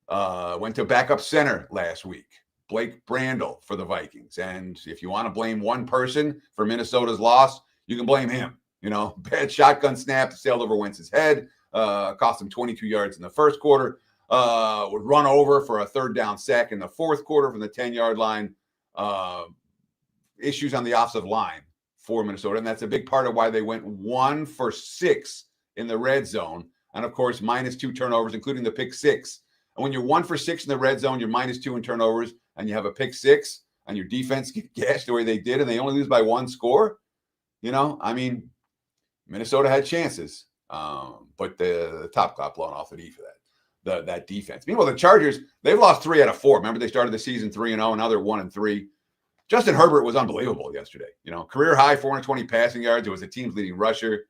went to backup center last week, Blake Brandel for the Vikings. And if you want to blame one person for Minnesota's loss, you can blame him. Bad shotgun snap, sailed over Wentz's head, cost him 22 yards in the first quarter, would run over for a third down sack in the fourth quarter from the 10-yard line. Issues on the offensive line for Minnesota, and that's a big part of why they went 1 for 6 in the red zone. And, of course, -2 turnovers, including the pick six. And when you're 1 for 6 in the red zone, you're -2 in turnovers, and you have a pick six, and your defense get gashed the way they did, and they only lose by 1 score, Minnesota had chances, but the top got blown off the knee for that defense. Meanwhile, the Chargers, they've lost 3 out of 4. Remember, they started the season 3-0, and now they're 1-3. Justin Herbert was unbelievable yesterday. Career high 420 passing yards. It was the team's leading rusher,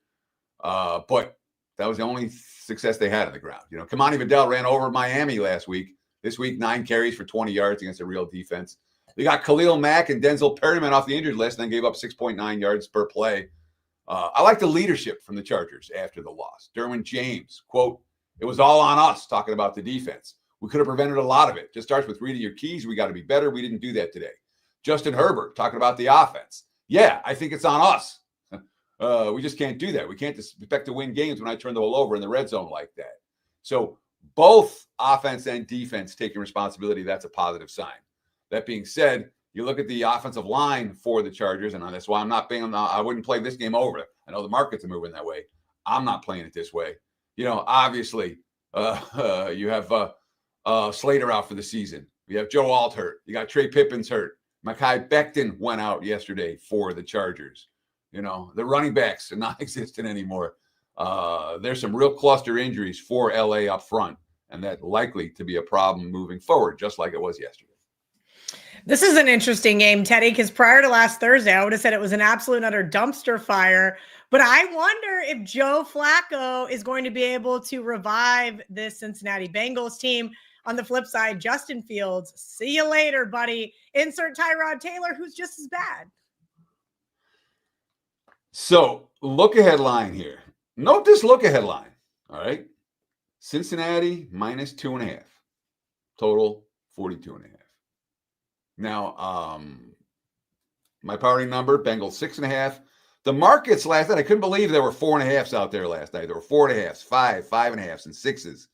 but that was the only success they had on the ground. Kamani Vidal ran over Miami last week. This week, 9 carries for 20 yards against a real defense. They got Khalil Mack and Denzel Perryman off the injured list and then gave up 6.9 yards per play. I like the leadership from the Chargers after the loss. Derwin James, quote, "It was all on us," talking about the defense. "We could have prevented a lot of it. Just starts with reading your keys. We got to be better. We didn't do that today." Justin Herbert talking about the offense. "Yeah, I think it's on us. We just can't do that. We can't expect to win games when I turn the ball over in the red zone like that." So both offense and defense taking responsibility. That's a positive sign. That being said, you look at the offensive line for the Chargers, and that's why I wouldn't play this game over. I know the markets are moving that way. I'm not playing it this way. Obviously, you have Slater out for the season. You have Joe Alt hurt. You got Trey Pippins hurt. Mekhi Becton went out yesterday for the Chargers. The running backs are not existent anymore. There's some real cluster injuries for LA up front, and that's likely to be a problem moving forward, just like it was yesterday. This is an interesting game, Teddy, because prior to last Thursday, I would have said it was an absolute and utter dumpster fire. But I wonder if Joe Flacco is going to be able to revive this Cincinnati Bengals team. On the flip side, Justin Fields, see you later, buddy. Insert Tyrod Taylor, who's just as bad. So, look-ahead line here. Note this look-ahead line, all right? Cincinnati -2.5. Total 42.5. Now, my party number, Bengals 6.5. The markets last night, I couldn't believe there were 4.5s out there last night. There were 4.5s, 5.5s, and 6s.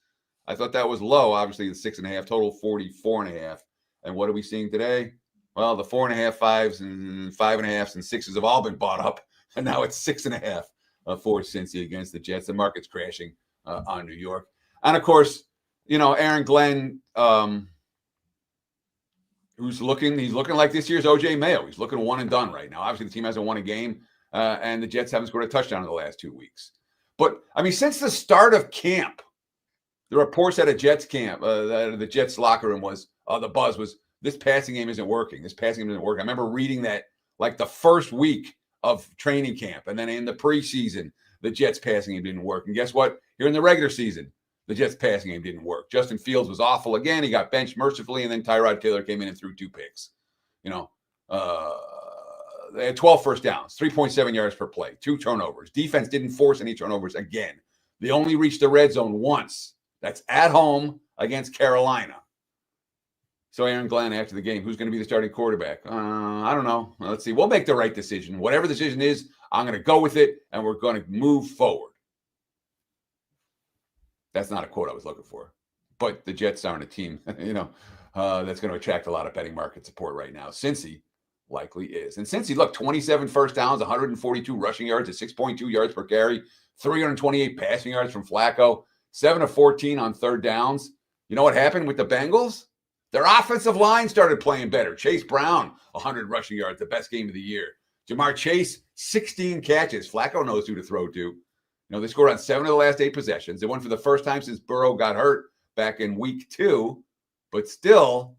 I thought that was low. Obviously, the 6.5, total 44.5. And what are we seeing today? Well, the 4.5, 5s, and 5.5s, and 6s have all been bought up. And now it's 6.5 for Cincy against the Jets. The market's crashing on New York. And, of course, Aaron Glenn, he's looking like this year's O.J. Mayo. He's looking one and done right now. Obviously, the team hasn't won a game, and the Jets haven't scored a touchdown in the last 2 weeks. But, since the start of camp, the reports at a Jets camp, the Jets locker room was, the buzz was, this passing game isn't working. This passing game isn't working. I remember reading that like the first week of training camp. And then in the preseason, the Jets passing game didn't work. And guess what? Here in the regular season, the Jets passing game didn't work. Justin Fields was awful again. He got benched mercifully. And then Tyrod Taylor came in and threw 2 picks. They had 12 first downs, 3.7 yards per play, 2 turnovers. Defense didn't force any turnovers again. They only reached the red zone once. That's at home against Carolina. So Aaron Glenn, after the game, who's going to be the starting quarterback? I don't know. Let's see. We'll make the right decision. Whatever the decision is, I'm going to go with it, and we're going to move forward. That's not a quote I was looking for. But the Jets aren't a team, that's going to attract a lot of betting market support right now. Cincy likely is. And Cincy, look, 27 first downs, 142 rushing yards at 6.2 yards per carry, 328 passing yards from Flacco, 7 of 14 on third downs. You know what happened with the Bengals? Their offensive line started playing better. Chase Brown, 100 rushing yards, the best game of the year. Jamar Chase, 16 catches. Flacco knows who to throw to. They scored on 7 of the last 8 possessions. They won for the first time since Burrow got hurt back in week 2. But still,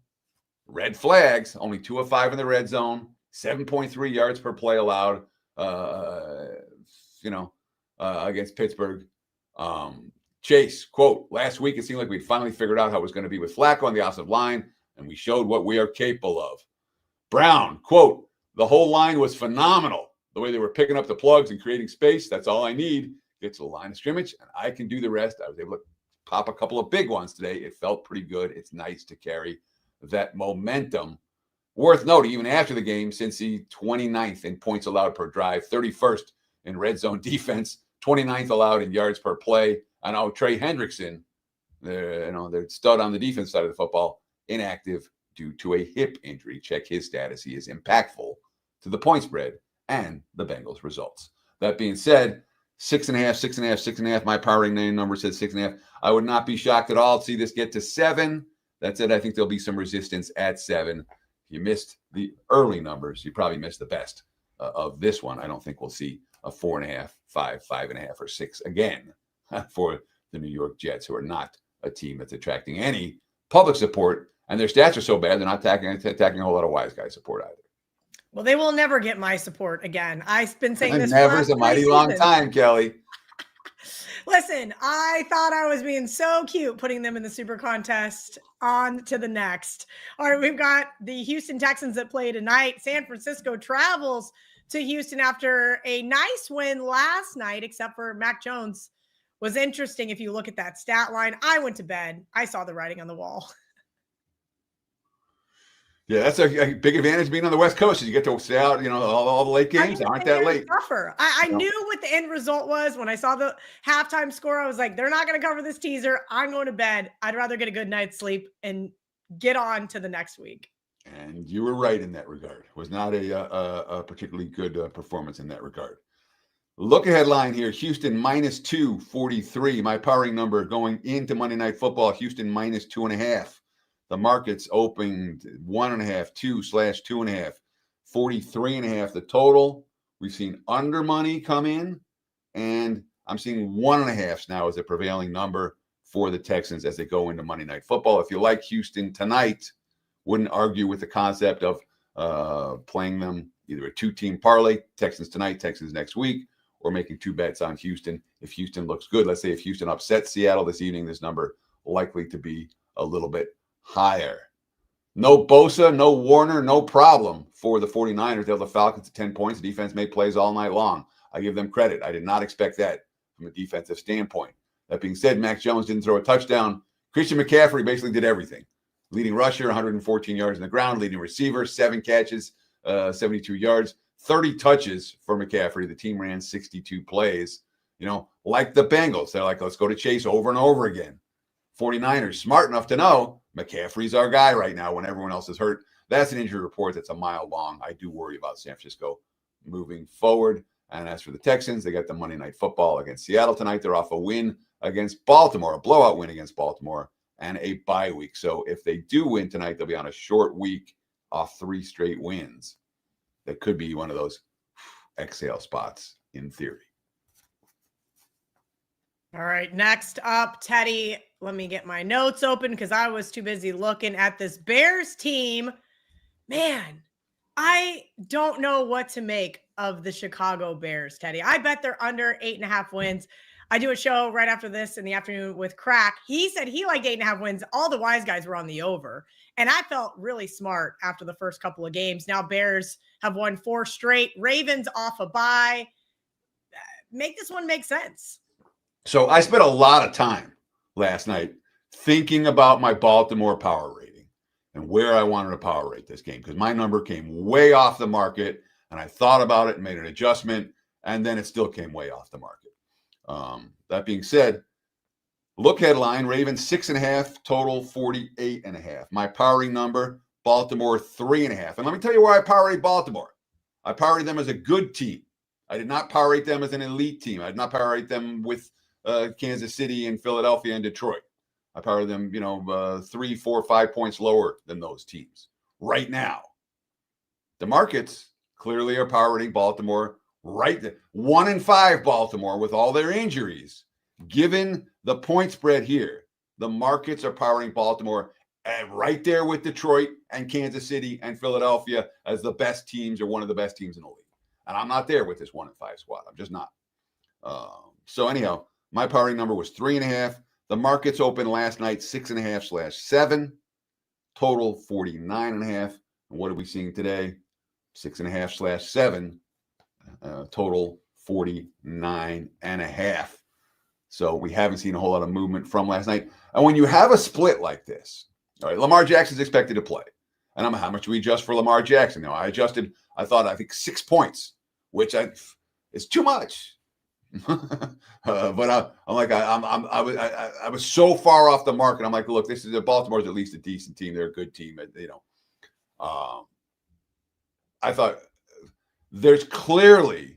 red flags, only 2 of 5 in the red zone, 7.3 yards per play allowed, against Pittsburgh. Chase, quote, last week it seemed like we'd finally figured out how it was going to be with Flacco on the offensive line, and we showed what we are capable of. Brown, quote, the whole line was phenomenal. The way they were picking up the plugs and creating space, that's all I need. get to the line of scrimmage, and I can do the rest. I was able to pop a couple of big ones today. It felt pretty good. It's nice to carry that momentum. Worth noting, even after the game, Cincy 29th in points allowed per drive, 31st in red zone defense, 29th allowed in yards per play. I know Trey Hendrickson, they're stud on the defense side of the football, inactive due to a hip injury. Check his status. He is impactful to the point spread and the Bengals results. That being said, 6.5, 6.5, 6.5. My power rating number says 6.5. I would not be shocked at all to see this get to 7. That's it. I think there'll be some resistance at 7. If you missed the early numbers, you probably missed the best of this one. I don't think we'll see a 4.5, 5, 5.5, or 6 again for the New York Jets, who are not a team that's attracting any public support. And their stats are so bad, they're not attacking a whole lot of wise guy support either. Well, they will never get my support again. I've been saying this never is a mighty long time, Kelly. Listen, I thought I was being so cute putting them in the super contest. On to the next. All right, we've got the Houston Texans that play tonight. San Francisco travels to Houston after a nice win last night, except for Mac Jones was interesting. If you look at that stat line, I went to bed. I saw the writing on the wall. Yeah, that's a big advantage being on the West Coast. You get to stay out, all the late games aren't that late. Tougher. I knew what the end result was. When I saw the halftime score, I was like, they're not going to cover this teaser. I'm going to bed. I'd rather get a good night's sleep and get on to the next week. And you were right in that regard. It was not a particularly good performance in that regard. Look ahead line here. Houston minus 243. My powering number going into Monday Night Football. Houston minus 2.5. The market's opened 1.5, 2/2.5, 43.5. The total. We've seen under money come in, and I'm seeing 1.5 now as a prevailing number for the Texans as they go into Monday Night Football. If you like Houston tonight, wouldn't argue with the concept of playing them either a 2-team parlay, Texans tonight, Texans next week, or making 2 bets on Houston. If Houston looks good, let's say if Houston upsets Seattle this evening, this number likely to be a little bit higher. No Bosa, no Warner, no problem for the 49ers. They'll the Falcons to 10 points. The defense made plays all night long. I give them credit. I did not expect that from a defensive standpoint. That being said, Mac Jones didn't throw a touchdown. Christian McCaffrey basically did everything. Leading rusher, 114 yards on the ground. Leading receiver, 7 catches, 72 yards. 30 touches for McCaffrey. The team ran 62 plays. Like the Bengals. They're like, let's go to Chase over and over again. 49ers, smart enough to know McCaffrey's our guy right now when everyone else is hurt. That's an injury report that's a mile long. I do worry about San Francisco moving forward. And as for the Texans, they got the Monday Night Football against Seattle tonight. They're off a win against Baltimore, a blowout win against Baltimore, and a bye week. So if they do win tonight, they'll be on a short week off 3 straight wins. That could be one of those exhale spots in theory. All right, next up, Teddy. Let me get my notes open because I was too busy looking at this Bears team. Man, I don't know what to make of the Chicago Bears, Teddy. I bet they're under 8.5 wins. I do a show right after this in the afternoon with Crack. He said he liked 8.5 wins. All the wise guys were on the over. And I felt really smart after the first couple of games. Now Bears have won 4 straight. Ravens off a bye. Make this one make sense. So I spent a lot of time last night thinking about my Baltimore power rating and where I wanted to power rate this game because my number came way off the market and I thought about it and made an adjustment and then it still came way off the market. That being said, look headline, Ravens 6.5, total 48.5. My powering number, Baltimore 3.5. And let me tell you where I power rate Baltimore. I power rate them as a good team. I did not power rate them as an elite team. I did not power rate them with Kansas City and Philadelphia and Detroit. I power them, 3, 4, 5 points lower than those teams right now. The markets clearly are power rating Baltimore right there. 1-5 Baltimore with all their injuries. Given the point spread here, the markets are powering Baltimore and right there with Detroit and Kansas City and Philadelphia as the best teams or one of the best teams in the league. And I'm not there with this 1-5 squad. I'm just not. So anyhow, my powering number was 3.5. The markets opened last night 6.5/7. Total 49.5. And what are we seeing today? 6.5/7. Total 49.5. So we haven't seen a whole lot of movement from last night. And when you have a split like this, all right, Lamar Jackson's expected to play. And I'm how much do we adjust for Lamar Jackson? Now, I think 6 points, which is too much. But I was so far off the mark, and I'm like, look, Baltimore's at least a decent team. They're a good team, I thought there's clearly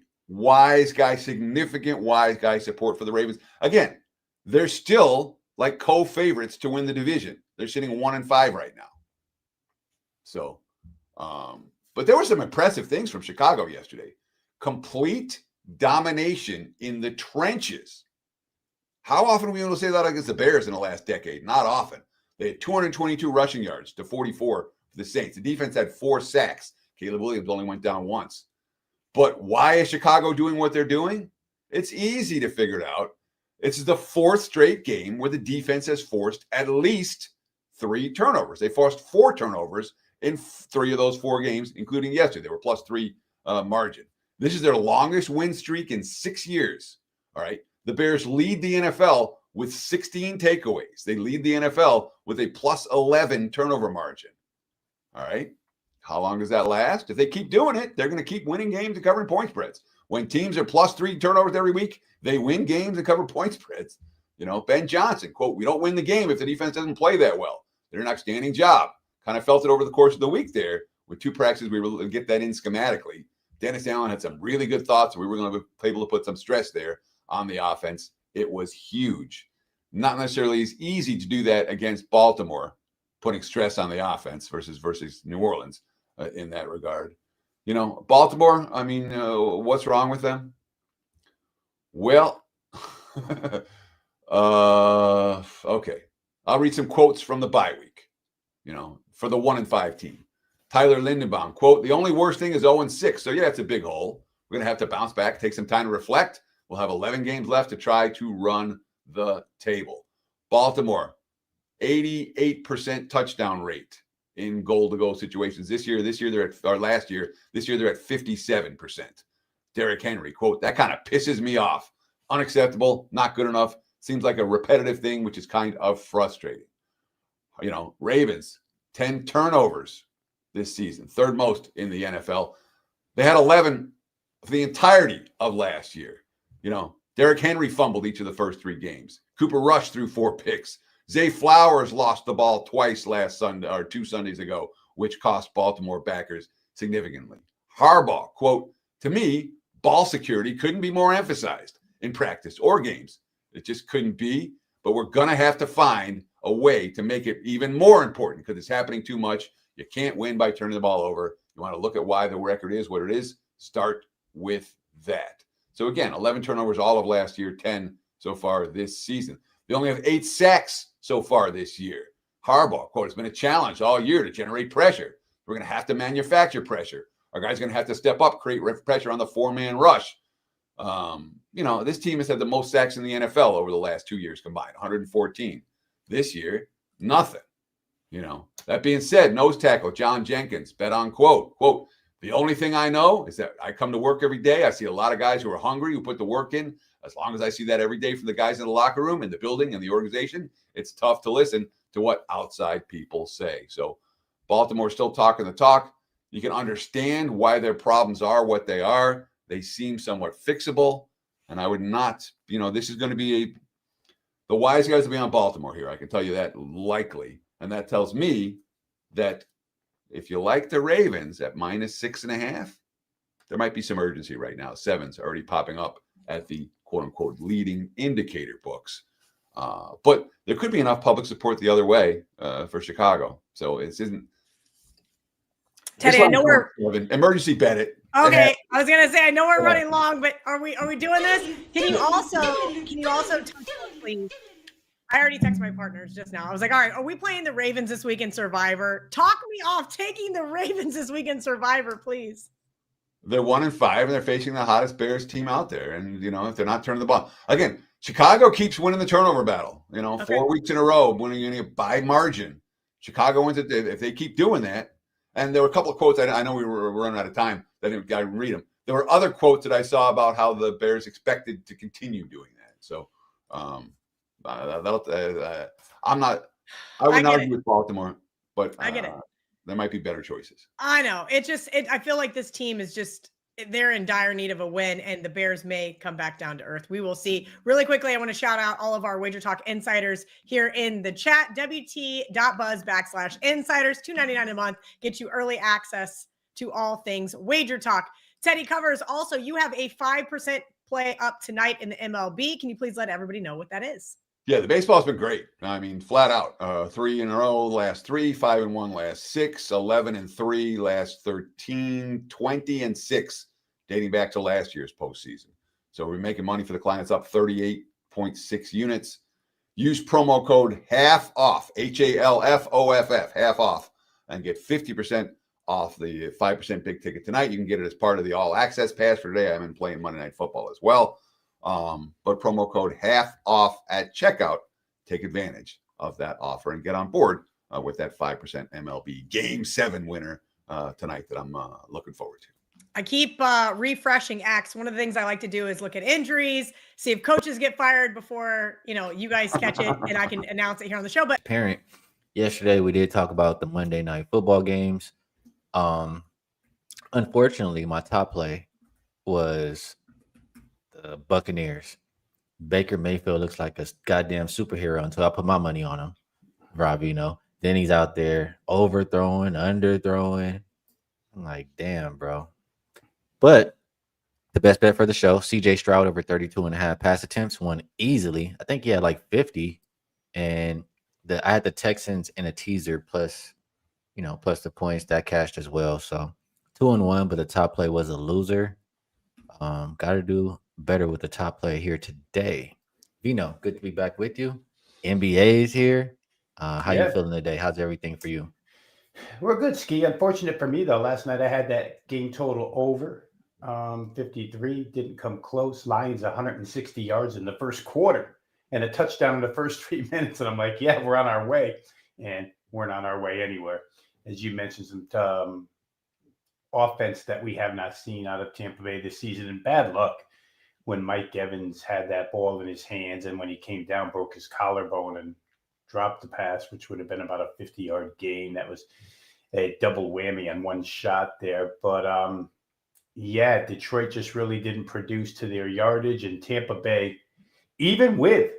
significant wise guy support for the Ravens. Again, they're still like co-favorites to win the division. They're sitting 1-5 right now. So, but there were some impressive things from Chicago yesterday. Complete domination in the trenches. How often are we able to say that against the Bears in the last decade? Not often. They had 222 rushing yards to 44 for the Saints. The defense had 4 sacks. Caleb Williams only went down once. But why is Chicago doing what they're doing? It's easy to figure it out. It's the 4th straight game where the defense has forced at least 3 turnovers. They forced 4 turnovers in 3 of those 4 games, including yesterday. They were +3 margin. This is their longest win streak in 6 years. All right. The Bears lead the NFL with 16 takeaways. They lead the NFL with a +11 turnover margin. All right. How long does that last? If they keep doing it, they're going to keep winning games and covering point spreads. When teams are +3 turnovers every week, they win games and cover point spreads. Ben Johnson, quote, "We don't win the game if the defense doesn't play that well. They did an outstanding job." Kind of felt it over the course of the week there. With 2 practices, we were able to get that in schematically. Dennis Allen had some really good thoughts. We were going to be able to put some stress there on the offense. It was huge. Not necessarily as easy to do that against Baltimore, putting stress on the offense versus New Orleans in that regard. Baltimore, what's wrong with them? Well, okay. I'll read some quotes from the bye week, for the 1-5 team. Tyler Lindenbaum, quote, "The only worst thing is 0-6. So, yeah, it's a big hole. We're going to have to bounce back, take some time to reflect. We'll have 11 games left to try to run the table." Baltimore, 88% touchdown rate in goal-to-goal situations. Last year, they're at 57%. Derrick Henry, quote, "That kind of pisses me off. Unacceptable, not good enough. Seems like a repetitive thing, which is kind of frustrating." Ravens, 10 turnovers this season, 3rd most in the NFL. They had 11 for the entirety of last year. Derrick Henry fumbled each of the first 3 games. Cooper Rush threw 4 picks. Zay Flowers lost the ball twice last Sunday or 2 Sundays ago, which cost Baltimore backers significantly. Harbaugh, quote, "To me, ball security couldn't be more emphasized in practice or games. It just couldn't be, but we're going to have to find a way to make it even more important because it's happening too much. You can't win by turning the ball over. You want to look at why the record is what it is. Start with that." So again, 11 turnovers all of last year, 10 so far this season. They only have 8 sacks so far this year. Harbaugh, quote, "It's been a challenge all year to generate pressure. We're going to have to manufacture pressure. Our guys are going to have to step up, create pressure on the 4-man rush." This team has had the most sacks in the NFL over the last 2 years combined, 114. This year, nothing. That being said, nose tackle John Jenkins, bet on quote, "The only thing I know is that I come to work every day. I see a lot of guys who are hungry, who put the work in. As long as I see that every day from the guys in the locker room, in the building, and the organization, it's tough to listen to what outside people say." So Baltimore's still talking the talk. You can understand why their problems are what they are. They seem somewhat fixable. And I would not, this is going to be the wise guys will be on Baltimore here. I can tell you that likely. And that tells me that if you like the Ravens at -6.5, there might be some urgency right now. 7's already popping up at the quote-unquote leading indicator books. But there could be enough public support the other way for Chicago. So it isn't. Teddy, I know we're emergency bet it. okay. I was gonna say I know we're running long, but are we doing this? Can you also touch on, please? I already texted my partners just now. I was like, all right, are we playing the Ravens this week in Survivor? Talk me off taking the Ravens this week in Survivor, please. They're 1-5, and they're facing the hottest Bears team out there. And, if they're not turning the ball. Again, Chicago keeps winning the turnover battle. 4 weeks in a row, winning by margin. Chicago wins it. If they keep doing that, and there were a couple of quotes, I know we were running out of time. I didn't read them. there were other quotes that I saw about how the Bears expected to continue doing that. So I'm not. I wouldn't argue with Baltimore, but I get it. There might be better choices. I know. I feel like this team is just, they're in dire need of a win, and the Bears may come back down to earth. We will see. Really quickly, I want to shout out all of our WagerTalk insiders here in the chat. WT.buzz/insiders, $2.99 a month. Get you early access to all things WagerTalk. Teddy Covers, also, you have a 5% play up tonight in the MLB. Can you please let everybody know what that is? Yeah, the baseball's been great. I mean, flat out. 3 in a row, last 3, 5-1 last 6, 11-3 last 13, 20-6 dating back to last year's postseason. So we're making money for the clients, up 38.6 units. Use promo code HALFOFF, HALFOFF, half off, and get 50% off the 5% big ticket tonight. You can get it as part of the all access pass for today. I've been playing Monday Night Football as well. But promo code HALFOFF at checkout. Take advantage of that offer and get on board with that 5% MLB Game 7 winner tonight that I'm looking forward to. I keep refreshing X. One of the things I like to do is look at injuries, see if coaches get fired before, you guys catch it, and I can announce it here on the show. But yesterday we did talk about the Monday Night Football games. Unfortunately, my top play was the Buccaneers. Baker Mayfield looks like a goddamn superhero until I put my money on him, Rob. Then he's out there overthrowing, underthrowing. I'm like, damn, bro. But the best bet for the show, CJ Stroud over 32.5 pass attempts, won easily. I think he had like 50. And I had the Texans in a teaser plus the points that cashed as well. So 2-1, but the top play was a loser. Got to do better with the top play here today. Vino, good to be back with you. NBA is here. How you feeling today? How's everything for you? We're good, Ski. Unfortunate for me, though. Last night I had that game total over 53. Didn't come close. Lions 160 yards in the first quarter and a touchdown in the first 3 minutes. And I'm like, yeah, we're on our way. And we're not on our way anywhere. As you mentioned, some offense that we have not seen out of Tampa Bay this season. And bad luck when Mike Evans had that ball in his hands, and when he came down, broke his collarbone and dropped the pass, which would have been about a 50-yard gain. That was a double whammy on one shot there. But Detroit just really didn't produce to their yardage, and Tampa Bay, even with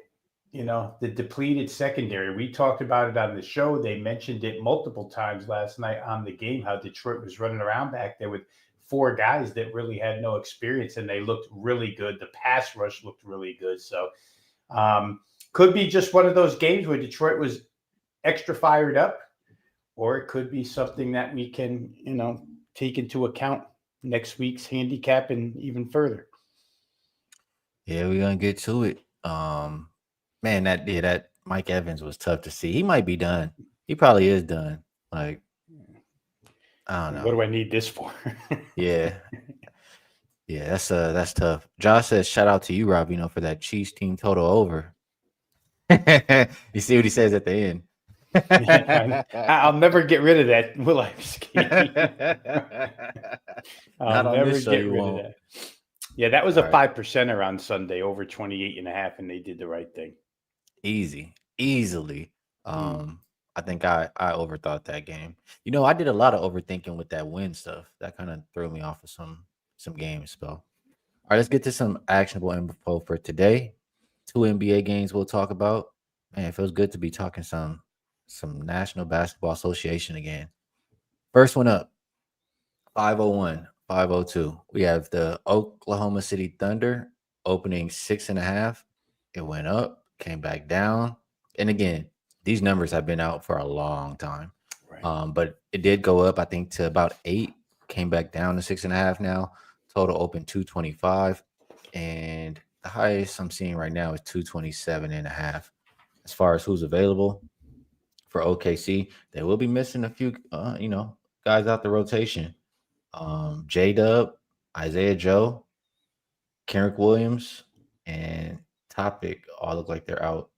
the depleted secondary, we talked about it on the show. They mentioned it multiple times last night on the game, how Detroit was running around back there with 4 guys that really had no experience, and they looked really good. The pass rush looked really good. So could be just one of those games where Detroit was extra fired up, or it could be something that we can, take into account next week's handicap and even further. Yeah, we're going to get to it. Man, that Mike Evans was tough to see. He might be done. He probably is done. Like, I don't know. What do I need this for? Yeah. Yeah, that's tough. Josh says, shout out to you, Rob, for that Chiefs team total over. You see what he says at the end. I'll never get rid of that, will I? I'll never get rid of that. Yeah, that was a 5%er on Sunday, over 28.5, and they did the right thing. Easily. I think I overthought that game. I did a lot of overthinking with that win stuff. That kind of threw me off of some games. So, all right, let's get to some actionable info for today. 2 NBA games we'll talk about. Man, it feels good to be talking some National Basketball Association again. First one up, 501, 502. We have the Oklahoma City Thunder opening 6.5. It went up, came back down. And again, these numbers have been out for a long time. Right. But it did go up, I think, to about 8, came back down to 6.5 now. Total open 225. And the highest I'm seeing right now is 227.5. As far as who's available for OKC, they will be missing a few, guys out the rotation. J-Dub, Isaiah Joe, Kenrick Williams, and Topic all look like they're out.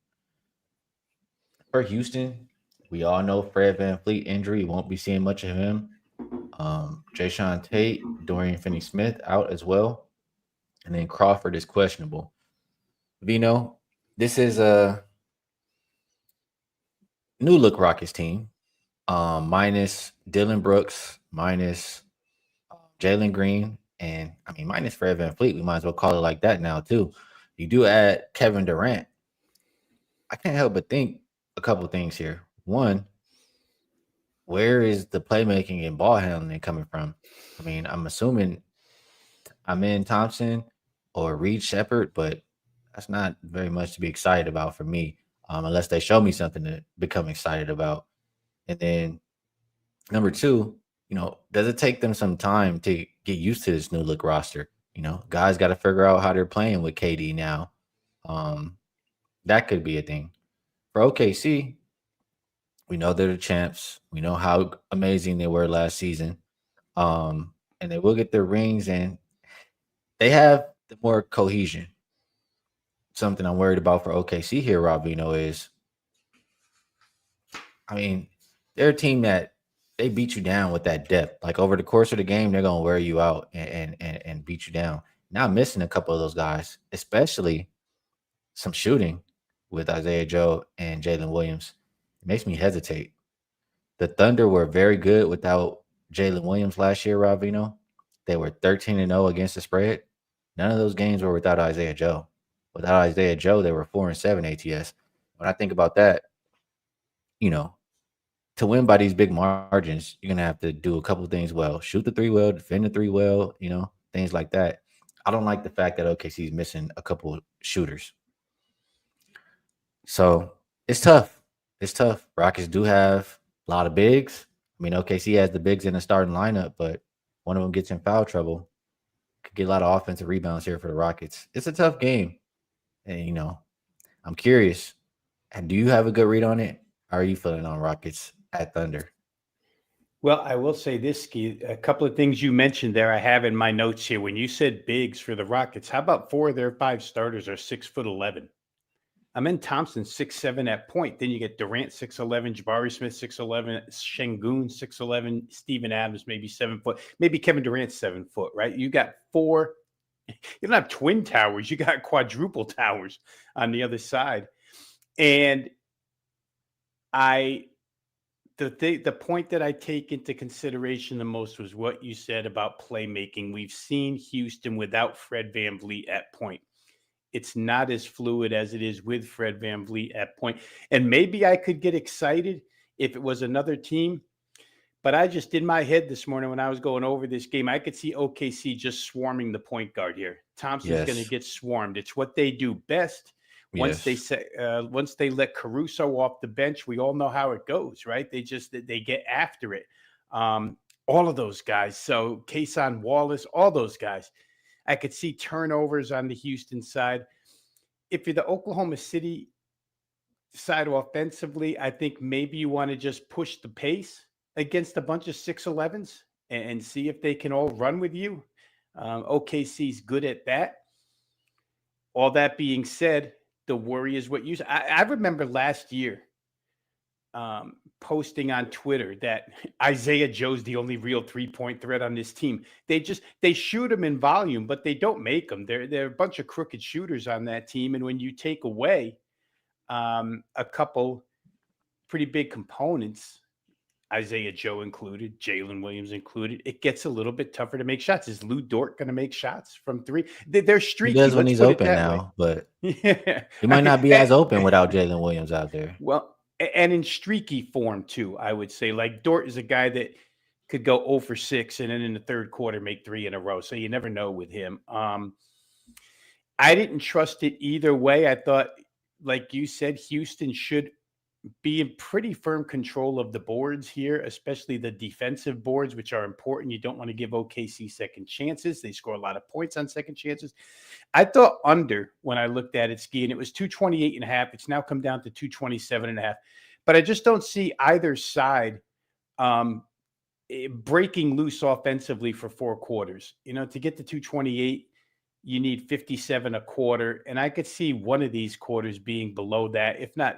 For Houston, we all know Fred VanVleet injury. Won't be seeing much of him. Jayshawn Tate, Dorian Finney-Smith out as well. And then Crawford is questionable. Vino, this is a new look Rockets team. Minus Dylan Brooks, minus Jalen Green, and minus Fred VanVleet. We might as well call it like that now too. You do add Kevin Durant. I can't help but think a couple things here. One, where is the playmaking and ball handling coming from? I'm assuming Amen Thompson or Reed Shepherd, but that's not very much to be excited about for me, unless they show me something to become excited about. And then number two, does it take them some time to get used to this new look roster? Guys got to figure out how they're playing with KD now. That could be a thing. For OKC, we know they're the champs. We know how amazing they were last season. And they will get their rings, and they have the more cohesion. Something I'm worried about for OKC here, Robino, is they're a team that they beat you down with that depth. Like over the course of the game, they're gonna wear you out and beat you down. Now I'm missing a couple of those guys, especially some shooting with Isaiah Joe and Jalen Williams. It makes me hesitate. The Thunder were very good without Jalen Williams last year, Robino. They were 13-0 against the spread. None of those games were without Isaiah Joe. Without Isaiah Joe, they were 4-7 ATS. When I think about that, to win by these big margins, you're going to have to do a couple of things well. Shoot the three well, defend the three well, things like that. I don't like the fact that OKC is missing a couple of shooters. So it's tough. It's tough. Rockets do have a lot of bigs. OKC has the bigs in the starting lineup, but one of them gets in foul trouble. Could get a lot of offensive rebounds here for the Rockets. It's a tough game. And, I'm curious. And do you have a good read on it? How are you feeling on Rockets at Thunder? Well, I will say this, Ski. A couple of things you mentioned there I have in my notes here. When you said bigs for the Rockets, how about 4 of their 5 starters are 6'11"? Amen Thompson, 6'7" at point. Then you get Durant, 6'11", Jabari Smith, 6'11", Şengün, 6'11", Steven Adams, maybe 7 foot. Maybe Kevin Durant, 7 foot, right? You got 4. You don't have twin towers. You got quadruple towers on the other side. And the point that I take into consideration the most was what you said about playmaking. We've seen Houston without Fred VanVleet at point. It's not as fluid as it is with Fred VanVleet at point. And maybe I could get excited if it was another team. But I just, in my head this morning when I was going over this game, I could see OKC just swarming the point guard here. Thompson's going to get swarmed. It's what they do best. Once they let Caruso off the bench, we all know how it goes, right? They get after it. All of those guys. So Kason Wallace, all those guys. I could see turnovers on the Houston side. If you're the Oklahoma City side offensively, I think maybe you want to just push the pace against a bunch of 6'11s and see if they can all run with you. OKC's good at that. All that being said, the worry is what you said. I remember last year posting on Twitter that Isaiah Joe's the only real 3-point threat on this team. They shoot him in volume, but they don't make them. They're a bunch of crooked shooters on that team. And when you take away a couple pretty big components, Isaiah Joe included, Jalen Williams included, it gets a little bit tougher to make shots. Is Lou Dort going to make shots from 3? They're streaky. He does when he's open now, but he might not be as open without Jalen Williams out there. Well, and in streaky form too, I would say. Like Dort is a guy that could go 0 for 6 and then in the third quarter make 3 in a row. So you never know with him. I didn't trust it either way. I thought, like you said, Houston should be in pretty firm control of the boards here, especially the defensive boards, which are important. You don't want to give OKC second chances. They score a lot of points on second chances. I thought under when I looked at it, Ski, and it was 228.5. It's now come down to 227.5. But I just don't see either side breaking loose offensively for 4 quarters. To get to 228, you need 57 a quarter. And I could see one of these quarters being below that, if not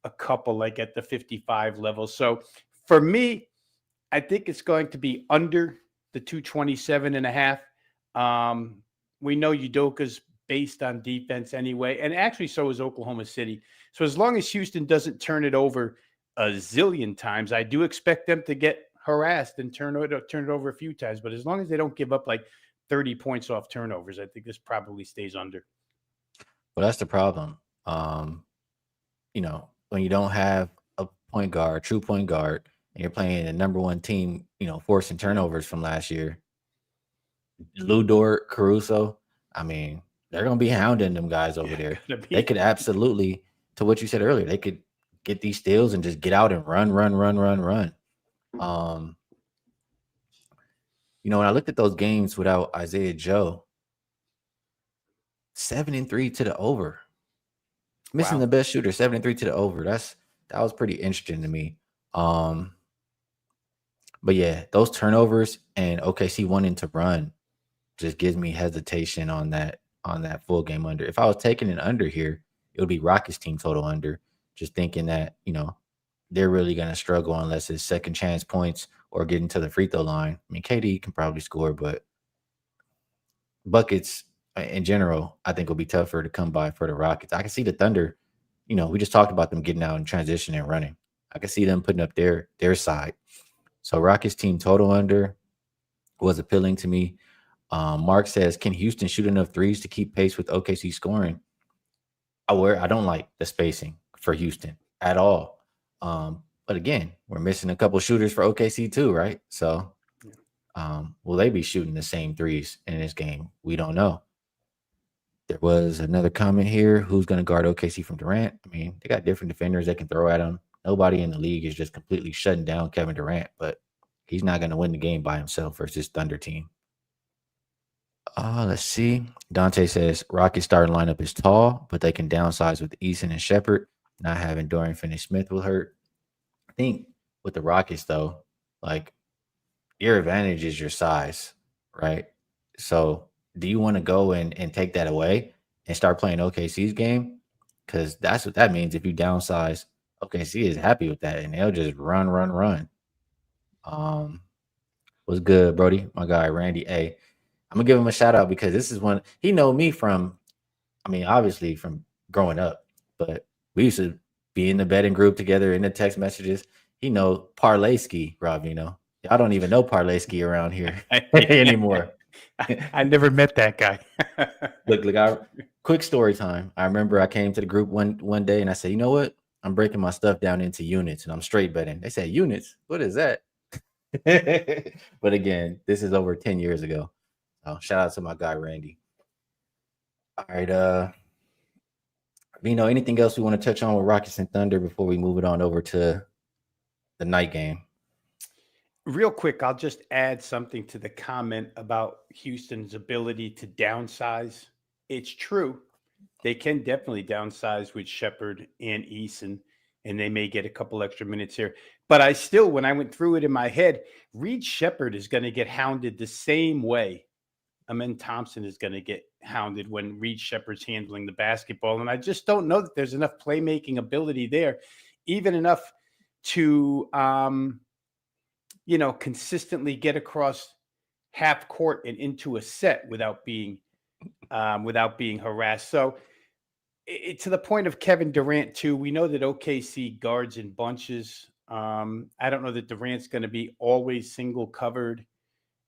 a couple, like at the 55 level. So for me, I think it's going to be under the 227.5. We know Udoka's based on defense anyway, and actually so is Oklahoma City. So as long as Houston doesn't turn it over a zillion times, I do expect them to get harassed and turn it over a few times. But as long as they don't give up like 30 points off turnovers, I think this probably stays under. Well, that's the problem. When you don't have a point guard, true point guard, and you're playing the number one team, forcing turnovers from last year, Lou Dort, Caruso, I mean, they're going to be hounding them guys over there. They could absolutely, to what you said earlier, they could get these steals and just get out and run. When I looked at those games without Isaiah Joe, 7-3 to the over. Missing the best shooter, 7-3 to the over. That was pretty interesting to me. But yeah, those turnovers and OKC wanting to run just gives me hesitation on that full game under. If I was taking an under here, it would be Rockets team total under. Just thinking that, they're really going to struggle unless it's second chance points or getting to the free throw line. I mean, KD can probably score, but buckets in general, I think will be tougher to come by for the Rockets. I can see the Thunder, we just talked about them getting out in transition and running. I can see them putting up their side. So Rockets team total under was appealing to me. Mark says, can Houston shoot enough threes to keep pace with OKC scoring? I don't like the spacing for Houston at all. But again, we're missing a couple shooters for OKC too, right? So will they be shooting the same threes in this game? We don't know. There was another comment here. Who's going to guard OKC from Durant? I mean, they got different defenders that can throw at them. Nobody in the league is just completely shutting down Kevin Durant, but he's not going to win the game by himself versus this Thunder team. Let's see. Dante says Rockets starting lineup is tall, but they can downsize with Eason and Shepherd. Not having Dorian Finney-Smith will hurt. I think with the Rockets, though, like your advantage is your size, right? So do you want to go and take that away and start playing OKC's game? Because that's what that means. If you downsize, OKC is happy with that, and they'll just run. What's good, Brody? My guy, Randy A. I'm going to give him a shout out because this is one he know me from, obviously from growing up, but we used to be in the betting group together in the text messages. He know Parlay Ski, Rob, Y'all don't even know Parlay Ski around here anymore. I never met that guy. Look, quick story time. I remember I came to the group one day and I said, you know what? I'm breaking my stuff down into units and I'm straight betting. They said, units? What is that? But again, this is over 10 years ago. Shout out to my guy, Randy. All right. Anything else we want to touch on with Rockets and Thunder before we move it on over to the night game? Real quick, I'll just add something to the comment about Houston's ability to downsize. It's true. They can definitely downsize with Shepherd and Eason, and they may get a couple extra minutes here. But I still, when I went through it in my head, Reed Shepherd is going to get hounded the same way Amen Thompson is going to get hounded when Reed Shepherd's handling the basketball. And I just don't know that there's enough playmaking ability there, even enough to, consistently get across half court and into a set without being harassed. So to the point of Kevin Durant too, we know that OKC guards in bunches. I don't know that Durant's going to be always single covered.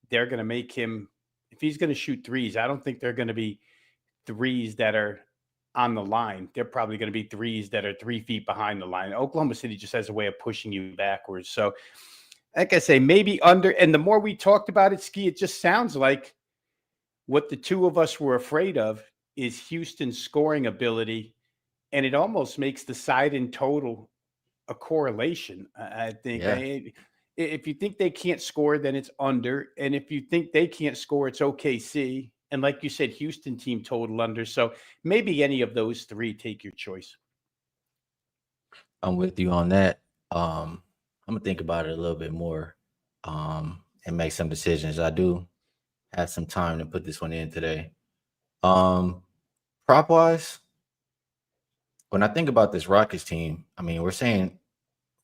They're going to make him, if he's going to shoot threes, I don't think they're going to be threes that are on the line. They're probably going to be threes that are 3 feet behind the line. Oklahoma City just has a way of pushing you backwards. So like I say, maybe under, and the more we talked about it, Ski, it just sounds like what the two of us were afraid of is Houston's scoring ability. And it almost makes the side in total a correlation. I think if you think they can't score, then it's under. And if you think they can't score, it's OKC. And like you said, Houston team total under. So maybe any of those three, take your choice. I'm with you on that. I'm going to think about it a little bit more and make some decisions. I do have some time to put this one in today. Prop-wise, when I think about this Rockets team, we're saying,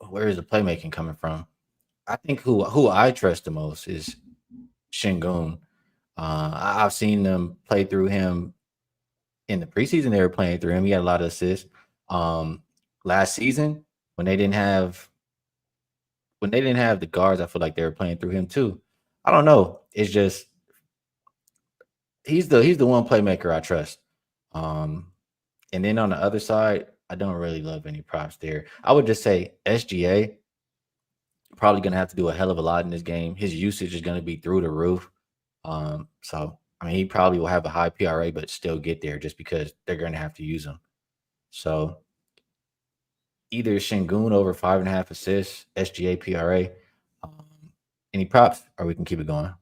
where is the playmaking coming from? I think who I trust the most is Şengün. I've seen them play through him in the preseason. They were playing through him. He had a lot of assists. Last season when they didn't have the guards, I feel like they were playing through him too. I don't know. It's just he's the one playmaker I trust. And then on the other side, I don't really love any props there. I would just say SGA probably going to have to do a hell of a lot in this game. His usage is going to be through the roof. So I mean, he probably will have a high PRA, but still get there just because they're going to have to use him. So either Şengün over 5.5 assists, SGA PRA. Any props, or we can keep it going?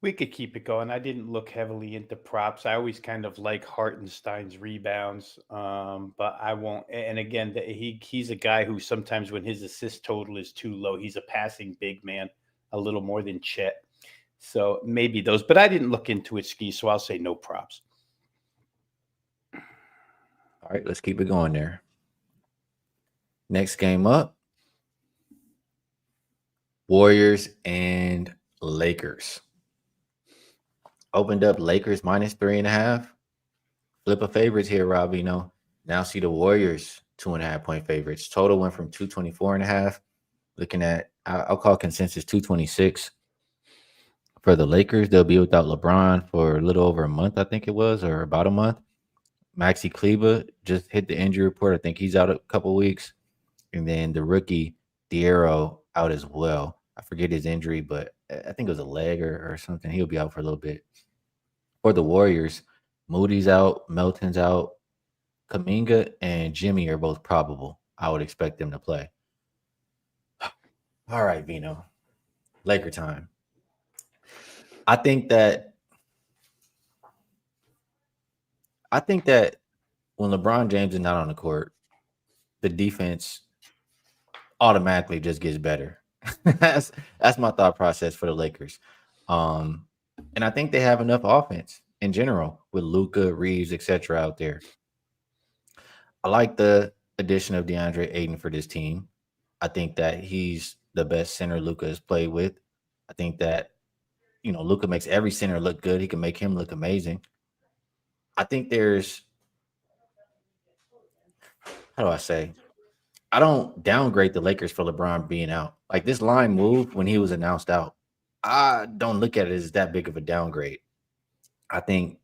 We could keep it going. I didn't look heavily into props. I always kind of like Hartenstein's rebounds, but I won't. And again, he's a guy who sometimes when his assist total is too low, he's a passing big man, a little more than Chet. So maybe those, but I didn't look into it, Ski, so I'll say no props. All right, let's keep it going there. Next game up, Warriors and Lakers. Opened up Lakers -3.5. Flip of favorites here, Robino. Now see the Warriors 2.5-point favorites. Total went from 224.5. Looking at, I'll call consensus 226. For the Lakers, they'll be without LeBron for a little over a month, I think it was, or about a month. Maxi Kleber just hit the injury report. I think he's out a couple weeks. And then the rookie, Diarra, out as well. I forget his injury, but I think it was a leg or something. He'll be out for a little bit. For the Warriors, Moody's out, Melton's out, Kuminga and Jimmy are both probable. I would expect them to play. All right, Vino. Laker time. I think that when LeBron James is not on the court, the defense automatically just gets better. that's my thought process for the Lakers. And I think they have enough offense in general with Luka, Reeves, etc. out there. I like the addition of DeAndre Ayton for this team. I think that he's the best center Luka has played with. I think that Luka makes every center look good. He can make him look amazing. I think there's, how do I say? I don't downgrade the Lakers for LeBron being out. Like this line move when he was announced out, I don't look at it as that big of a downgrade. I think,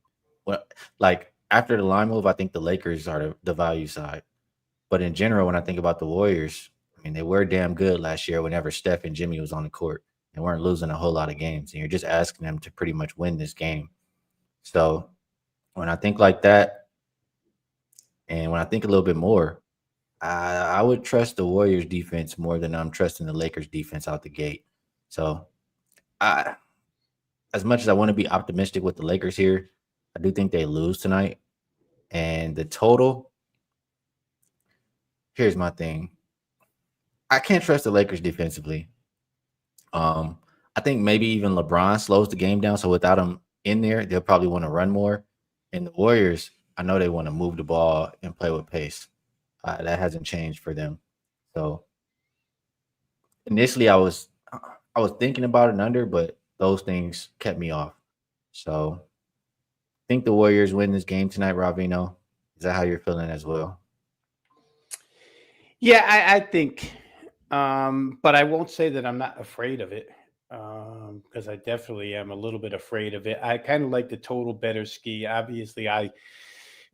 after the line move, I think the Lakers are the value side. But in general, when I think about the Warriors, I mean, they were damn good last year whenever Steph and Jimmy was on the court. They weren't losing a whole lot of games. And you're just asking them to pretty much win this game. So when I think like that, and when I think a little bit more, I would trust the Warriors defense more than I'm trusting the Lakers defense out the gate. So as much as I want to be optimistic with the Lakers here, I do think they lose tonight. And the total, here's my thing. I can't trust the Lakers defensively. I think maybe even LeBron slows the game down. So without him in there, they'll probably want to run more. And the Warriors, I know they want to move the ball and play with pace. That hasn't changed for them. So initially I was thinking about an under, but those things kept me off. So I think the Warriors win this game tonight, Ravino. Is that how you're feeling as well? Yeah, I think, but I won't say that I'm not afraid of it, because I definitely am a little bit afraid of it. I kind of like the total better, Ski. Obviously, I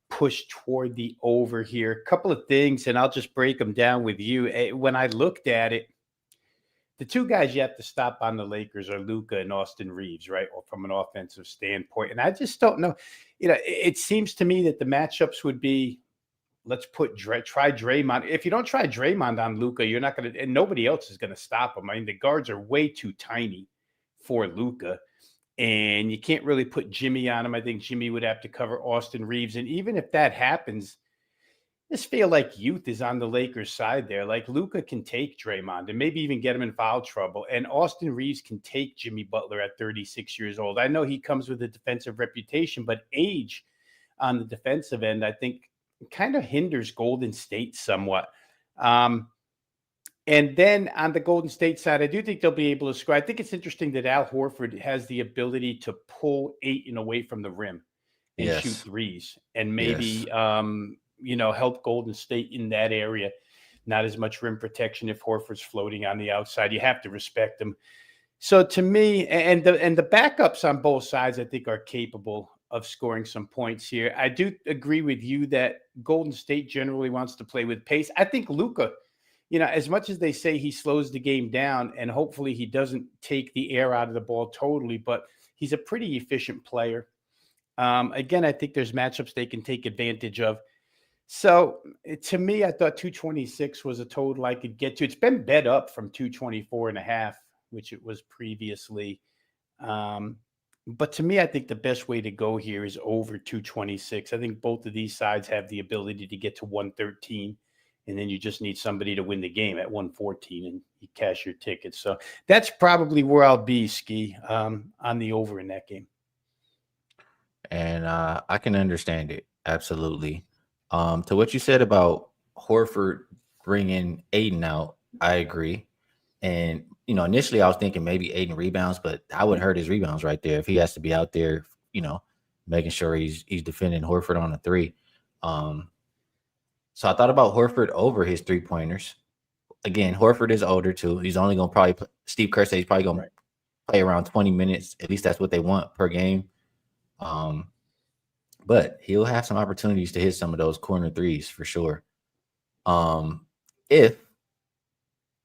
push toward the over here. A couple of things, and I'll just break them down with you. When I looked at it, the two guys you have to stop on the Lakers are Luka and Austin Reeves, right? Or from an offensive standpoint. And I just don't know. It seems to me that the matchups would be, let's try Draymond. If you don't try Draymond on Luka, you're not going to, and nobody else is going to stop him. I mean, the guards are way too tiny for Luka. And you can't really put Jimmy on him. I think Jimmy would have to cover Austin Reeves. And even if that happens, I just feel like youth is on the Lakers side there. Like Luka can take Draymond and maybe even get him in foul trouble. And Austin Reeves can take Jimmy Butler at 36 years old. I know he comes with a defensive reputation, but age on the defensive end, I think, kind of hinders Golden State somewhat. And And then on the Golden State side, I do think they'll be able to score. I think it's interesting that Al Horford has the ability to pull Ayton away from the rim and shoot Yes. threes, and maybe help Golden State in that area. Not as much rim protection if Horford's floating on the outside. You have to respect him. So to me, and the backups on both sides, I think, are capable of scoring some points here. I do agree with you that Golden State generally wants to play with pace. I think Luka, as much as they say he slows the game down, and hopefully he doesn't take the air out of the ball totally, but he's a pretty efficient player. Again, I think there's matchups they can take advantage of. So to me, I thought 226 was a total I could get to. It's been bet up from 224.5, which it was previously. But to me, I think the best way to go here is over 226. I think both of these sides have the ability to get to 113, and then you just need somebody to win the game at 114, and you cash your tickets. So that's probably where I'll be, Ski, on the over in that game. And I can understand it. Absolutely. To what you said about Horford bringing Aiden out, I agree. And, initially I was thinking maybe Aiden rebounds, but I would hurt his rebounds right there if he has to be out there, making sure he's defending Horford on a three. So I thought about Horford over his 3-pointers. Again, Horford is older too. He's only going to probably play, Steve Kerr said he's probably going to play around 20 minutes. At least that's what they want per game. But he'll have some opportunities to hit some of those corner threes for sure. If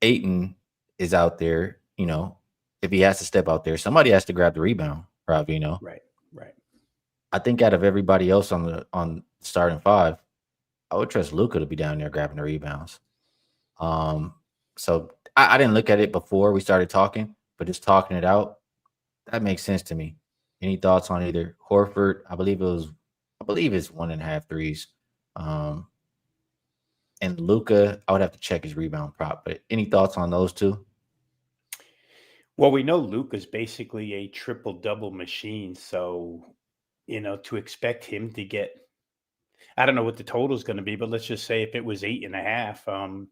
Ayton is out there, if he has to step out there, somebody has to grab the rebound, Ravino. Right. I think out of everybody else on starting five, I would trust Luka to be down there grabbing the rebounds. So I didn't look at it before we started talking, but just talking it out, that makes sense to me. Any thoughts on either Horford? I believe it's 1.5 threes. And Luka, I would have to check his rebound prop. But any thoughts on those two? Well, we know Luka's basically a triple-double machine. So, to expect him to get, I don't know what the total is going to be, but let's just say if it was 8.5,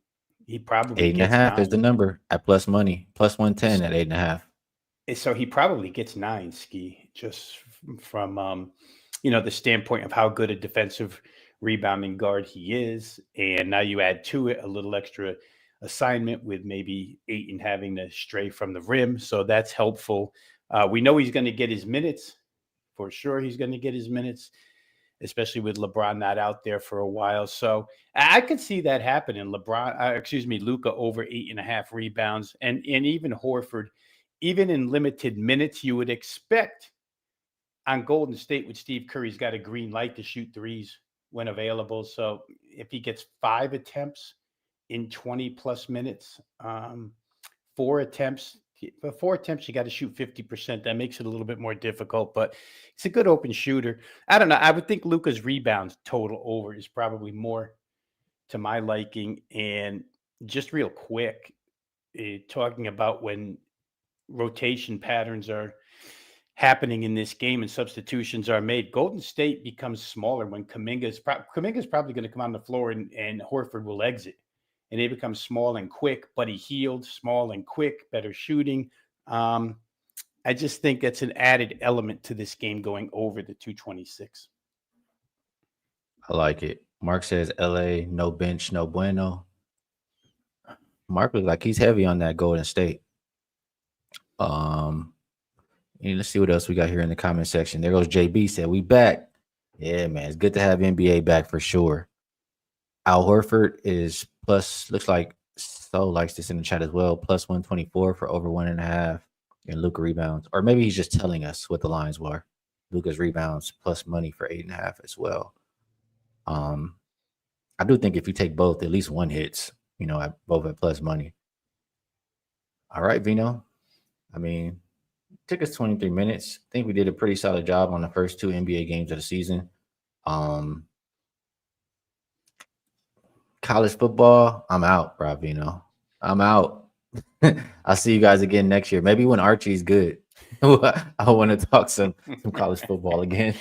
he probably 8.5 is the number at plus money, plus 110 at 8.5. So he probably gets 9, Ski, just from, the standpoint of how good a defensive rebounding guard he is. And now you add to it a little extra assignment with maybe Ayton having to stray from the rim. So that's helpful. We know he's going to get his minutes. For sure he's going to get his minutes, especially with LeBron not out there for a while. So I could see that happening. Luka over 8.5 rebounds. And even Horford, even in limited minutes, you would expect on Golden State with Steve Kerr, he's got a green light to shoot threes when available. So if he gets 5 attempts in 20 plus minutes, 4 attempts, you got to shoot 50%. That makes it a little bit more difficult, but it's a good open shooter. I don't know. I would think Luka's rebounds total over is probably more to my liking. And just real quick, talking about when rotation patterns are happening in this game and substitutions are made, Golden State becomes smaller when Kuminga's probably going to come on the floor and Horford will exit, and they become small and quick. But he healed, small and quick, better shooting. I just think that's an added element to this game going over the 226. I like it. Mark says LA, no bench, no bueno. Mark looks like he's heavy on that Golden State. And let's see what else we got here in the comment section. There goes JB, said we back. Yeah, man, it's good to have NBA back for sure. Al Horford is plus, looks like So likes this in the chat as well, plus 124 for over 1.5, and Luka rebounds. Or maybe he's just telling us what the lines were. Luka's rebounds plus money for 8.5 as well. I do think if you take both, at least one hits, both at plus money. All right, Vino. I mean, it took us 23 minutes. I think we did a pretty solid job on the first 2 NBA games of the season. College football, I'm out, bro, Vino. I'm out. I'll see you guys again next year. Maybe when Archie's good. I want to talk some college football again.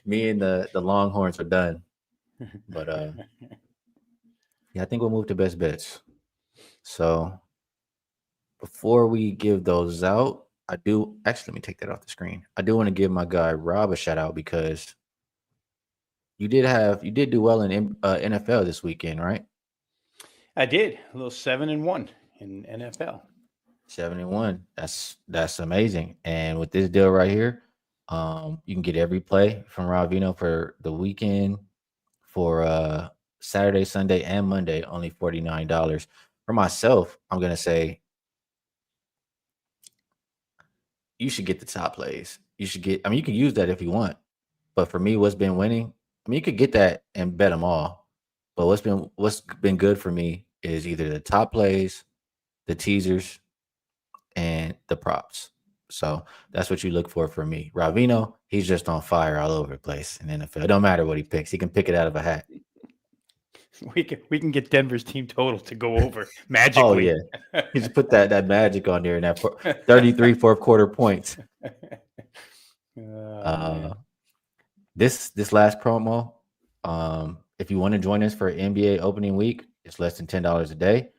Me and the Longhorns are done. But Yeah, I think we'll move to best bets. So before we give those out, I do actually let me take that off the screen. I do want to give my guy Rob a shout out because you did do well in NFL this weekend, right? I did a little 7-1 in NFL. 7-1. That's amazing. And with this deal right here, you can get every play from Ravino for the weekend for Saturday, Sunday, and Monday, only $49. For myself, I'm gonna say you should get the top plays. You should get, I mean, you can use that if you want. But for me, what's been winning, I mean, you could get that and bet them all. But what's been good for me is either the top plays, the teasers, and the props. So that's what you look for me. Ravino, he's just on fire all over the place in NFL. It don't matter what he picks. He can pick it out of a hat. We can get Denver's team total to go over Oh, magically. yeah. He just put that magic on there in that 33 fourth quarter points. Man. This last promo, if you want to join us for NBA opening week, it's less than $10 a day,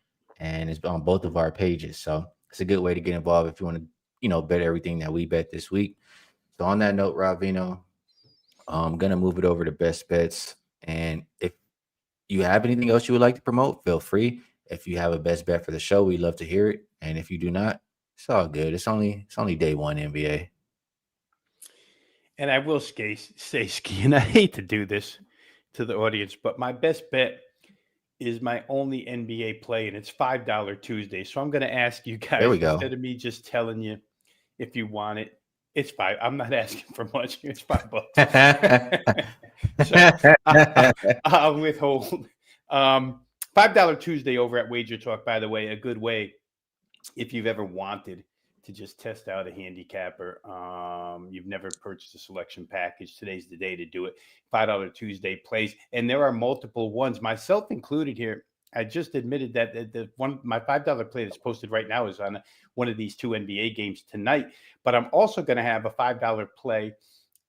and it's on both of our pages. So it's a good way to get involved if you want to, bet everything that we bet this week. So on that note, Ravino, I'm gonna move it over to best bets, and if you have anything else you would like to promote, feel free. If you have a best bet for the show, we'd love to hear it. And if you do not, it's all good. It's only day one NBA. And I will say, Ski, and I hate to do this to the audience, but my best bet is my only NBA play, and it's $5 Tuesday. So I'm going to ask you guys, There we go. instead of me just telling you if you want it, it's $5. I'm not asking for much. It's $5. So I'll withhold. $5 Tuesday over at WagerTalk, by the way, a good way if you've ever wanted to just test out a handicapper. You've never purchased a selection package. Today's the day to do it. $5 Tuesday plays. And there are multiple ones, myself included here. I just admitted that my $5 play that's posted right now is on one of these two NBA games tonight. But I'm also going to have a $5 play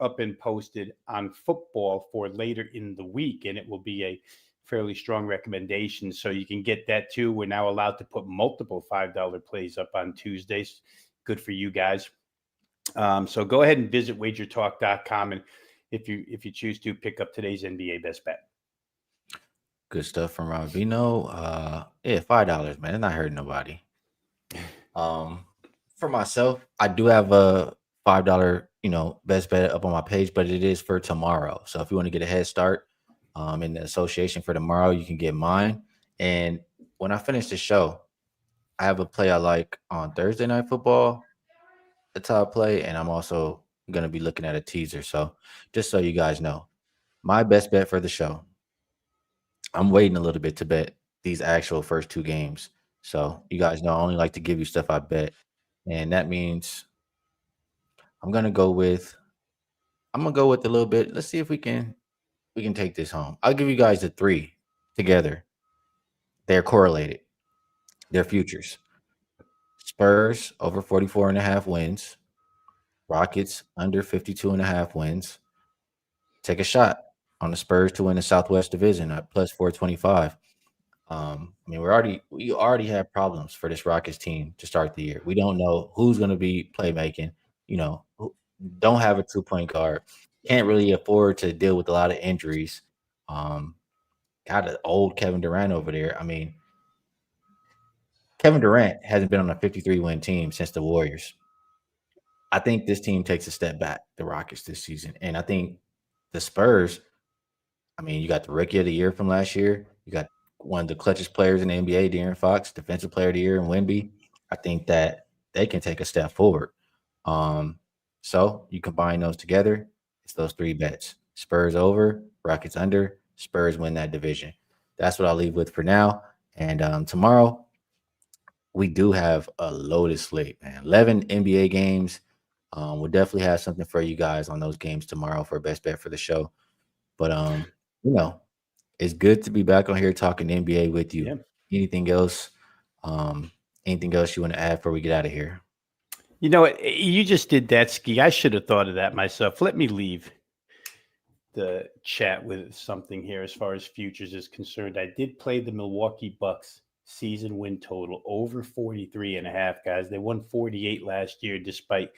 up and posted on football for later in the week. And it will be a fairly strong recommendation. So you can get that too. We're now allowed to put multiple $5 plays up on Tuesdays. Good for you guys. So go ahead and visit wagertalk.com. And if you choose to, pick up today's NBA best bet. Good stuff from Ravino. Yeah, $5, man. It's not hurting nobody. For myself, I do have a $5, best bet up on my page, but it is for tomorrow. So if you want to get a head start in the association for tomorrow, you can get mine. And when I finish the show, I have a play I like on Thursday Night Football, the top play, and I'm also going to be looking at a teaser. So just so you guys know, my best bet for the show, I'm waiting a little bit to bet these actual first two games. So you guys know I only like to give you stuff I bet. And that means I'm going to go with a little bit. Let's see if we can take this home. I'll give you guys the three together. They're correlated. They're futures. Spurs over 44.5 wins. Rockets under 52.5 wins. Take a shot on the Spurs to win the Southwest Division at plus 425. I mean, we already have problems for this Rockets team to start the year. We don't know who's going to be playmaking. Don't have a 2-point guard. Can't really afford to deal with a lot of injuries. Got an old Kevin Durant over there. I mean, Kevin Durant hasn't been on a 53-win team since the Warriors. I think this team takes a step back, the Rockets, this season. And I think the Spurs, I mean, you got the Rookie of the Year from last year. You got one of the clutchest players in the NBA, De'Aaron Fox, Defensive Player of the Year in Wemby. I think that they can take a step forward. So you combine those together, it's those three bets. Spurs over, Rockets under, Spurs win that division. That's what I'll leave with for now. And tomorrow, we do have a loaded slate, man. 11 NBA games. We'll definitely have something for you guys on those games tomorrow for best bet for the show. But it's good to be back on here talking NBA with you. Yeah. Anything else you want to add before we get out of here? You know what? You just did that, Ski. I should have thought of that myself. Let me leave the chat with something here as far as futures is concerned. I did play the Milwaukee Bucks season win total over 43.5, guys. They won 48 last year despite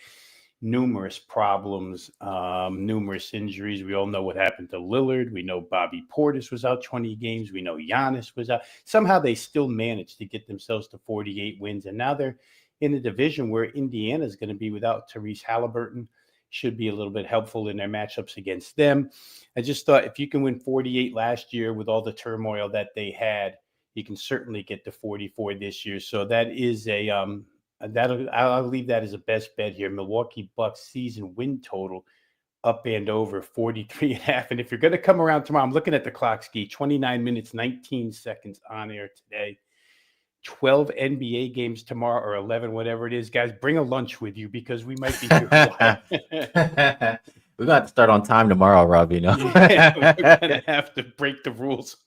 numerous problems, numerous injuries. We all know what happened to Lillard. We know Bobby Portis was out 20 games. We know Giannis was out. Somehow they still managed to get themselves to 48 wins. And now they're in a division where Indiana is going to be without Therese Halliburton. Should be a little bit helpful in their matchups against them. I just thought if you can win 48 last year with all the turmoil that they had, you can certainly get to 44 this year. So that is a I'll leave that as a best bet here. Milwaukee Bucks season win total up and over 43.5. And if you're going to come around tomorrow, I'm looking at the clock, Ski, 29 minutes, 19 seconds on air today. 12 NBA games tomorrow, or 11, whatever it is. Guys, bring a lunch with you because we might be here for a while. We're going to have to start on time tomorrow, Rob, Yeah, we're going to have to break the rules.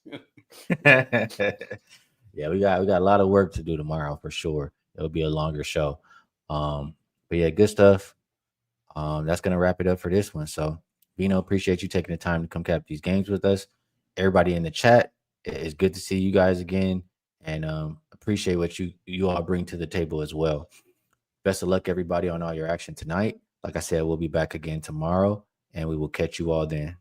Yeah, we got a lot of work to do tomorrow for sure. It'll be a longer show. But yeah, good stuff. That's going to wrap it up for this one. So, Bino, appreciate you taking the time to come cap these games with us. Everybody in the chat, it's good to see you guys again. And appreciate what you all bring to the table as well. Best of luck, everybody, on all your action tonight. Like I said, we'll be back again tomorrow, and we will catch you all then.